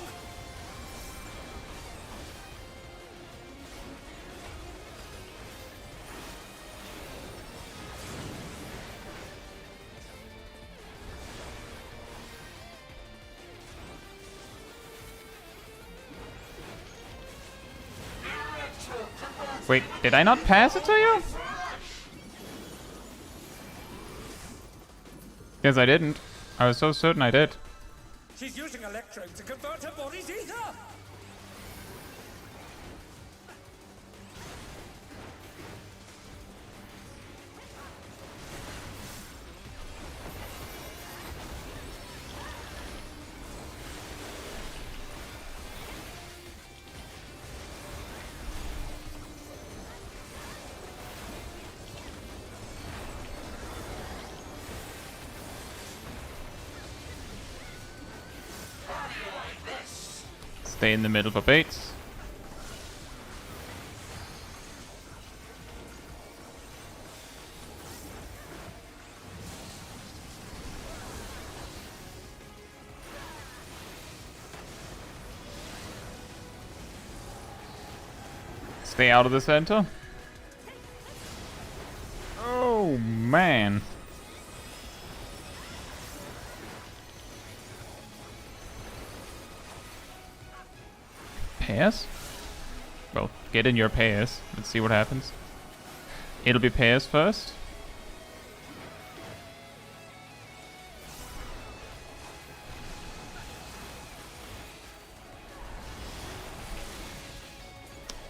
Wait, did I not pass it to you? Yes, I didn't. I was so certain I did. She's using Electrope to convert her body's ether! Stay in the middle for baits. Stay out of the center. Oh man. Pairs? Well, get in your pairs. Let's see what happens. It'll be pairs first.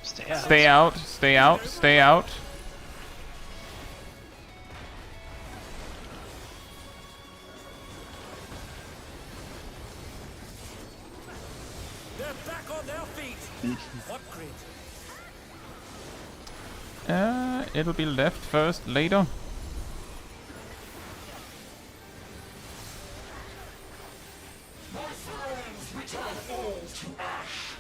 Stay out. Stay out, stay out, stay out. They're back on their feet! What grid? It'll be left first, later. My friends, return all to ash.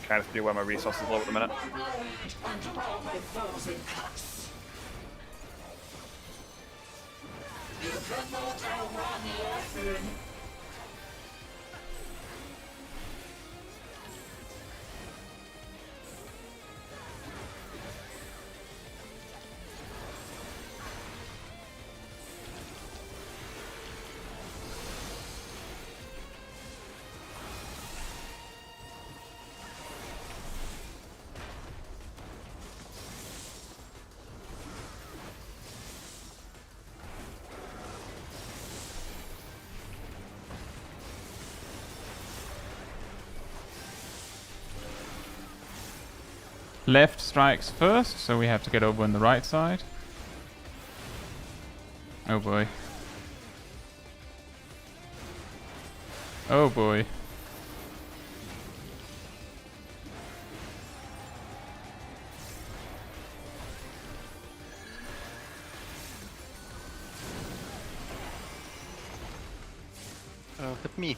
Kind of feel where my resources are low at the minute. My blade and from the thousand cuts. You cannot outrun laughing. Left strikes first, so we have to get over on the right side. Oh boy. Oh boy. Hit me.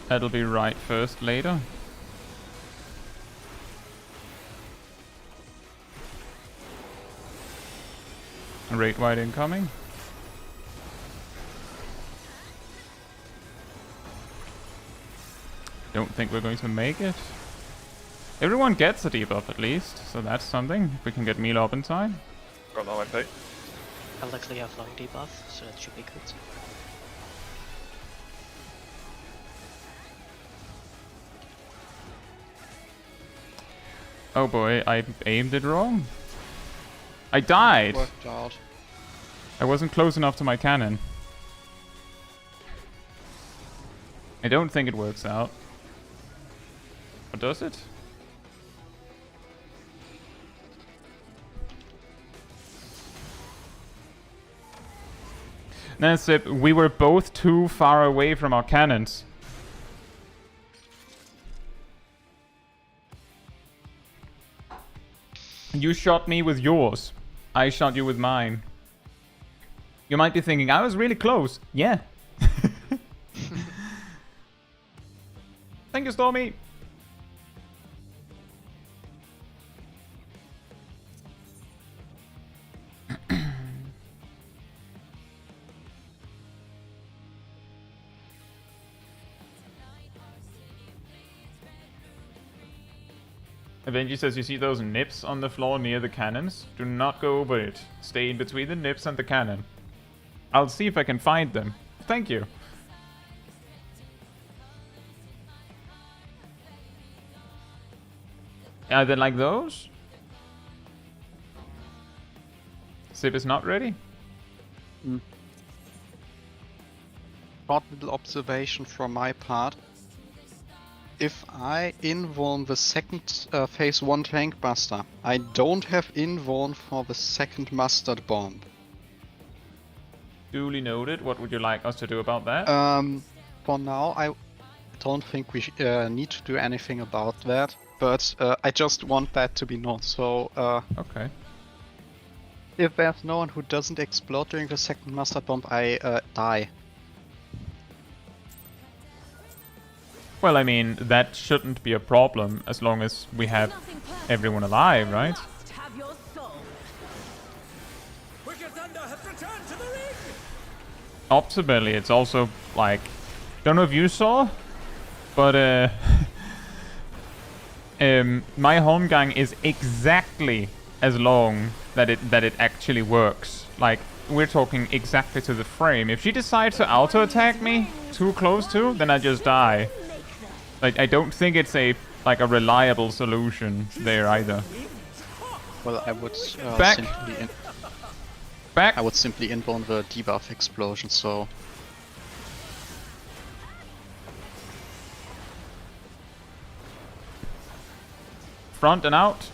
That'll be right first, later. Rate wide incoming. Don't think we're going to make it. Everyone gets a debuff at least, so that's something. If we can get meal up in time. Got that one, Pete. I luckily have long debuff, so that should be good. Oh boy, I aimed it wrong. I died. Worked out. I wasn't close enough to my cannon. I don't think it works out. Or does it? That's it. We were both too far away from our cannons. You shot me with yours. I shot you with mine. You might be thinking, I was really close. Yeah. Thank you, Stormy. Avengy says, you see those nips on the floor near the cannons? Do not go over it. Stay in between the nips and the cannon. I'll see if I can find them. Thank you. Are they like those? Sip is not ready? Short little observation from my part. If I invuln the second phase 1 tank buster, I don't have invuln for the second mustard bomb. Duly noted. What would you like us to do about that? For now, I don't think we need to do anything about that, but I just want that to be known. So, Okay. if there's no one who doesn't explode during the second mustard bomb, I die. Well, I mean, that shouldn't be a problem as long as we have everyone alive, right? Have your soul. Wicked Thunder has returned to the ring! Optimally, it's also like, don't know if you saw, but my home gang is exactly as long that it actually works. Like, we're talking exactly to the frame. If she decides to auto attack me too close to, then I just die. Like, I don't think it's a reliable solution there either. Well, I would Back. Back. I would simply invuln the debuff explosion. So Front and out.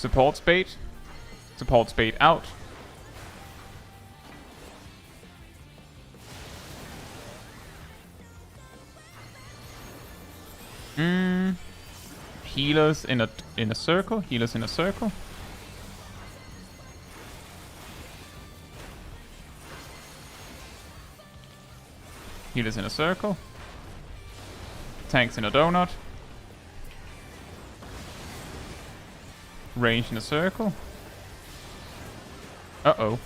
Support spade. Support spade out. Healers in a circle. Healers in a circle. Healers in a circle. Tanks in a donut. Range in a circle. Uh-oh.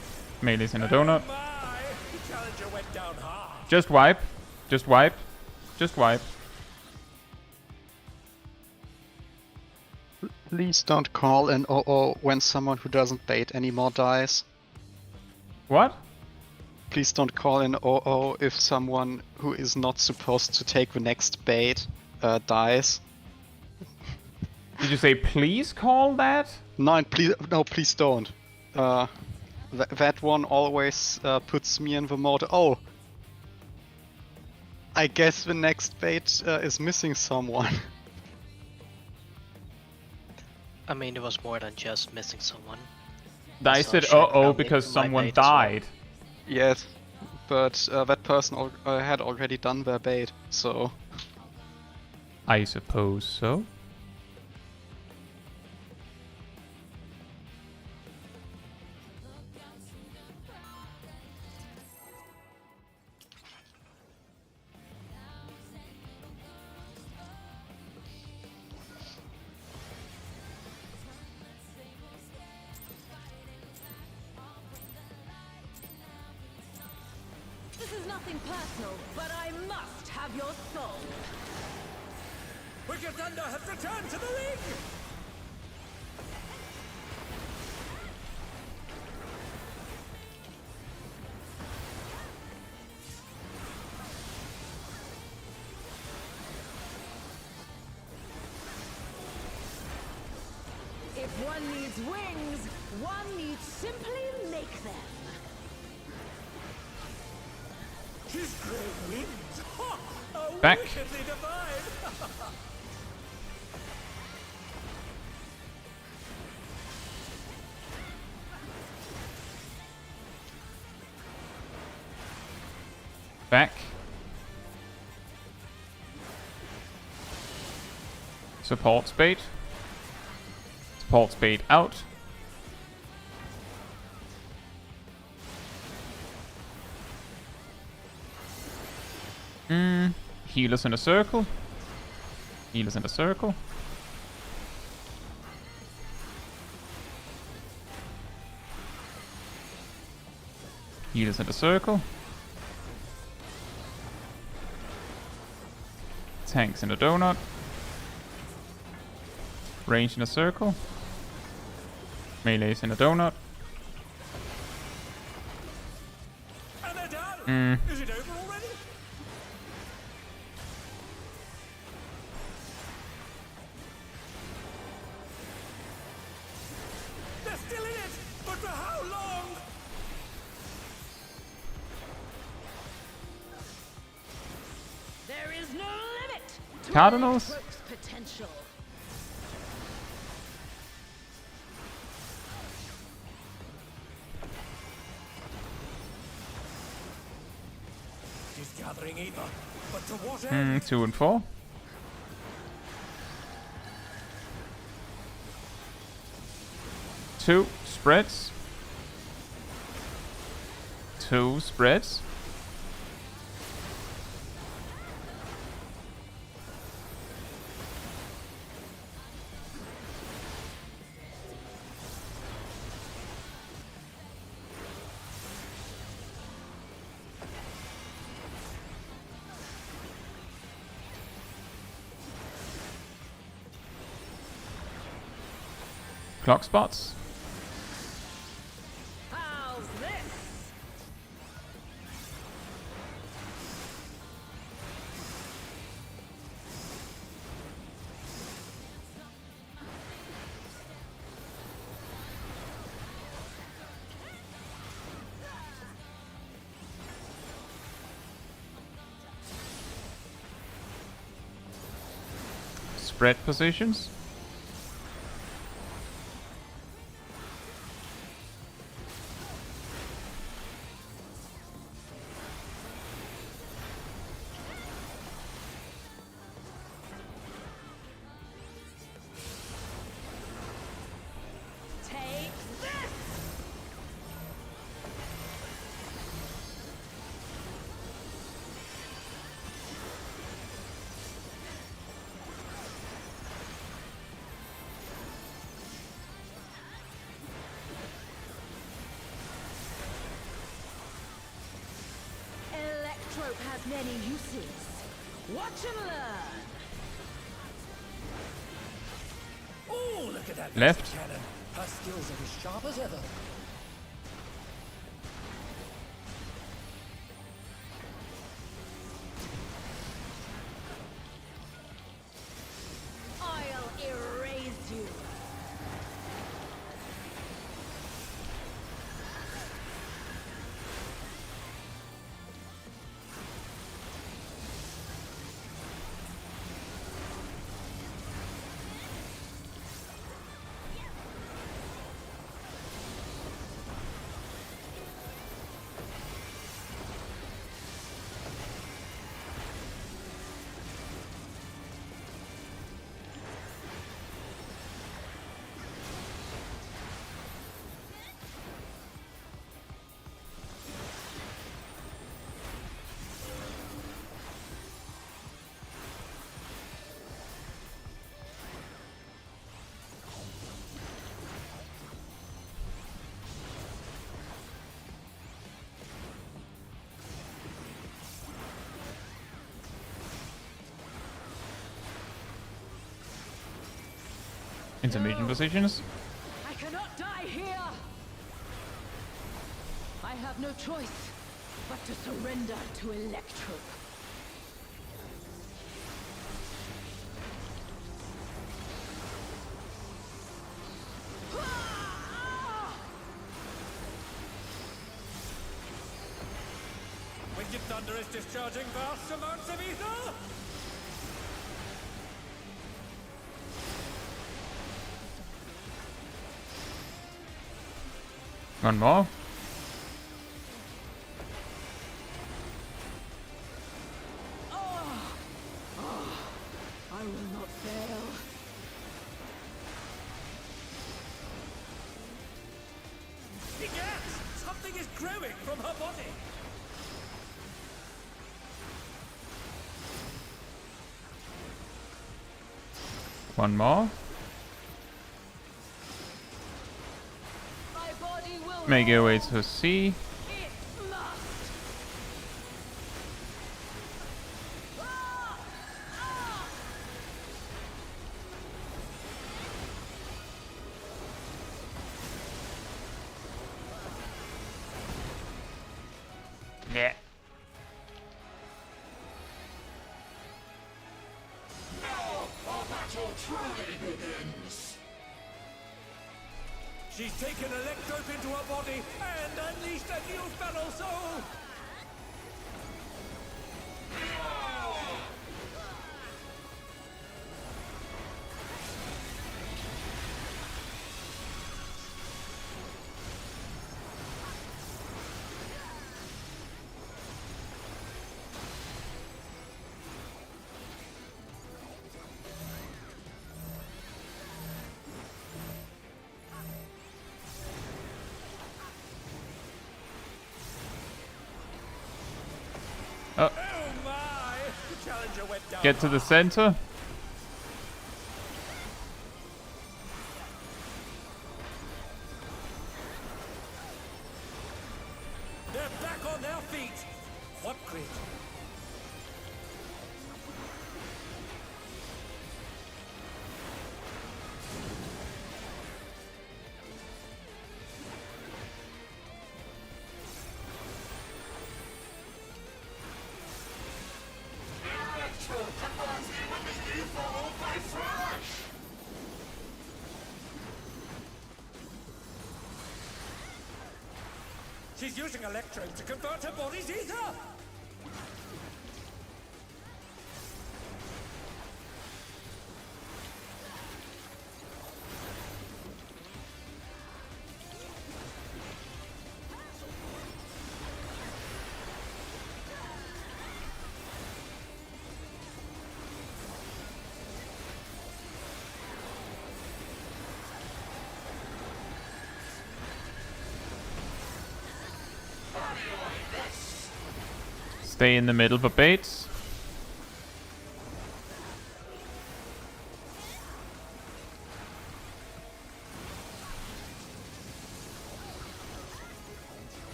Melee's in a donut. My, the challenger went down hard. Just wipe. Just wipe. Just wipe. Please don't call an 0-0 when someone who doesn't bait anymore dies. What? Please don't call an 0-0 if someone who is not supposed to take the next bait dies. Did you say please call that? No, please don't. That one always puts me in the mode, oh, I guess the next bait is missing someone. I mean, it was more than just missing someone. I saw said shit uh-oh come because into my someone bait as well. died. Yes, but that person had already done their bait, so... I suppose so. This is nothing personal, but I must have your soul. Wicked Thunder has returned to the ring! If one needs wings, one needs simply make them. His great wings! Ha! Are Back. wickedly divine! Back. Support spade. Support spade out. Healers in a circle. Healers in a circle. Healers in a circle. Tanks in a donut. Range in a circle. Melees in a donut. And they're down! Is it over already? They're still in it! But for how long? There is no limit to Cardinals? Electro's potential. It is gathering ether, but to what end? 2 and 4. Two spreads. Two spreads. Clock spots. How's this? Spread positions. electrope has many uses. Watch and learn. Oh, look at that Left. laser cannon. Her skills are as sharp as ever. I'll erase you. Intermission positions. I cannot die here. I have no choice but to surrender to electrope. Wicked Thunder is discharging vast amounts of ether! One more. I will not fail. Egad! Something is growing from her body! One more. My body will Make your way hold. to C. It must. Ah! Ah! Yeah. Now our battle truly begins. She's taken electrope into her body and unleashed a new fellow soul! Oh, Oh my! The challenger went down. get to the center. They're back on their feet! What grit? Electrope combines me with the evil of my flesh. She's using electrope to convert her body's ether! Stay in the middle for baits.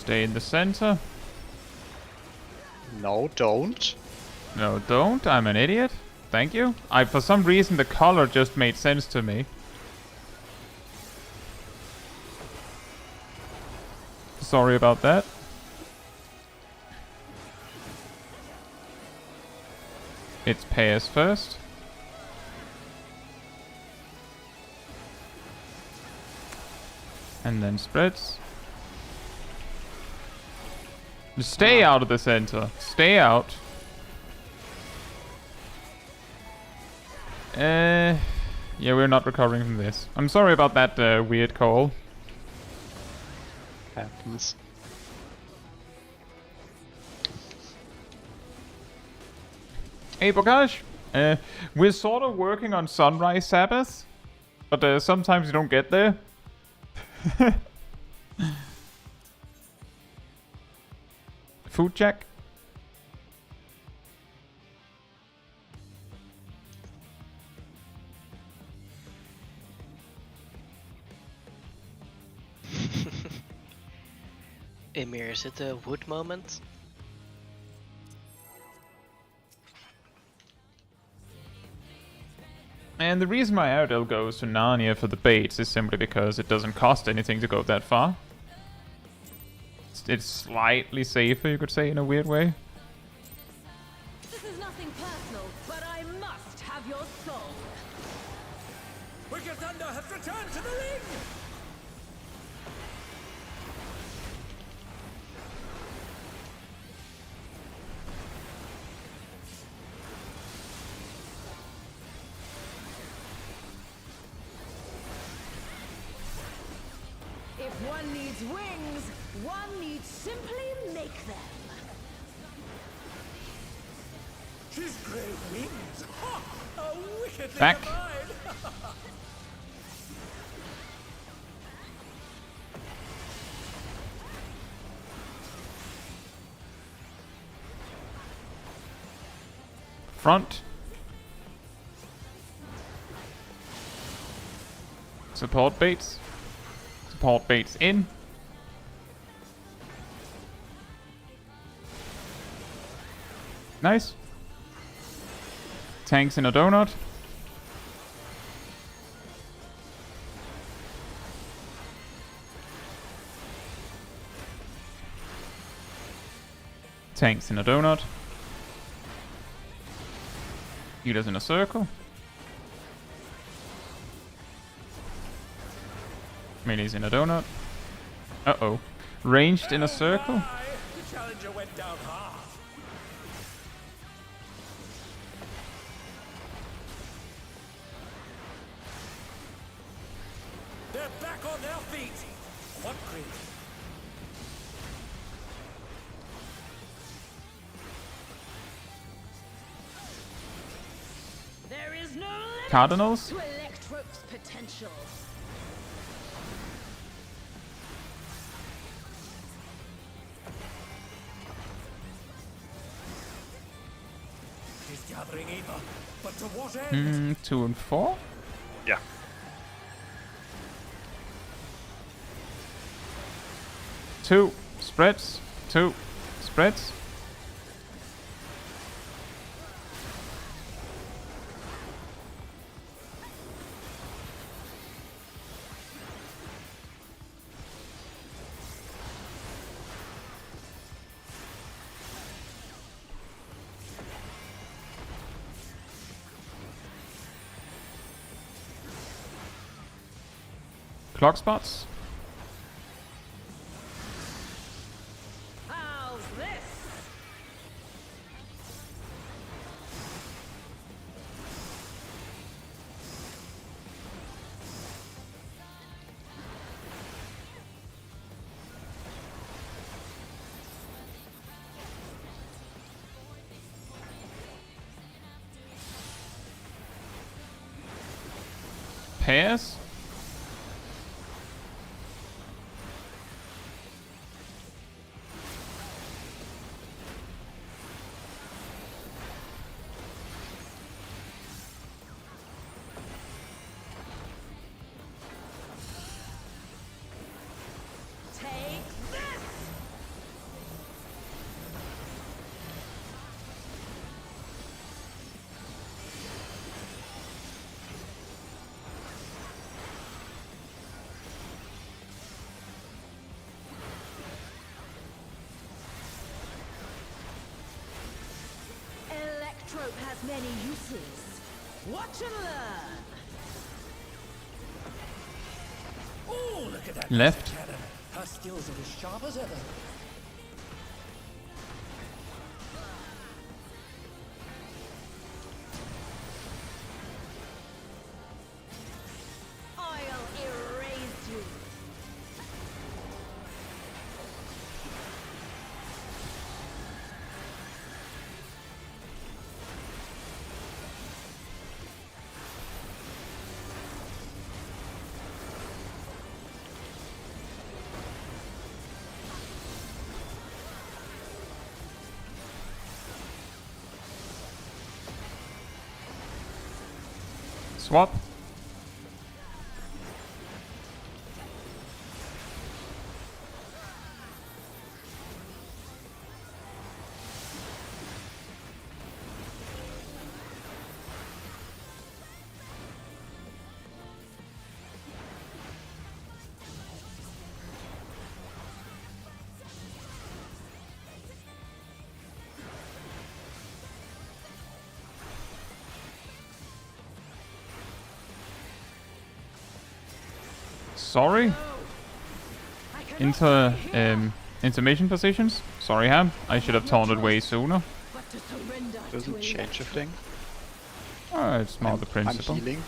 Stay in the center. No, don't. No, don't. I'm an idiot. Thank you. For some reason, the color just made sense to me. Sorry about that. It's pairs first. And then spreads. Stay out of the center. Stay out. Yeah, we're not recovering from this. I'm sorry about that weird call. Happens. Hey, Bokash. We're sort of working on Sunrise Sabbath, but sometimes you don't get there. Food check. Emir, is it a wood moment? And the reason why Airedale goes to Narnia for the baits is simply because it doesn't cost anything to go that far. It's slightly safer, you could say, in a weird way. This is nothing personal, but I must have your soul. Wicked Thunder has returned to the ring! If one needs wings, one needs simply make them. She's great wings! Ha! A wickedly Back. divine! Front. Support baits. Support baits in. Nice. Tanks in a donut. Tanks in a donut. Healers in a circle. Melee's in a donut. Uh-oh. Ranged in a circle. Aye, the challenger went down hard. They're back on their feet. What great. There is no limit Cardinals. to Electrope's potential. He's gathering ether, but to what end? 2 and 4. Yeah. Two spreads. 2 spreads. Clock spots. How's this? Pairs. Take this! trope has many uses. Watch and learn. Oh, look at that Left. cannon. Her skills are as sharp as ever. I'll erase you. Swap. Sorry. Intermission positions. Sorry, Ham. I should have taunted way sooner. But to surrender Doesn't to change a thing. It's more the principle. I'm healing.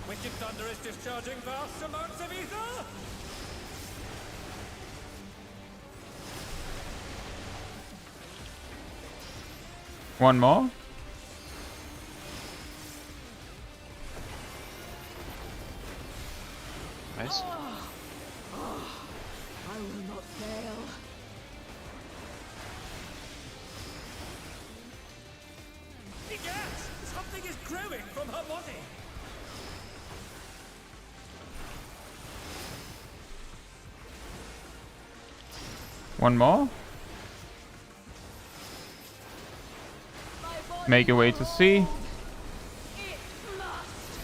Wicked Thunder is discharging vast amounts of ether. One more. Nice. I will not fail. Egad! Something is growing from her body. One more. Make your way to C. It must.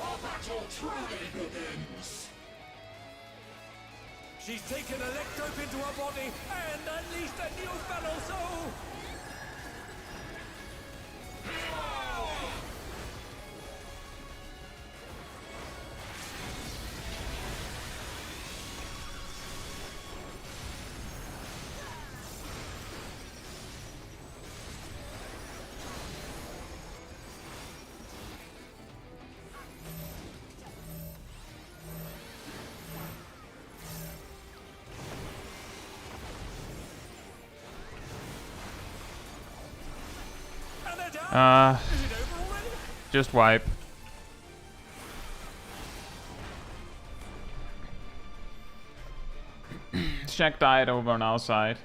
Our battle truly begins. She's taken Electrope into her body and unleashed a new fellow soul. Just wipe. Shaq died over on our side.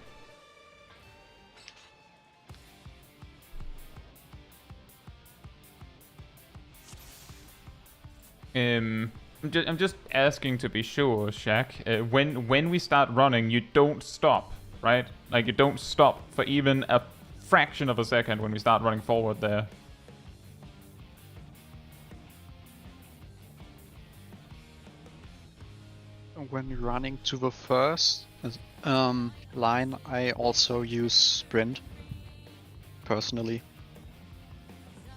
I'm just asking to be sure, Shaq. When we start running, you don't stop, right? Like you don't stop for even a fraction of a second when we start running forward there. When running to the first line, I also use sprint. Personally,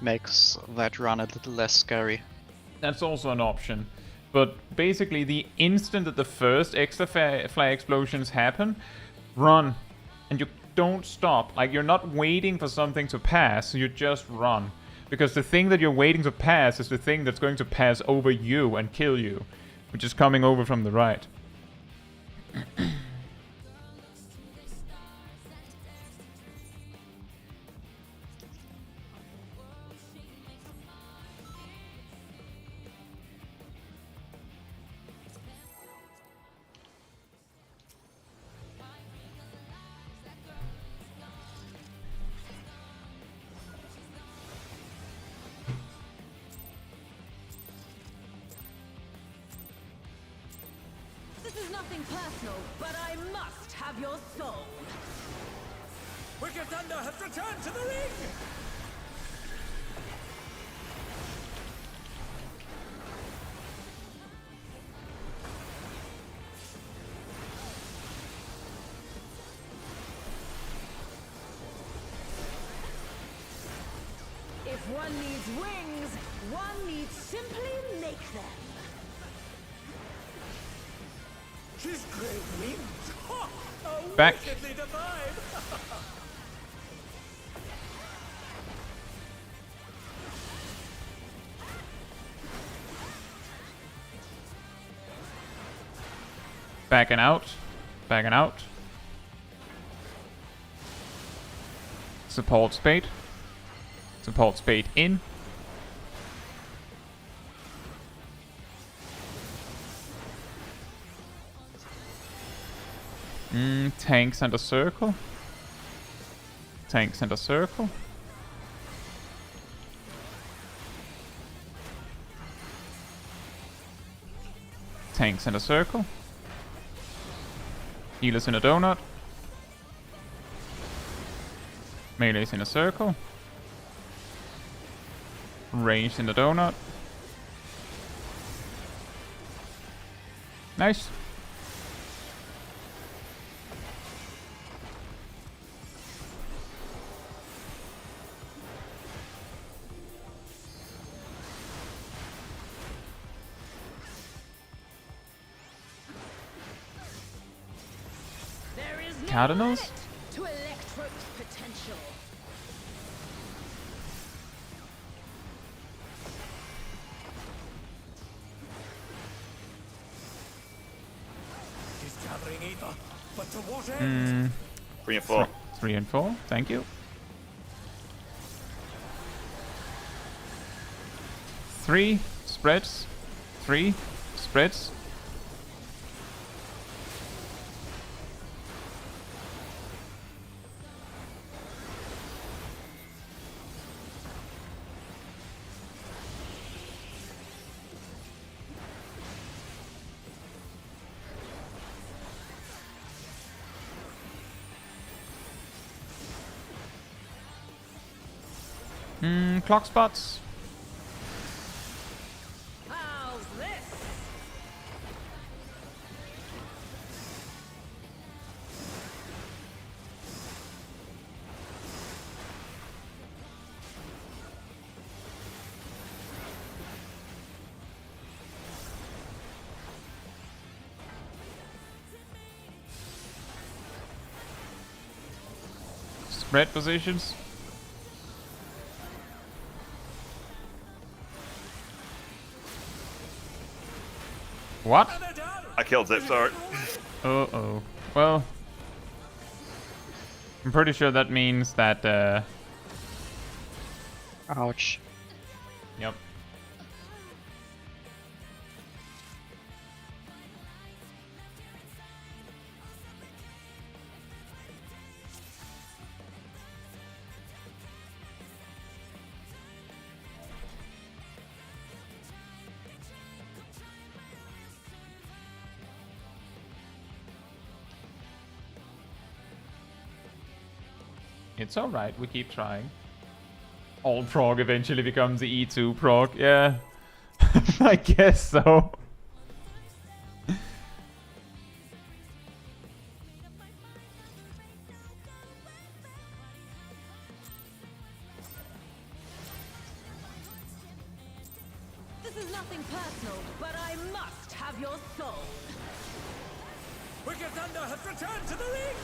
makes that run a little less scary. That's also an option. But basically, the instant that the first extra flag explosions happen, run. And you don't stop. Like, you're not waiting for something to pass, you just run. Because the thing that you're waiting to pass is the thing that's going to pass over you and kill you, which is coming over from the right. nothing personal, but I must have your soul. Wicked Thunder has returned to the ring! If one needs wings, one needs simply make them. She's great wings! Ha! A Back. wickedly divine! Backing out. Backing out. Support spade. Support spade in. Tank center circle. Tank center circle. Tank center circle. Healers in a donut. Melee's in a circle. Ranged in the donut. Nice. There is no Cardinals? limit to Electro's potential. She's gathering ether, but to what end? 3 and 4. 3 and 4. Thank you. 3 spreads. 3 spreads. Clock spots. How's this? Spread positions. What? I killed Zip, sorry. Uh-oh. Well, I'm pretty sure that means that, Ouch. Yep. It's alright, we keep trying. All Prog eventually becomes the E2 Prog, yeah. I guess so. This is nothing personal, but I must have your soul. Wicked Thunder has returned to the ring!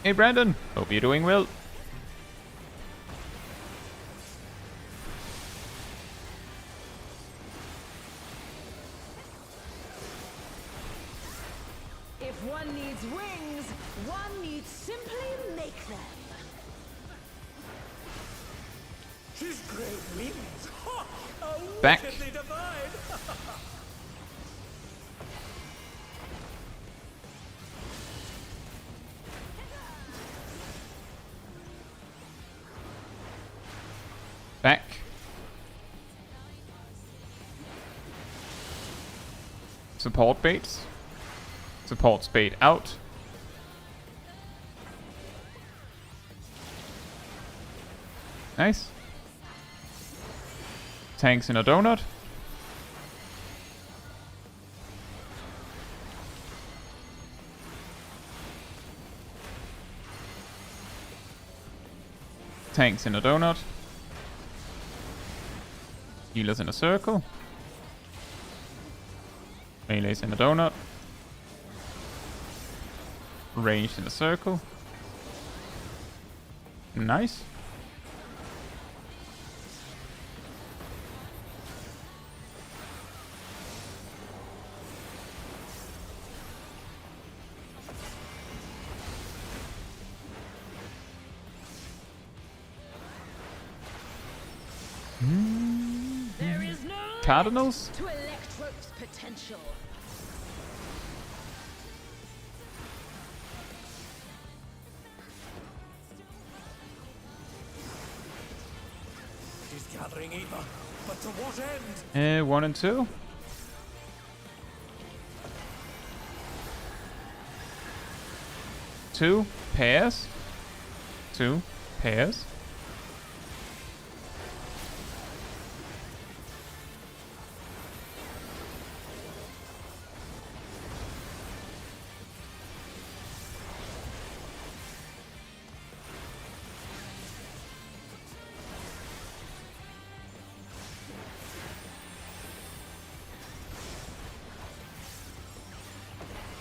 Hey Brandon, hope you're doing well. If one needs wings, one needs simply make them. She's great wings! Ha! A Back. wickedly divine! Back. Support baits. Support bait out. Nice. Tanks in a donut. Tanks in a donut. Healers in a circle. Melees in a donut. Ranged in a circle. Nice. There is no Cardinals? to Electro's potential. She's gathering ether, but to what end? 1 and 2. Two pairs. 2 pairs.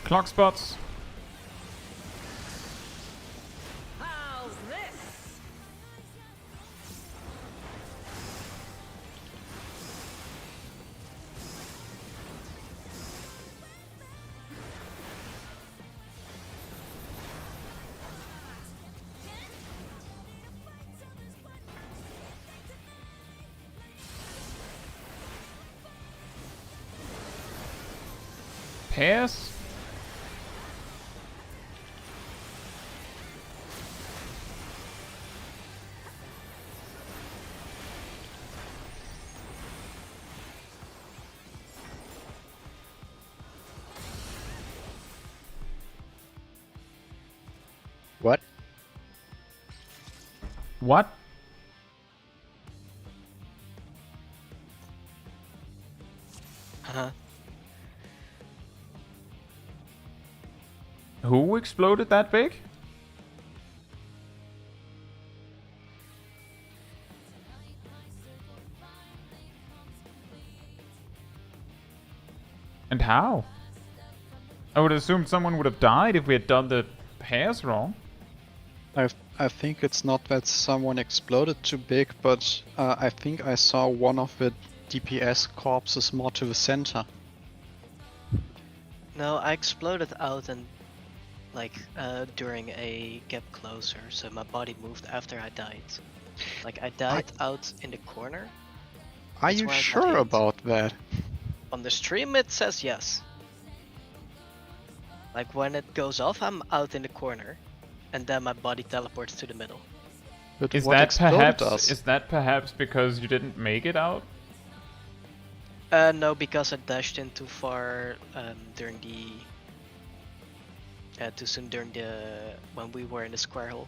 Clock spots. How's this? Pairs. What? What? Uh-huh. Who exploded that big? And how? I would assume someone would have died if we had done the pairs wrong. I think it's not that someone exploded too big, but I think I saw one of the DPS corpses more to the center. No, I exploded out and like during a gap closer, so my body moved after I died. Like I died out in the corner. Are That's you why I got sure hit. about that? On the stream it says yes. Like when it goes off, I'm out in the corner, and then my body teleports to the middle. But Is what that exploded us? perhaps because you didn't make it out? No, because I dashed in too far during the too soon during the when we were in the square hole.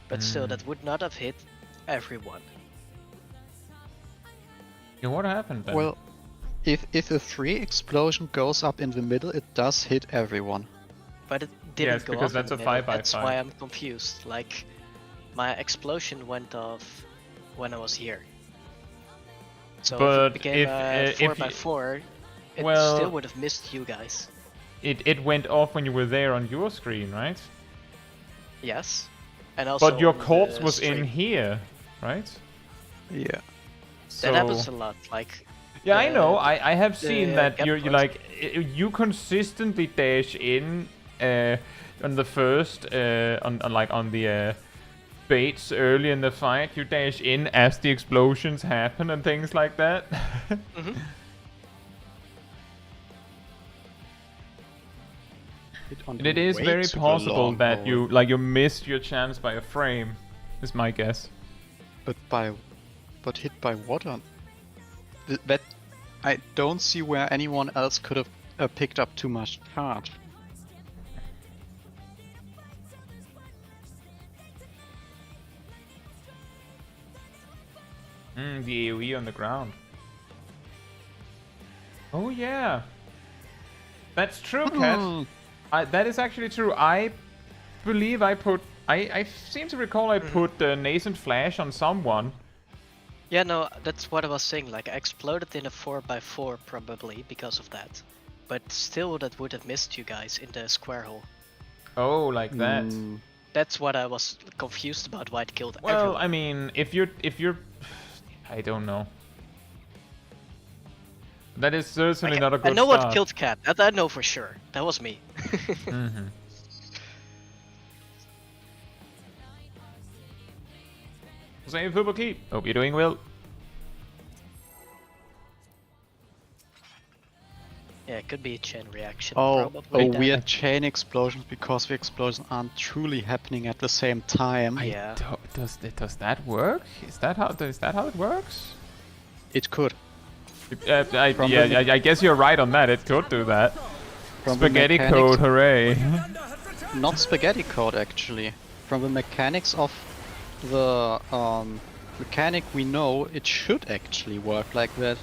But still, that would not have hit everyone. Yeah, what happened then? Well, if a 3 explosion goes up in the middle, it does hit everyone. But it didn't Yes, go because off in that's the a middle. 5 by That's 5. why I'm confused. Like, my explosion went off when I was here. So But if it became a if 4 by you- 4, it well- still would have missed you guys. it went off when you were there on your screen, right? Yes. And also But your on the corpse was in stream. here, right? Yeah. So That happens a lot. Like, yeah, I the- know. I have seen the that gap you close- like you consistently dash in on the first on the baits early in the fight. You dash in as the explosions happen and things like that. Mhm. And it is very possible that you missed your chance by a frame. Is my guess. But hit by what on? That I don't see where anyone else could have picked up too much charge. The AoE on the ground. Oh yeah. That's true, Cat. That is actually true. I believe I put... I seem to recall I put Nascent Flash on someone. Yeah, no, that's what I was saying. Like, I exploded in a 4x4 probably because of that. But still, that would have missed you guys in the square hole. Oh, like that. That's what I was confused about. Why it killed Well, everyone. I mean, if you're... I don't know. That is certainly not a good I know start. what killed Cat. That I know for sure. That was me. Same football keep. Hope you're doing well. Yeah, it could be a chain reaction. Oh, probably. a weird chain explosion because the explosions aren't truly happening at the same time. Yeah. Does that work? Is that how it works? It could. I guess you're right on that. It could do that. From the Spaghetti mechanics- code, hooray! Not spaghetti code actually. From the mechanics of the mechanic we know, it should actually work like that.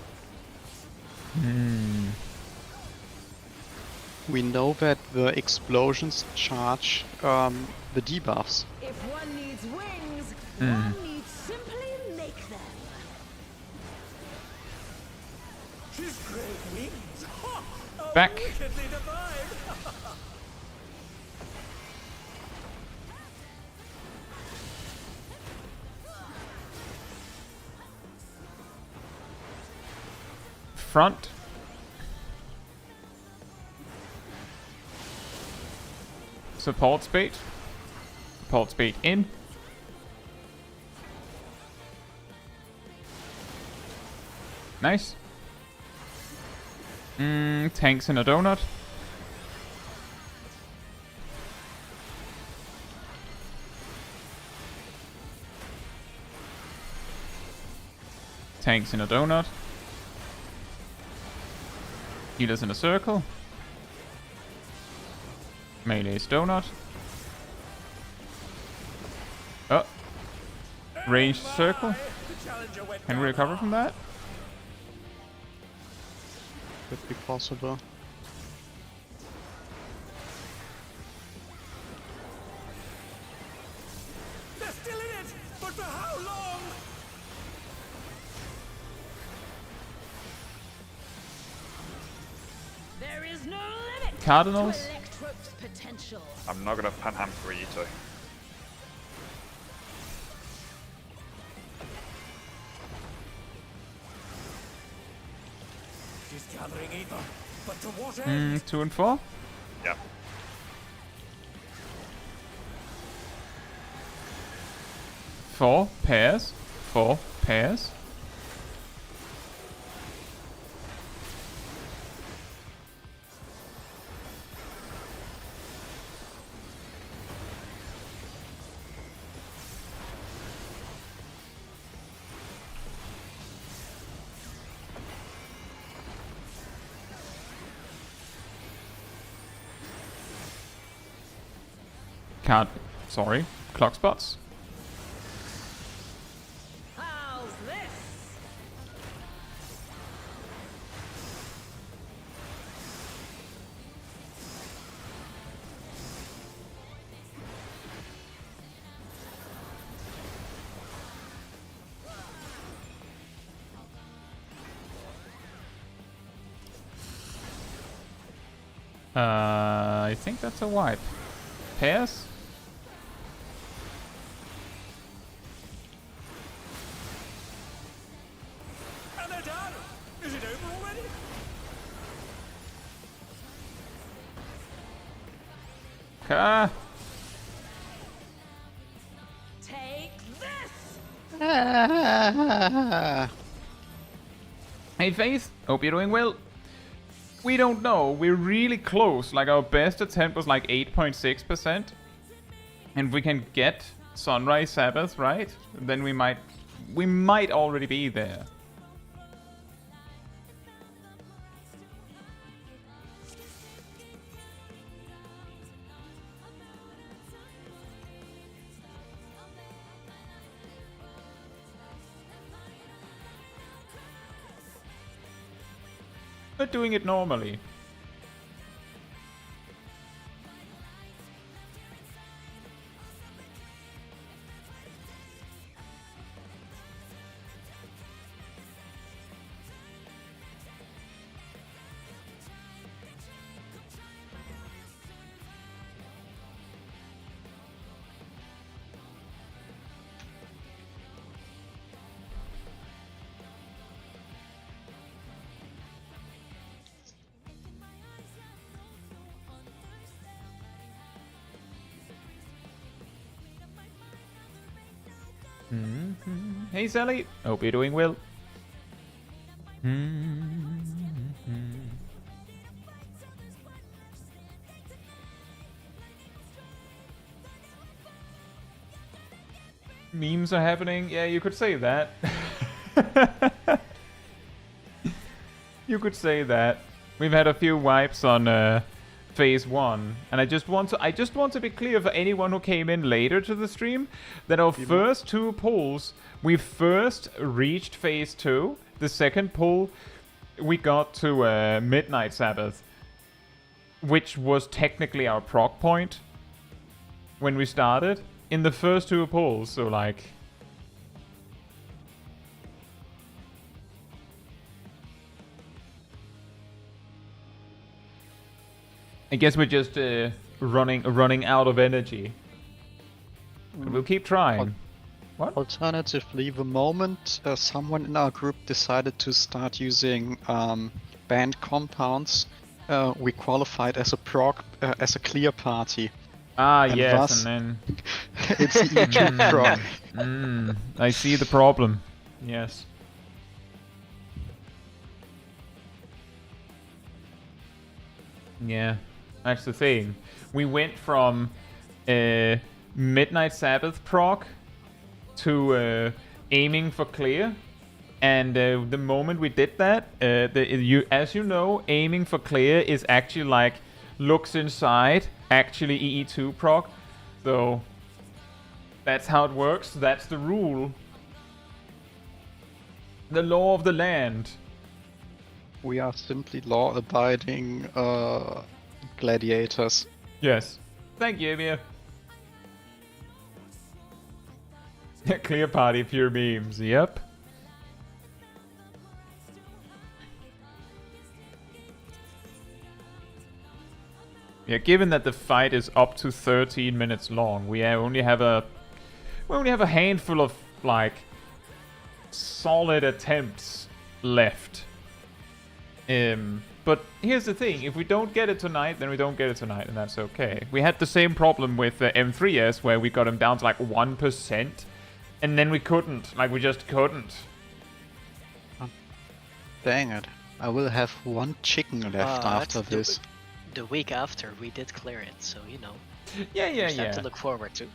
We know that the explosions charge the debuffs. If one needs wings, one needs simply make them. She's great wings. Ha! Oh, Back. wickedly divine. Front. Support speed. Support speed in. Nice. Tanks in a donut. Tanks in a donut. Healers in a circle. Melee's donut. Oh. Ranged circle. The challenger went Can we recover from that? Could be possible. They're still in it, but for how long? There is no limit Cardinals. to Electrope's potential. I'm not gonna panham for you two. She's gathering ether, but to what end? 2 and 4. Yeah. Four pairs. 4 pairs. Can't. Sorry. Clock spots. How's this? I think that's a wipe. Pairs? And they're done. Is it over already? Ah. Take this! Hey Faith, hope you're doing well. We don't know, we're really close, like our best attempt was like 8.6%. And we can get Sunrise Sabbath, right? Then we might already be there. We're doing it normally. Hey Sally, hope you're doing well. Memes are happening. Yeah, you could say that. You could say that. We've had a few wipes on phase 1, and I just want to be clear for anyone who came in later to the stream that our first 2 pulls, we first reached phase 2. The second pull, we got to Midnight Sabbath, which was technically our proc point when we started in the first 2 pulls. So like, I guess we're just running out of energy. But we'll keep trying. What? Alternatively, the moment someone in our group decided to start using banned compounds, we qualified as a prog, as a clear party. Ah, And yes, thus- and It's the E2 prog. then I see the problem. Yes. Yeah, that's the thing. We went from Midnight Sabbath proc to aiming for clear, and the moment we did that, as you know, aiming for clear is actually like looks inside, actually EE2 proc. So that's how it works. That's the rule. The law of the land. We are simply law-abiding gladiators. Yes. Thank you, Emir. Clear party, pure memes. Yep. Yeah, given that the fight is up to 13 minutes long, we only have a handful of like solid attempts left. But here's the thing, if we don't get it tonight, then we don't get it tonight, and that's okay. We had the same problem with the M4S, where we got him down to like 1%, and then we couldn't. Like, we just couldn't. Dang it. I will have 1 chicken left after that's this. The week after we did clear it, so you know. Yeah. There's that to look forward to.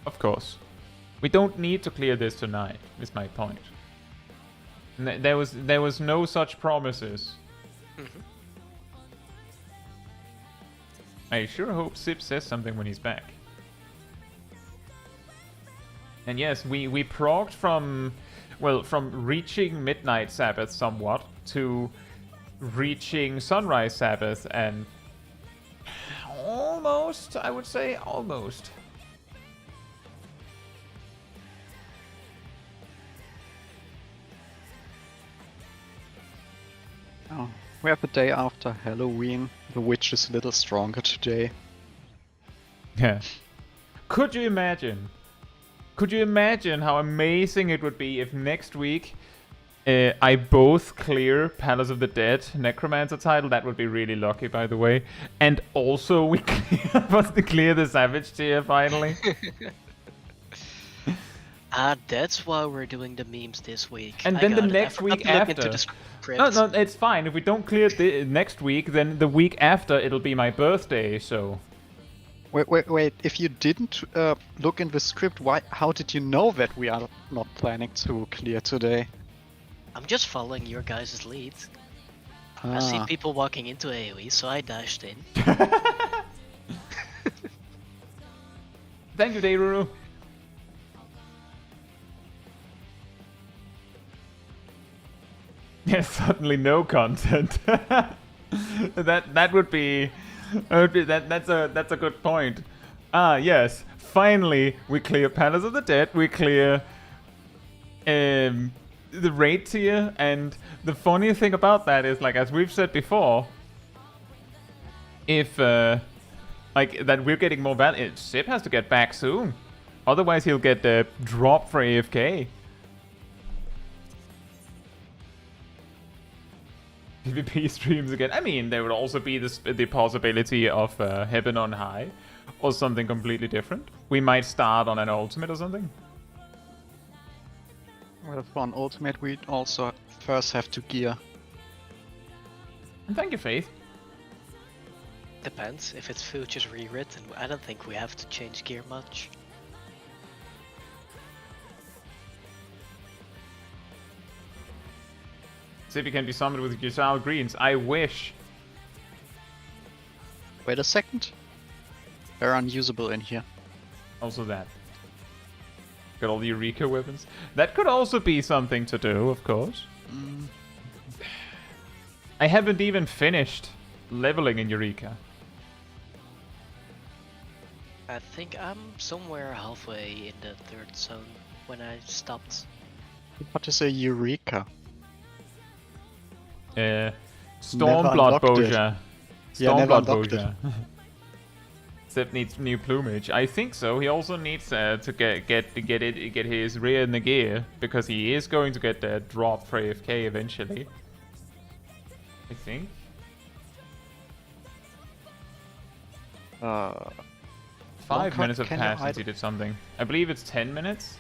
Of course. We don't need to clear this tonight, is my point. There was no such promises. Mhm. I sure hope Sip says something when he's back. And yes, we progged from reaching Midnight Sabbath somewhat to reaching Sunrise Sabbath, and almost, I would say, almost. Oh, we have a day after Halloween. The witch is a little stronger today. Yeah. Could you imagine? Could you imagine how amazing it would be if next week I both clear Palace of the Dead Necromancer title? That would be really lucky, by the way. And also we clear the Savage tier finally. That's why we're doing the memes this week. And I then the got it. next I forgot week to look after. into the No, script. it's fine. If we don't clear the next week, then the week after it'll be my birthday, so... Wait, if you didn't look in the script, how did you know that we are not planning to clear today? I'm just following your guys' lead. I see people walking into AoE, so I dashed in. Thank you, Deiruru. Yeah, suddenly no content. that would be that's a good point. Ah, yes. Finally, we clear Palace of the Dead. We clear the raid tier, and the funny thing about that is, like, as we've said before, if like that we're getting more value. Sip has to get back soon, otherwise he'll get dropped for AFK. PvP streams again. I mean, there would also be the possibility of Heaven on High, or something completely different. We might start on an ultimate or something. Well, for an ultimate, we also first have to gear. And thank you, Faith. Depends. If it's futures rewritten, I don't think we have to change gear much. Sippy can be summoned with Giselle Greens. I wish. Wait a second. They're unusable in here. Also that. Got all the Eureka weapons. That could also be something to do, of course. I haven't even finished leveling in Eureka. I think I'm somewhere halfway in the third zone when I stopped. What is a Eureka? Stormblood unlocked it. Boja. Yeah, never Stormblood unlocked Boja. Sip needs new plumage. I think so. He also needs to get his rear in the gear, because he is going to get dropped for AFK eventually. I think. 5 minutes have passed since he did something. I believe it's 10 minutes.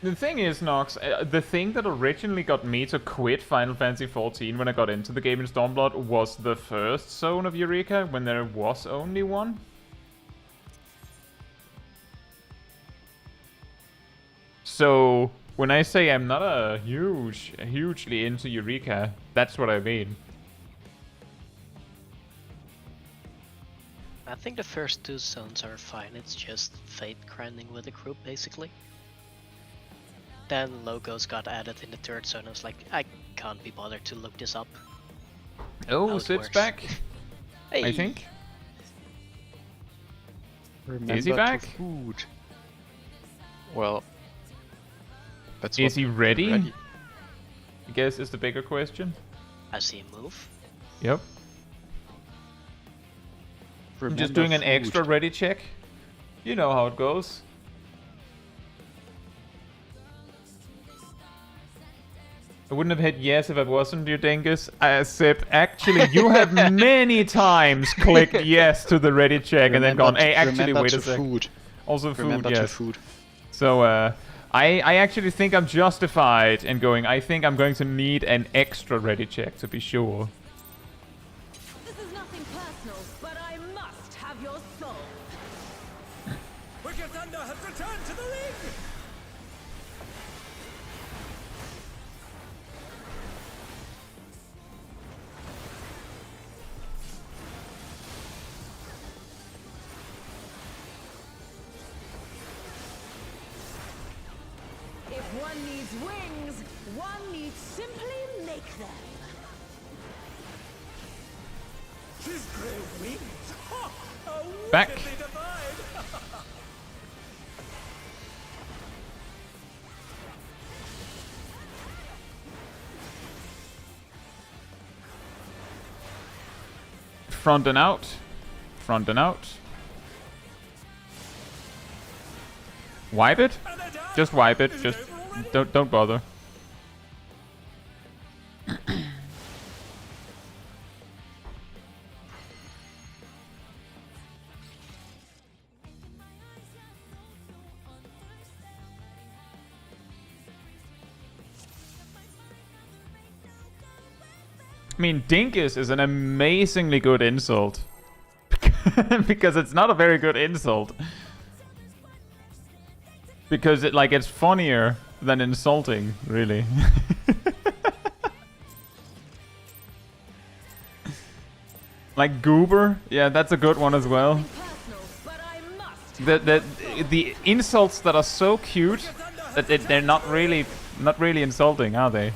The thing is, Nox, the thing that originally got me to quit Final Fantasy XIV when I got into the game in Stormblood was the first zone of Eureka, when there was only one. So, when I say I'm not hugely into Eureka, that's what I mean. I think the first two zones are fine, it's just fate grinding with the group basically. Then logos got added in the third zone. I was like, I can't be bothered to look this up. Oh, Sip's back. Hey. I think. Remember Is he back? Food. Well, that's Is he ready? ready? I guess is the bigger question. I see him move. Yep. I'm just Remember doing an food. extra ready check. You know how it goes. I wouldn't have hit yes if it wasn't you, Dingus. Sip, actually, you have many times clicked yes to the ready check and then gone, hey, actually, wait a sec. Food. Also food, Remember to yes. food. So, I actually think I'm justified in going, I think I'm going to need an extra ready check to be sure. This is nothing personal, but I must have your soul. Wicked Thunder has returned to the ring! If one needs wings, one needs simply make them. His grey wings! Ha! A Back. wickedly divine! Front and out. Front and out. Wipe it? Just wipe it. Just don't bother. I mean, Dinkus is an amazingly good insult. Because it's not a very good insult. Because it's funnier than insulting, really. Like Goober? Yeah, that's a good one as well. Personal, but I must The insults that are so cute that they're not really insulting, are they?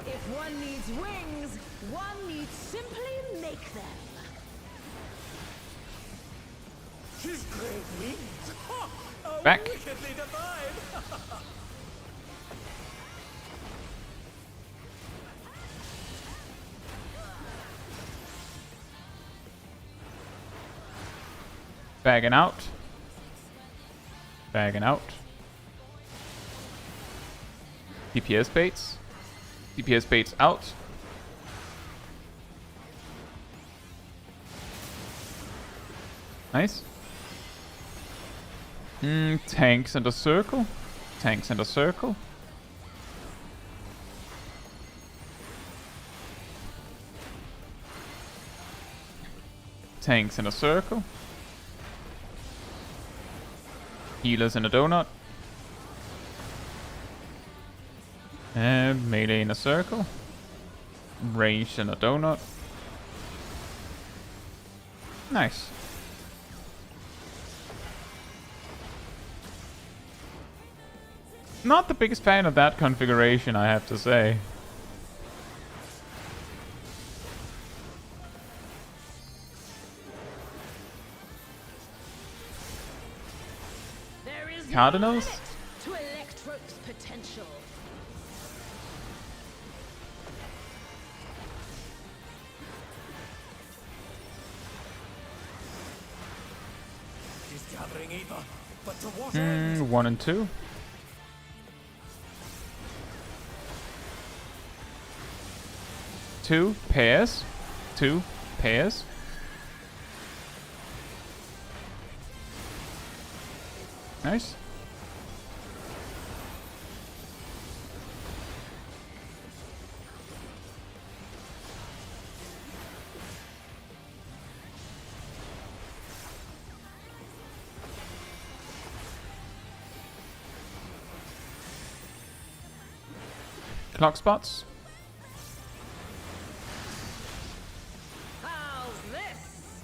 If one needs wings, one needs simply make them. She's great wings. Ha! Oh, Back. wickedly divine. Bagging out. Bagging out. DPS baits. DPS baits out. Nice. Tanks in the circle. Tanks in the circle. Tanks in a circle. Healers in a donut. And melee in a circle. Range in a donut. Nice. Not the biggest fan of that configuration, I have to say. There is Cardinals? no limit to Electrope's potential. She's gathering ether, but to what end? 1 and 2. Two pairs. Two pairs. Nice. Clock spots. How's this?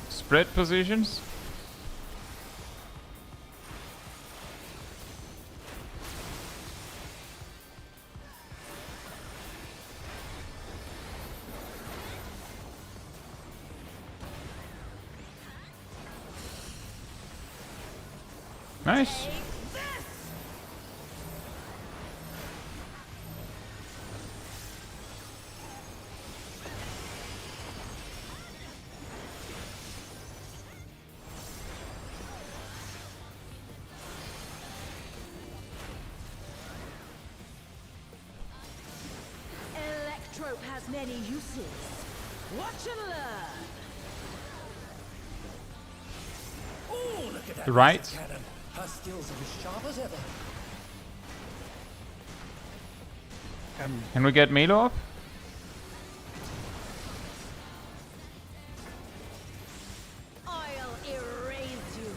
Spread positions. Nice. Electrope has many uses. Watch and learn. Oh, look at that The right. laser cannon. Her skills are as sharp as ever. Can we get Milo up? I'll erase you.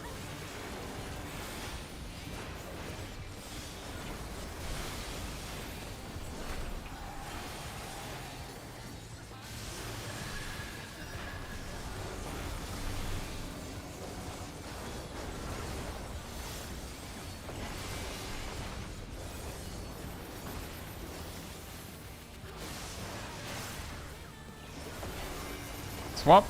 Swap.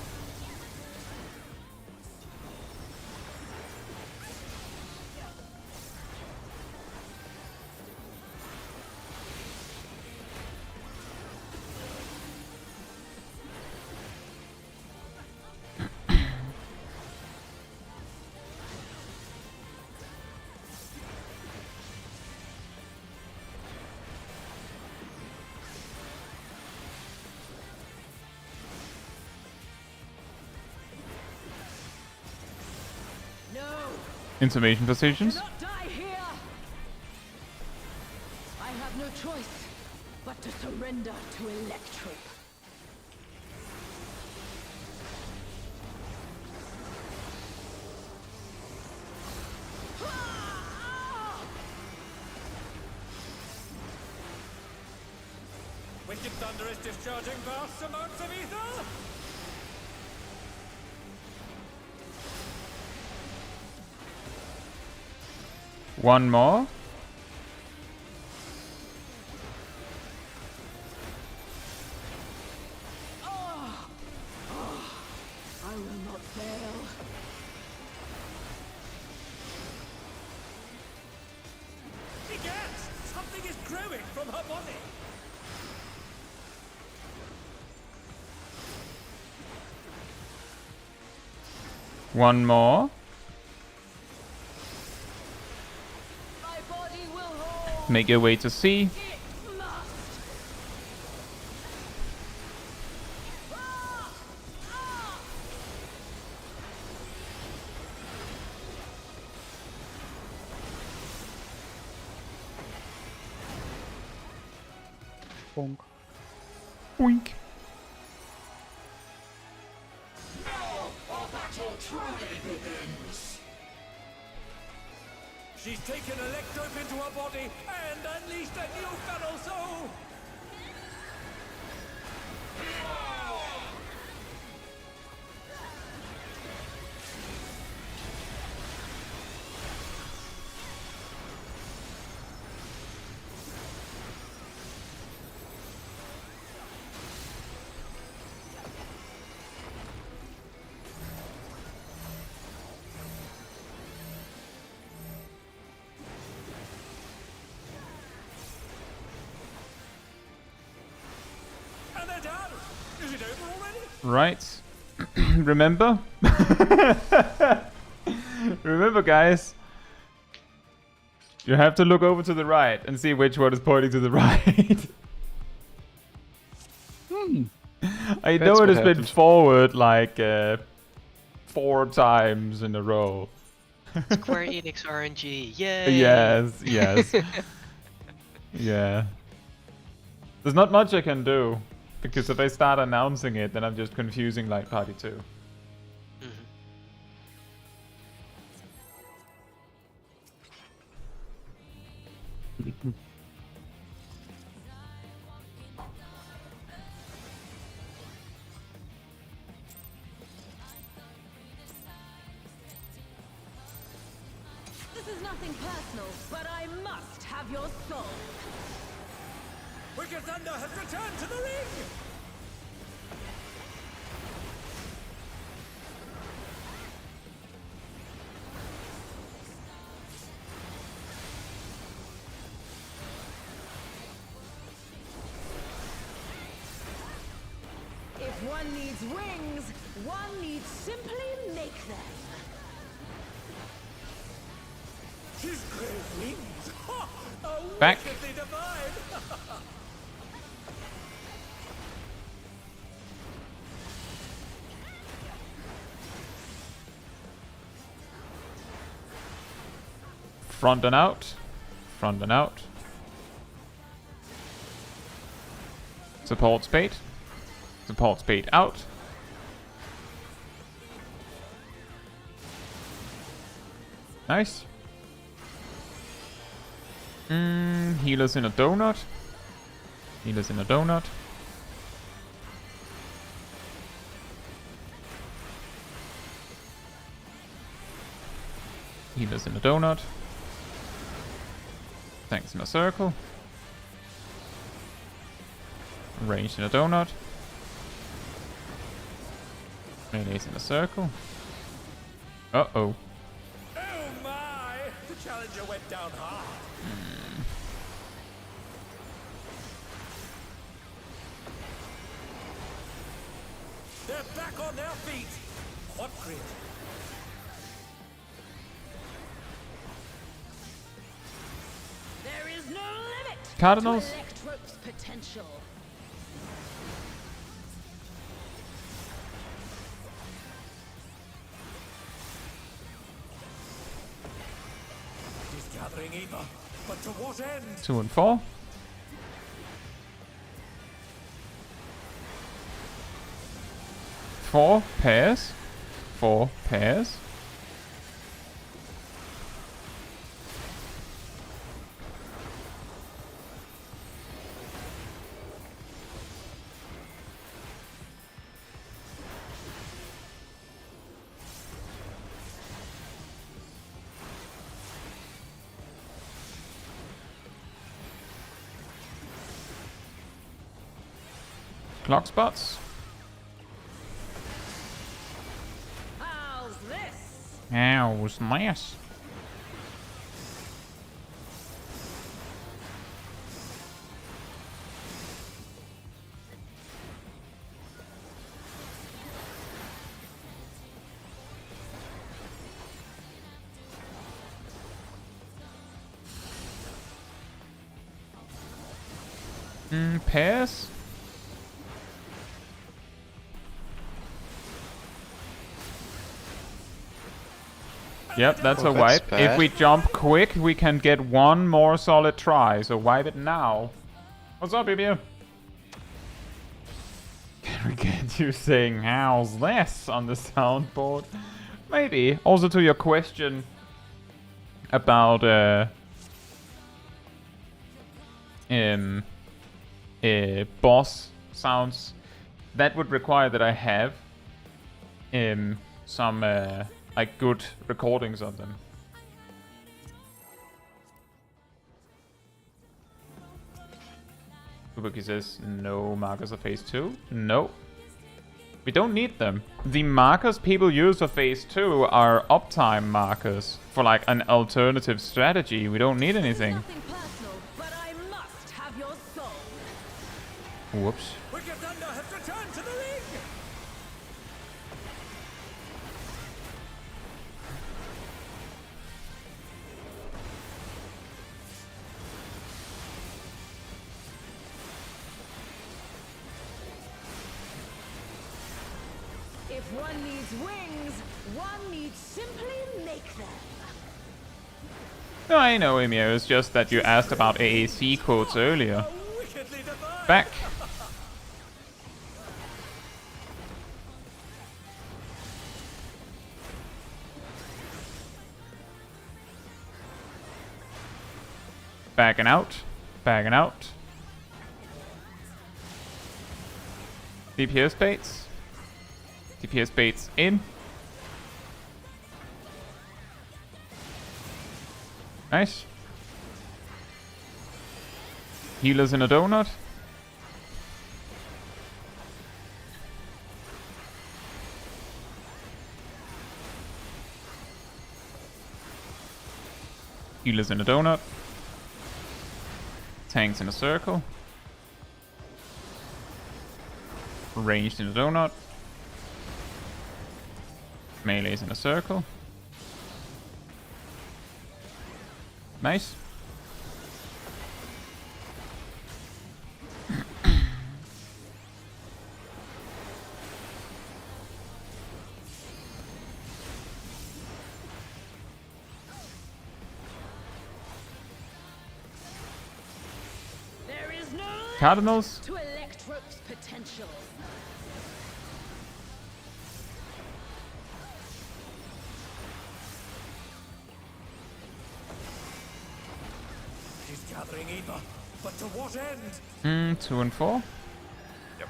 Information positions. Cannot die here. I have no choice but to surrender to Electro. Wicked Thunder is discharging vast amounts of ether! One more. I will not fail. Egad! Something is growing from her body! One more. My body will hold. Make your way to C. It must. Ah! Ah! Bonk. Boink. Now our battle truly begins. She's taken Electrope into her body and unleashed a new feral soul! And they're done! Is it over already? Right. Remember? Remember, guys. You have to look over to the right and see which one is pointing to the right. I know That's it what has been happened. forward like 4 times in a row. Square Enix RNG, yay! Yes, yes. Yeah. There's not much I can do. Because if I start announcing it, then I'm just confusing like Party 2. Mhm. This is nothing personal, but I must have your soul. Wicked Thunder has returned to the ring! If one needs wings, one needs simply make them. His great wings! Ha! A Back. wickedly divine! Front and out. Front and out. Support speed. Support speed out. Nice. Healers in a donut. Healers in a donut. Healers in a donut. Tanks in a circle. Ranged in a donut. Melee's in a circle. Uh-oh. Oh my! The challenger went down hard. They're back on their feet. What grit? There is no limit Cardinals. to Electrope's potential. gathering ether, but to what end? 2 and 4. Four pairs. 4 pairs. Clock spots. How's this? How's nice. Pairs. Yep, that's a Oh, that's wipe. If bad. we jump quick, we can get one more solid try. So wipe it now. What's up, BBO? Can we get you saying how's this on the soundboard? Maybe. Also to your question about boss sounds, that would require that I have some like good recordings of them. Kubuki says no markers of phase 2. No. We don't need them. The markers people use for phase 2 are uptime markers for like an alternative strategy. We don't need anything. Nothing personal, but I must have your soul. Whoops. Wicked Thunder has returned to the ring! If one needs wings, one needs simply make them. No, I know, Emir. It's just that you asked about AAC quotes earlier. Wickedly divine! Back. Backing out. Backing out. DPS baits. DPS baits in. Nice. Healers in a donut. Healers in a donut. Tanks in a circle. Ranged in a donut. Melees in a circle. Nice. There is no limit Cardinals. to Electrope's potential. She's gathering ether, but to what end? 2 and 4. Yep.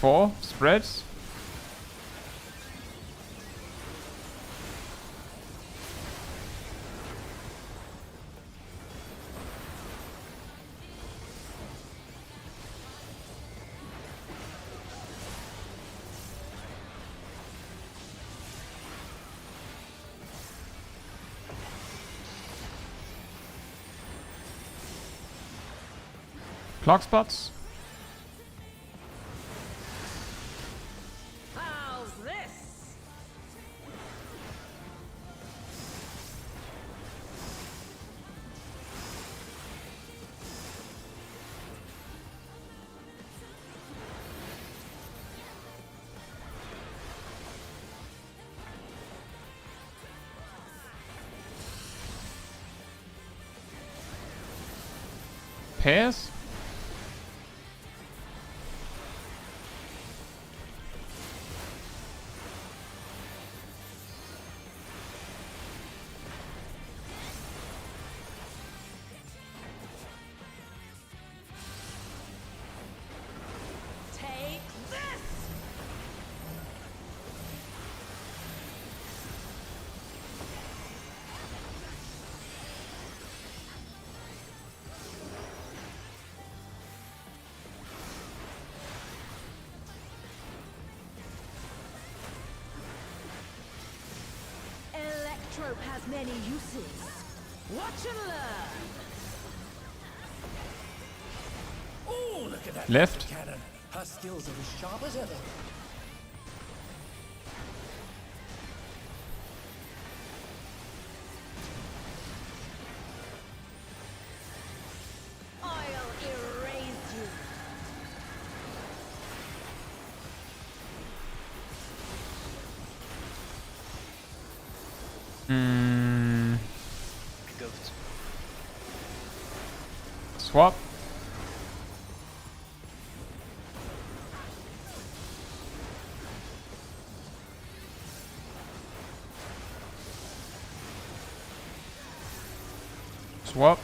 4 spreads. Clock spots. How's this? pairs. Take this! Electrope has many uses. Watch and learn. Oh, look at that Left. cannon. Her skills are as sharp as ever. I'll erase you. Goat. Swap. Swap.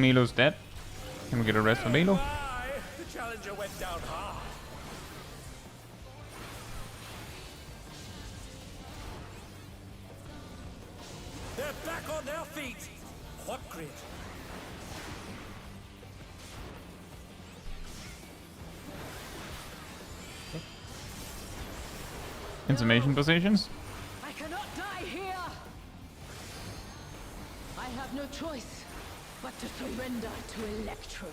Milo's dead. Can we get a rest for Milo? Why? The challenger went down hard. They're back on their feet. What grit? Information positions. I cannot die here. I have no choice but to surrender to Electro.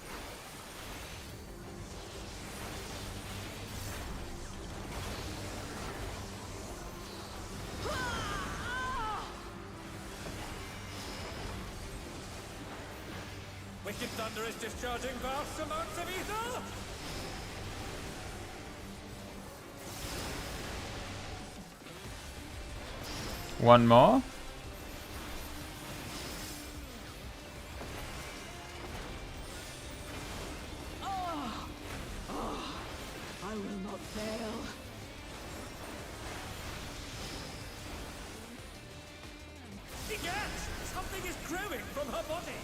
Wicked Thunder is discharging vast amounts of ether. One more. I will not fail. Egad! Something is growing from her body.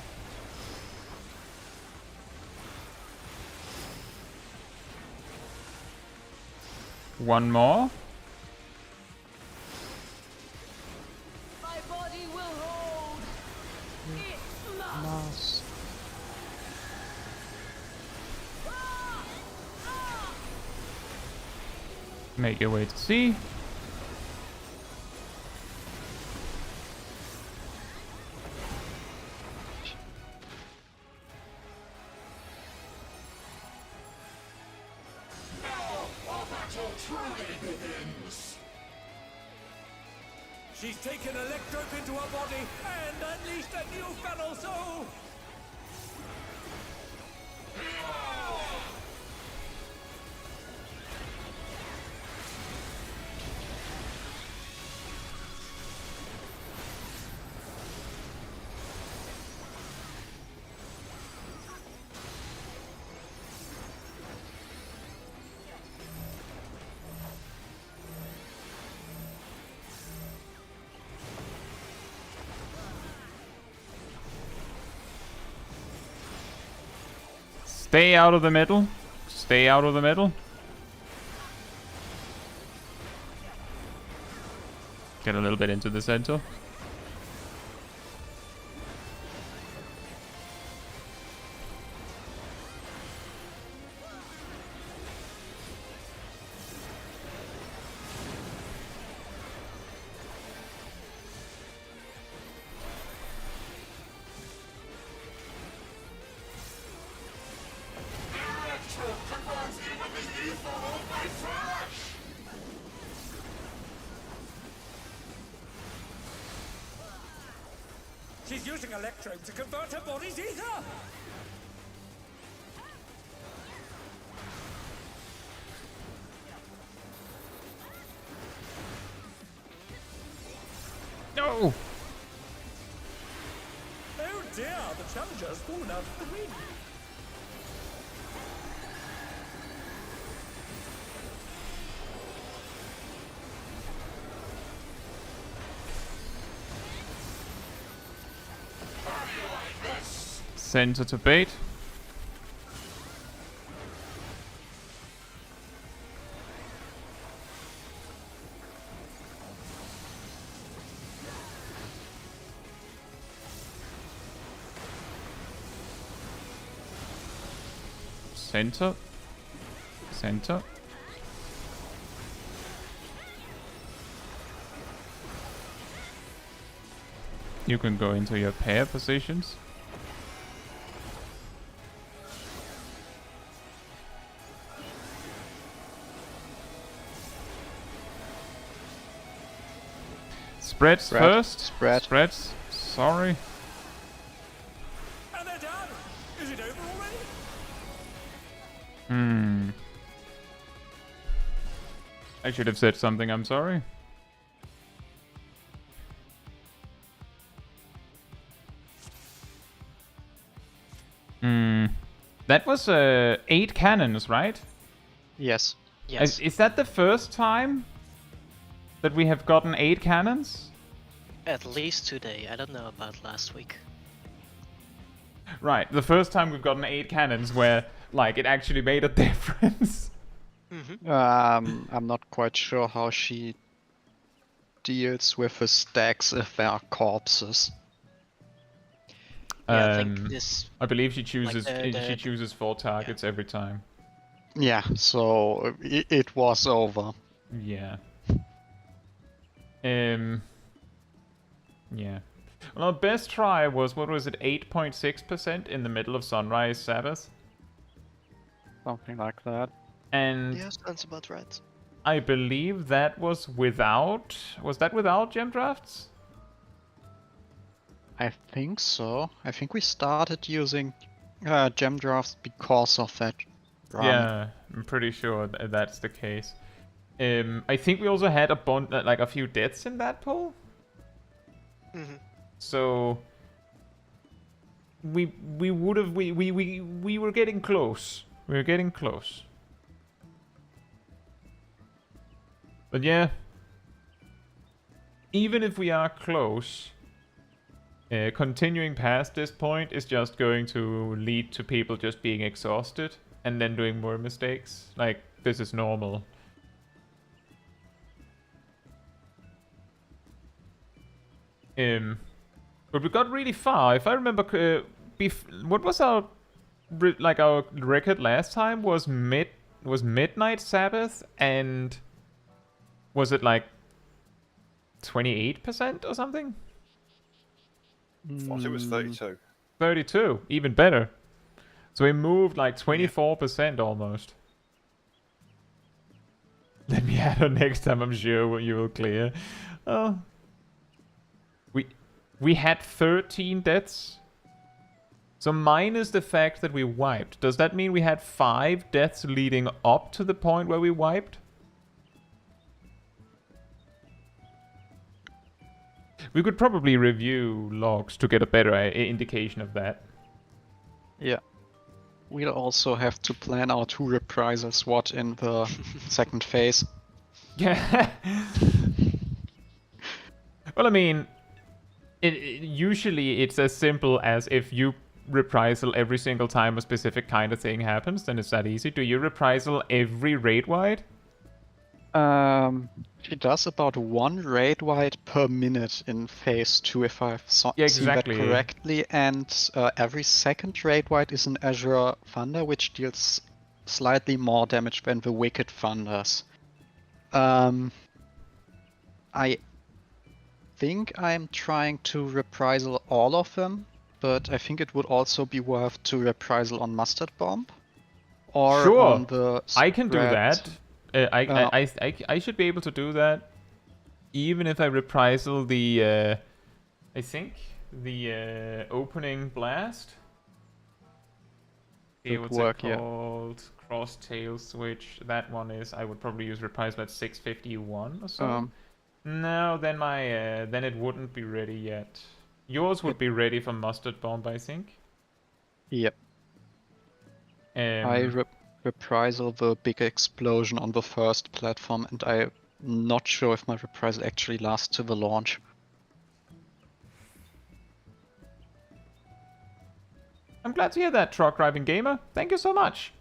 One more. My body will hold. It must. Make your way to C. She's taken Electrope into her body and unleashed a new feral soul. Stay out of the middle. Stay out of the middle. Get a little bit into the center. She's using Electrope to convert her body's ether. just fallen out of the wind. Center to bait. Center. Center. You can go into your pair positions. Spreads first. Spreads. Sorry. And they're done. Is it over already? I should have said something, I'm sorry. That was 8 cannons, right? Yes. Yes. Is that the first time that we have gotten 8 cannons? At least today. I don't know about last week. Right, the first time we've gotten 8 cannons where, like, it actually made a difference. I'm not quite sure how she deals with the stacks if there are corpses. Yeah, I think this. I believe she chooses the- she chooses 4 targets every time. Yeah, so it was over. Yeah. Yeah. Well, our best try was, what was it, 8.6% in the middle of Sunrise Sabbath? Something like that. And Yeah, sounds about right. I believe that was without... Was that without gem drafts? I think so. I think we started using gem drafts because of that run. Yeah, I'm pretty sure that's the case. I think we also had like a few deaths in that pool. So we would have we were getting close. We were getting close. But yeah, even if we are close, continuing past this point is just going to lead to people just being exhausted and then doing more mistakes. Like, this is normal. But we got really far. If I remember, what was our our record last time was Midnight Sabbath, and was it like 28% or something? I thought it was 32. 32, even better. So we moved like 24% almost. Let me add her next time, I'm sure you will clear. Oh. We had 13 deaths. So minus the fact that we wiped, does that mean we had 5 deaths leading up to the point where we wiped? We could probably review logs to get a better indication of that. Yeah. We'll also have to plan our 2 reprisal SWAT in the second phase. Yeah. Well, I mean, usually it's as simple as if you reprisal every single time a specific kind of thing happens, then it's that easy. Do you reprisal every raid wide? She does about 1 raid wide per minute in phase 2, if I've seen that correctly, and every second raid wide is an Azure Thunder, which deals slightly more damage than the Wicked Thunders. I think I'm trying to reprisal all of them, but I think it would also be worth to reprisal on Mustard Bomb. Or sure, on the I can do that. Spread. I should be able to do that, even if I reprisal the, I think, the opening blast. Okay, what's it called? Cross tail switch. That one is. I would probably use reprisal at 651 or so. No, then my then it wouldn't be ready yet. Yours would be ready for Mustard Bomb, I think. Yep. I reprisal the big explosion on the first platform, and I'm not sure if my reprisal actually lasts to the launch. I'm glad to hear that, Truck Driving Gamer. Thank you so much.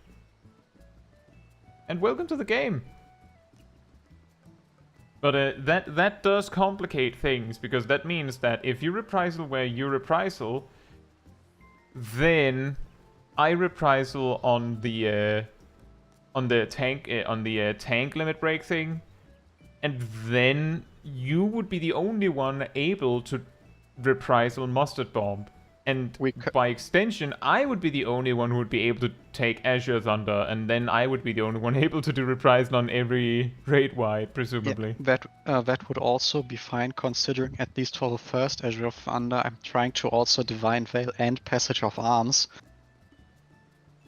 And welcome to the game. But that does complicate things, because that means that if you reprisal where you reprisal, then I reprisal on the tank limit break thing, and then you would be the only one able to reprisal Mustard Bomb. And by extension, I would be the only one who would be able to take Azure Thunder, and then I would be the only one able to do reprisal on every raid wide, presumably. Yeah, that would also be fine, considering at least for the first Azure Thunder, I'm trying to also Divine Veil and Passage of Arms.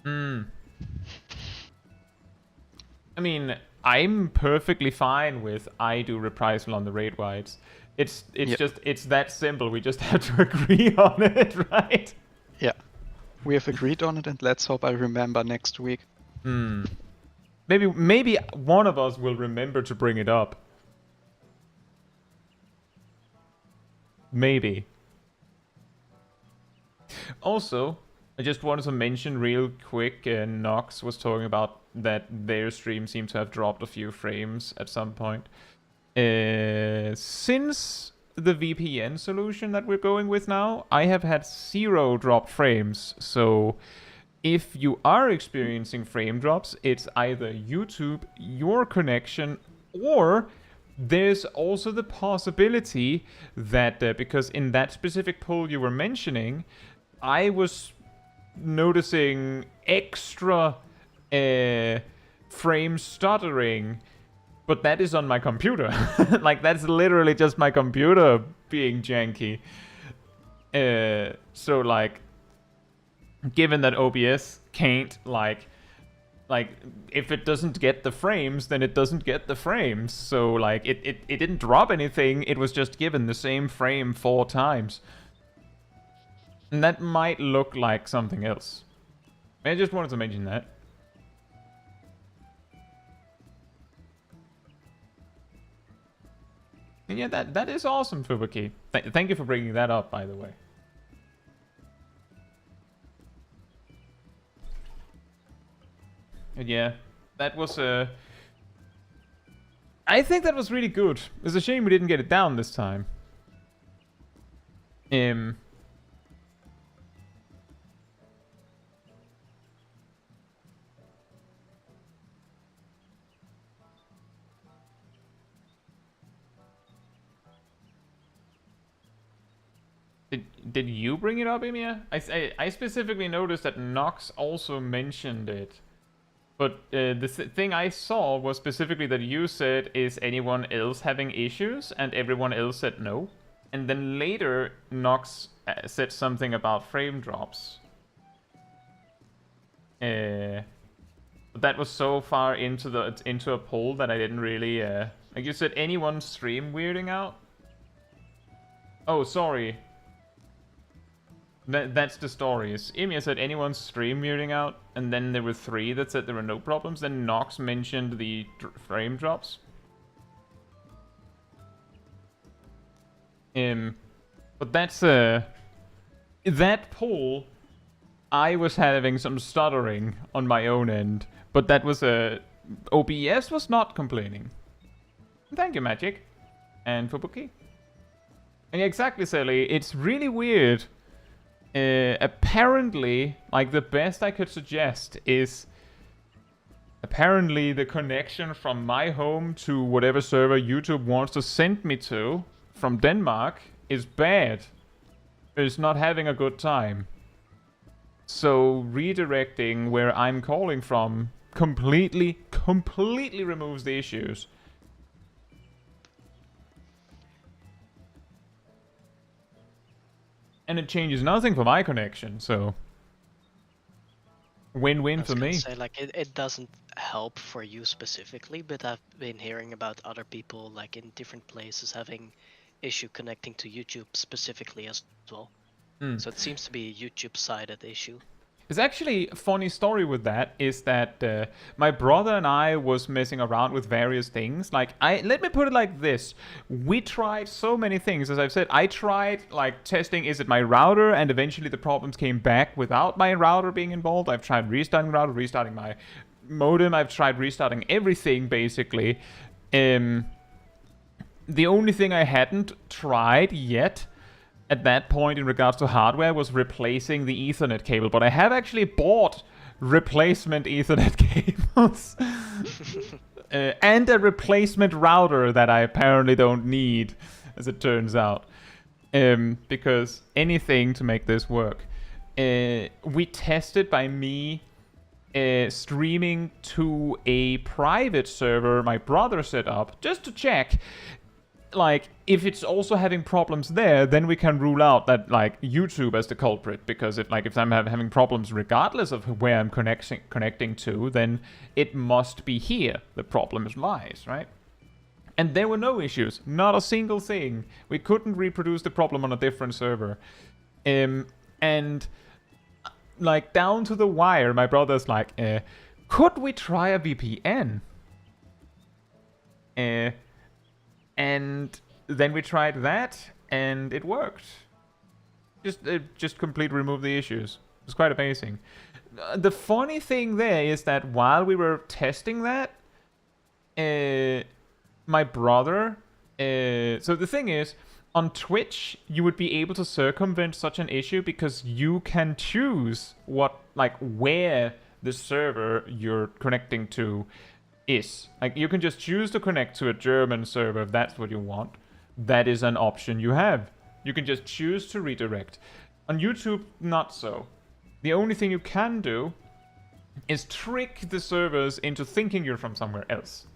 I mean, I'm perfectly fine with I do reprisal on the raid wides. It's that simple. We just have to agree on it, right? Yeah. We have agreed on it, and let's hope I remember next week. Maybe one of us will remember to bring it up. Maybe. Also, I just wanted to mention real quick, Nox was talking about that their stream seemed to have dropped a few frames at some point. Since the VPN solution that we're going with now, I have had 0 drop frames. So if you are experiencing frame drops, it's either YouTube, your connection, or there's also the possibility that, because in that specific poll you were mentioning, I was noticing extra frame stuttering, but that is on my computer. Like, that's literally just my computer being janky. So, like, given that OBS can't, like, if it doesn't get the frames, then it doesn't get the frames. So, like, it didn't drop anything. It was just given the same frame 4 times. And that might look like something else. I just wanted to mention that. And yeah, that is awesome, Fubuki. Thank you for bringing that up, by the way. And yeah, that was I think that was really good. It's a shame we didn't get it down this time. Did you bring it up, Emia? I specifically noticed that Nox also mentioned it. But the thing I saw was specifically that you said, is anyone else having issues? And everyone else said no. And then later, Nox said something about frame drops. But that was so far into a poll that I didn't really... like you said, anyone stream weirding out? Oh, sorry. That's the stories. Emia said anyone stream weirding out, and then there were 3 that said there were no problems. Then Nox mentioned the frame drops. But that's that poll, I was having some stuttering on my own end, but that was OBS was not complaining. Thank you, Magic, and Fubuki. And yeah, exactly, Sally. It's really weird. Apparently, like, the best I could suggest is apparently the connection from my home to whatever server YouTube wants to send me to from Denmark is bad. It's not having a good time. So redirecting where I'm calling from completely removes the issues. And it changes nothing for my connection, so... Win-win for me. Say, like, it doesn't help for you specifically, but I've been hearing about other people, like, in different places having issue connecting to YouTube specifically as well. So it seems to be a YouTube-sided issue. It's actually a funny story with that is that my brother and I was messing around with various things. Like, let me put it like this. We tried so many things. As I've said, I tried like testing, is it my router? And eventually the problems came back without my router being involved. I've tried restarting the router, restarting my modem. I've tried restarting everything basically. The only thing I hadn't tried yet at that point in regards to hardware was replacing the Ethernet cable, but I have actually bought replacement Ethernet cables and a replacement router that I apparently don't need, as it turns out, because anything to make this work. We tested by me streaming to a private server my brother set up just to check. Like, if it's also having problems there, then we can rule out that, like, YouTube as the culprit. Because if I'm having problems regardless of where I'm connecting to, then it must be here the problem lies, right? And there were no issues. Not a single thing. We couldn't reproduce the problem on a different server. And, like, down to the wire, my brother's like, could we try a VPN? And then we tried that, and it worked. Just completely removed the issues. It was quite amazing. The funny thing there is that while we were testing that, my brother... so the thing is, on Twitch, you would be able to circumvent such an issue because you can choose where the server you're connecting to is. Like, you can just choose to connect to a German server if that's what you want. That is an option you have. You can just choose to redirect. On YouTube, not so. The only thing you can do is trick the servers into thinking you're from somewhere else.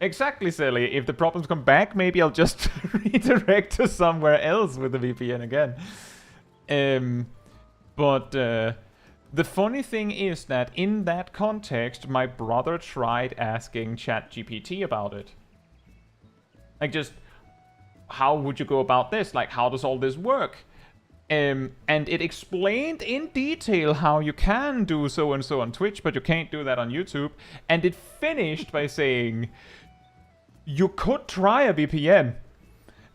Exactly, Sally. If the problems come back, maybe I'll just redirect to somewhere else with the VPN again. The funny thing is that in that context, my brother tried asking ChatGPT about it. Like, just, how would you go about this? Like, how does all this work? And it explained in detail how you can do so and so on Twitch, but you can't do that on YouTube. And it finished by saying, you could try a VPN.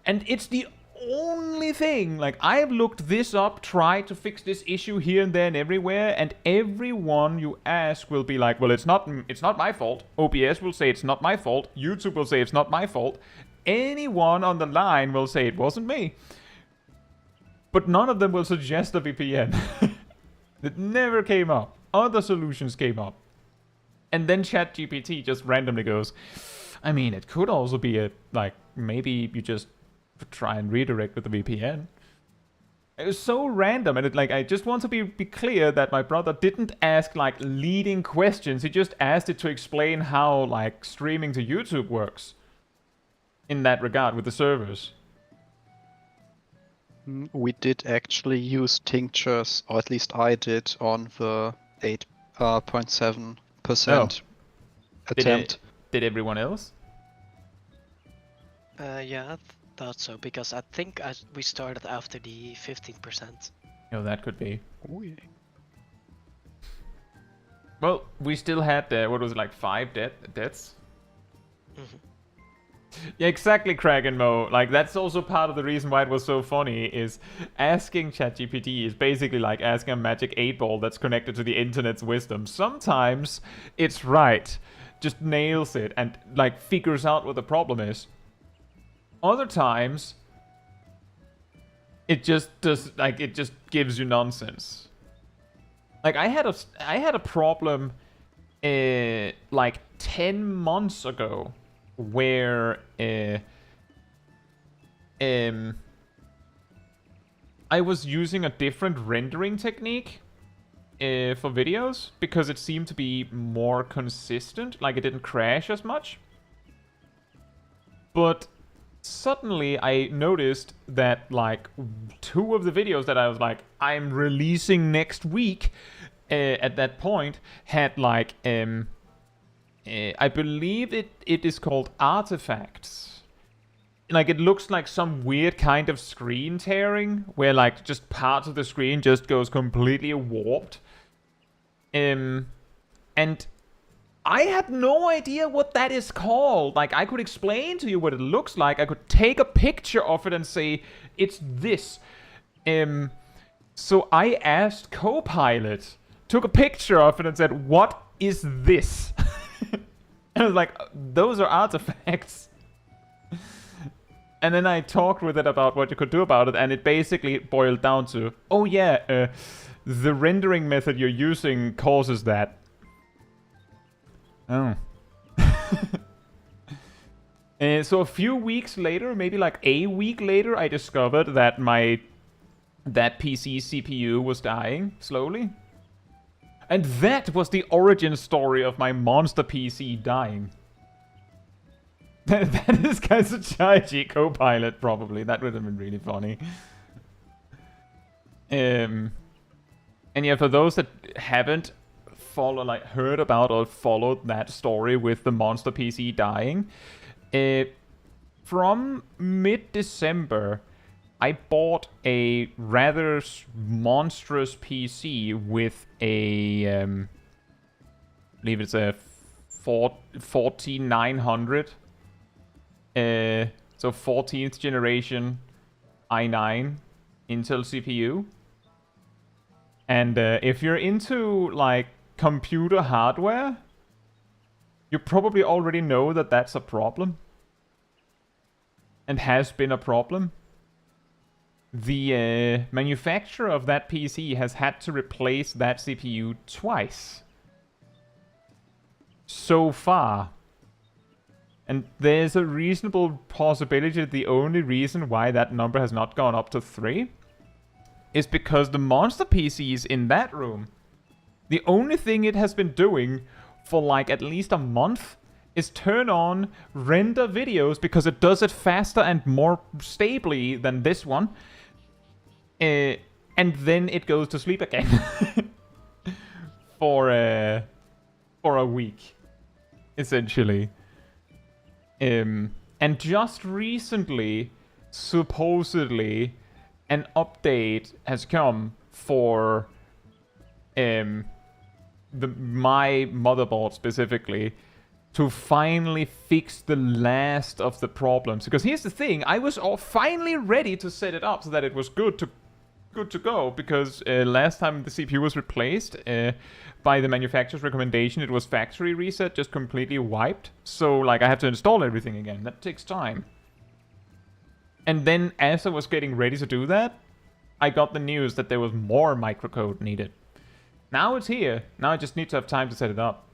And it's the only thing, like, I've looked this up, tried to fix this issue here and there and everywhere, and everyone you ask will be like, well, it's not my fault. OBS will say it's not my fault. YouTube will say it's not my fault. Anyone on the line will say it wasn't me. But none of them will suggest a VPN. It never came up. Other solutions came up. And then ChatGPT just randomly goes, I mean, it could also be maybe you just try and redirect with the VPN. It was so random, and I just want to be clear that my brother didn't ask like leading questions. He just asked it to explain how like streaming to YouTube works in that regard with the servers. We did actually use tinctures, or at least I did, on the 8.7% attempt. Did everyone else? Yeah, I thought so, because I think we started after the 15%. Oh, that could be. Oh, yeah. Well, we still had, what was it, like 5 deaths? Mm-hmm. Yeah, exactly, Craig and Mo. Like, that's also part of the reason why it was so funny, is asking ChatGPT is basically like asking a magic 8-ball that's connected to the internet's wisdom. Sometimes it's right, just nails it, and like figures out what the problem is. Other times, it just does, like, it just gives you nonsense. Like, I had a problem, like 10 months ago, where I was using a different rendering technique for videos because it seemed to be more consistent, like it didn't crash as much. But suddenly I noticed that like 2 of the videos that I was like, I'm releasing next week, at that point had like I believe it is called artifacts. Like, it looks like some weird kind of screen tearing, where like just parts of the screen just goes completely warped. And I had no idea what that is called. Like, I could explain to you what it looks like. I could take a picture of it and say, it's this. So I asked Copilot, took a picture of it and said, what is this? And I was like, those are artifacts. And then I talked with it about what you could do about it, and it basically boiled down to, oh yeah, the rendering method you're using causes that. Oh. So a few weeks later, maybe like a week later, I discovered that that PC CPU was dying slowly. And that was the origin story of my monster PC dying. That is Caetsu Chaiji Copilot, probably. That would have been really funny. And yeah, for those that haven't heard about or followed that story with the monster PC dying, from mid-December, I bought a rather monstrous PC with a, I believe it's a 14900. So 14th generation i9 Intel CPU. And if you're into like computer hardware, you probably already know that that's a problem. And has been a problem. The manufacturer of that PC has had to replace that CPU twice. So far. And there's a reasonable possibility that the only reason why that number has not gone up to 3 is because the monster PCs in that room, the only thing it has been doing for like at least a month is turn on, render videos, because it does it faster and more stably than this one. And then it goes to sleep again. for a week, essentially. And just recently, supposedly, an update has come for my motherboard specifically to finally fix the last of the problems. Because here's the thing, I was finally ready to set it up so that it was good to go, because last time the CPU was replaced, by the manufacturer's recommendation, it was factory reset, just completely wiped. So, like, I have to install everything again. That takes time. And then, as I was getting ready to do that, I got the news that there was more microcode needed. Now it's here. Now I just need to have time to set it up.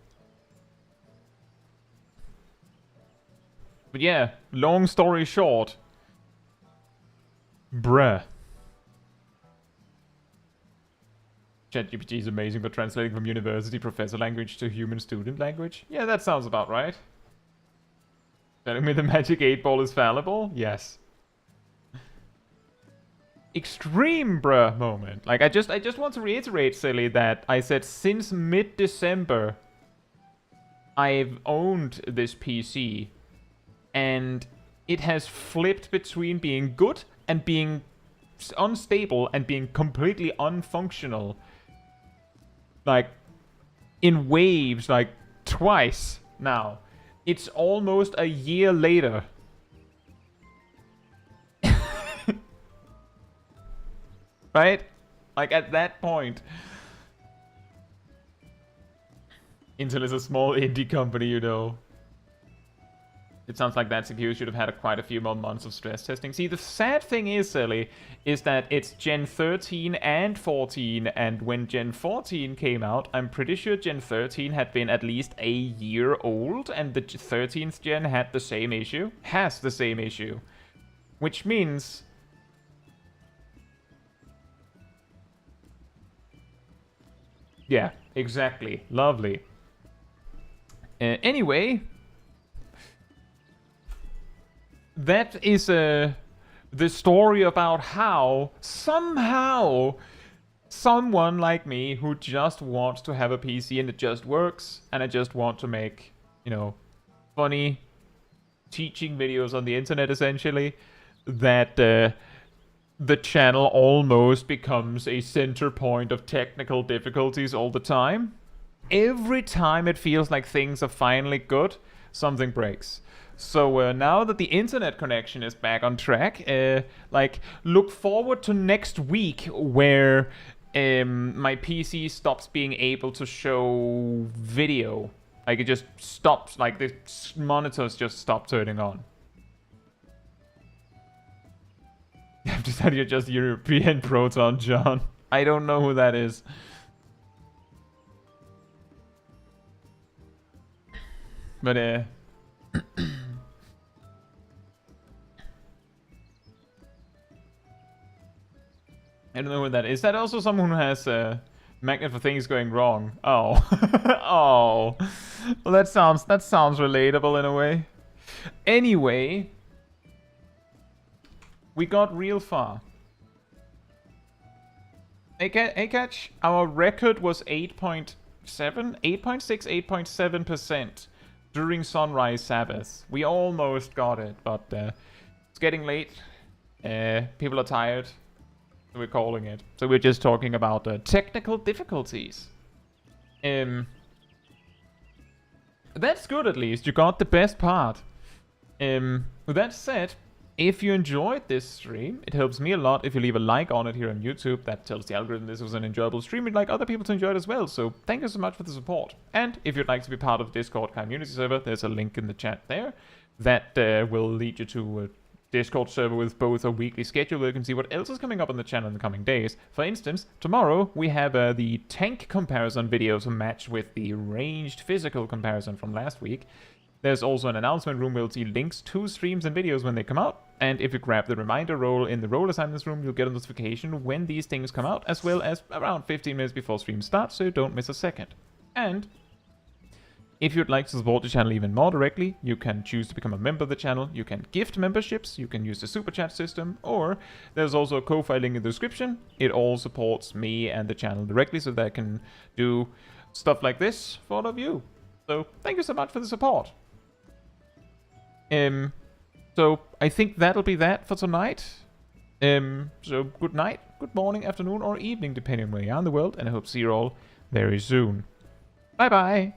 But yeah, long story short. Bruh. ChatGPT is amazing, but translating from university professor language to human student language? Yeah, that sounds about right. Telling me the magic 8-ball is fallible? Yes. Extreme bruh moment. Like, I just want to reiterate, silly, that I said since mid-December I've owned this PC, and it has flipped between being good and being unstable and being completely unfunctional. Like, in waves, like, twice now. It's almost a year later. Right? Like, at that point. Intel is a small indie company, you know. It sounds like that CPU should have had quite a few more months of stress testing. See, the sad thing is, Silly, is that it's Gen 13 and 14, and when Gen 14 came out, I'm pretty sure Gen 13 had been at least a year old, and the 13th gen had the same issue. Has the same issue. Which means... yeah, exactly. Lovely. Anyway... that is the story about how, somehow, someone like me who just wants to have a PC and it just works, and I just want to make, you know, funny teaching videos on the internet, essentially, that the channel almost becomes a center point of technical difficulties all the time. every time it feels like things are finally good, something breaks. So now that the internet connection is back on track, like, look forward to next week where my PC stops being able to show video. Like, it just stops, like the monitors just stop turning on. I've decided you're just European Proton, John. I don't know who that is. But I don't know who that is. Is that also someone who has a magnet for things going wrong? Oh. Oh. Well, that sounds relatable in a way. Anyway, we got real far. Akach, our record was 8.6, 8.7% during Sunrise Sabbath. We almost got it, but it's getting late. People are tired. So we're calling it. So we're just talking about technical difficulties. That's good, at least. You got the best part. With that said, if you enjoyed this stream, it helps me a lot if you leave a like on it here on YouTube. That tells the algorithm this was an enjoyable stream. We'd like other people to enjoy it as well. So thank you so much for the support. And if you'd like to be part of the Discord community server, there's a link in the chat there that will lead you to a Discord server with both a weekly schedule where you can see what else is coming up on the channel in the coming days. For instance, tomorrow we have the tank comparison video to match with the ranged physical comparison from last week. There's also an announcement room where you'll see links to streams and videos when they come out. And if you grab the reminder role in the role assignments room, you'll get a notification when these things come out, as well as around 15 minutes before stream starts, so you don't miss a second. And if you'd like to support the channel even more directly, you can choose to become a member of the channel, you can gift memberships, you can use the super chat system, or there's also a Ko-Fi link in the description. It all supports me and the channel directly so that I can do stuff like this for all of you. So thank you so much for the support. So I think that'll be that for tonight. So good night, good morning, afternoon, or evening, depending on where you are in the world, and I hope to see you all very soon. Bye bye!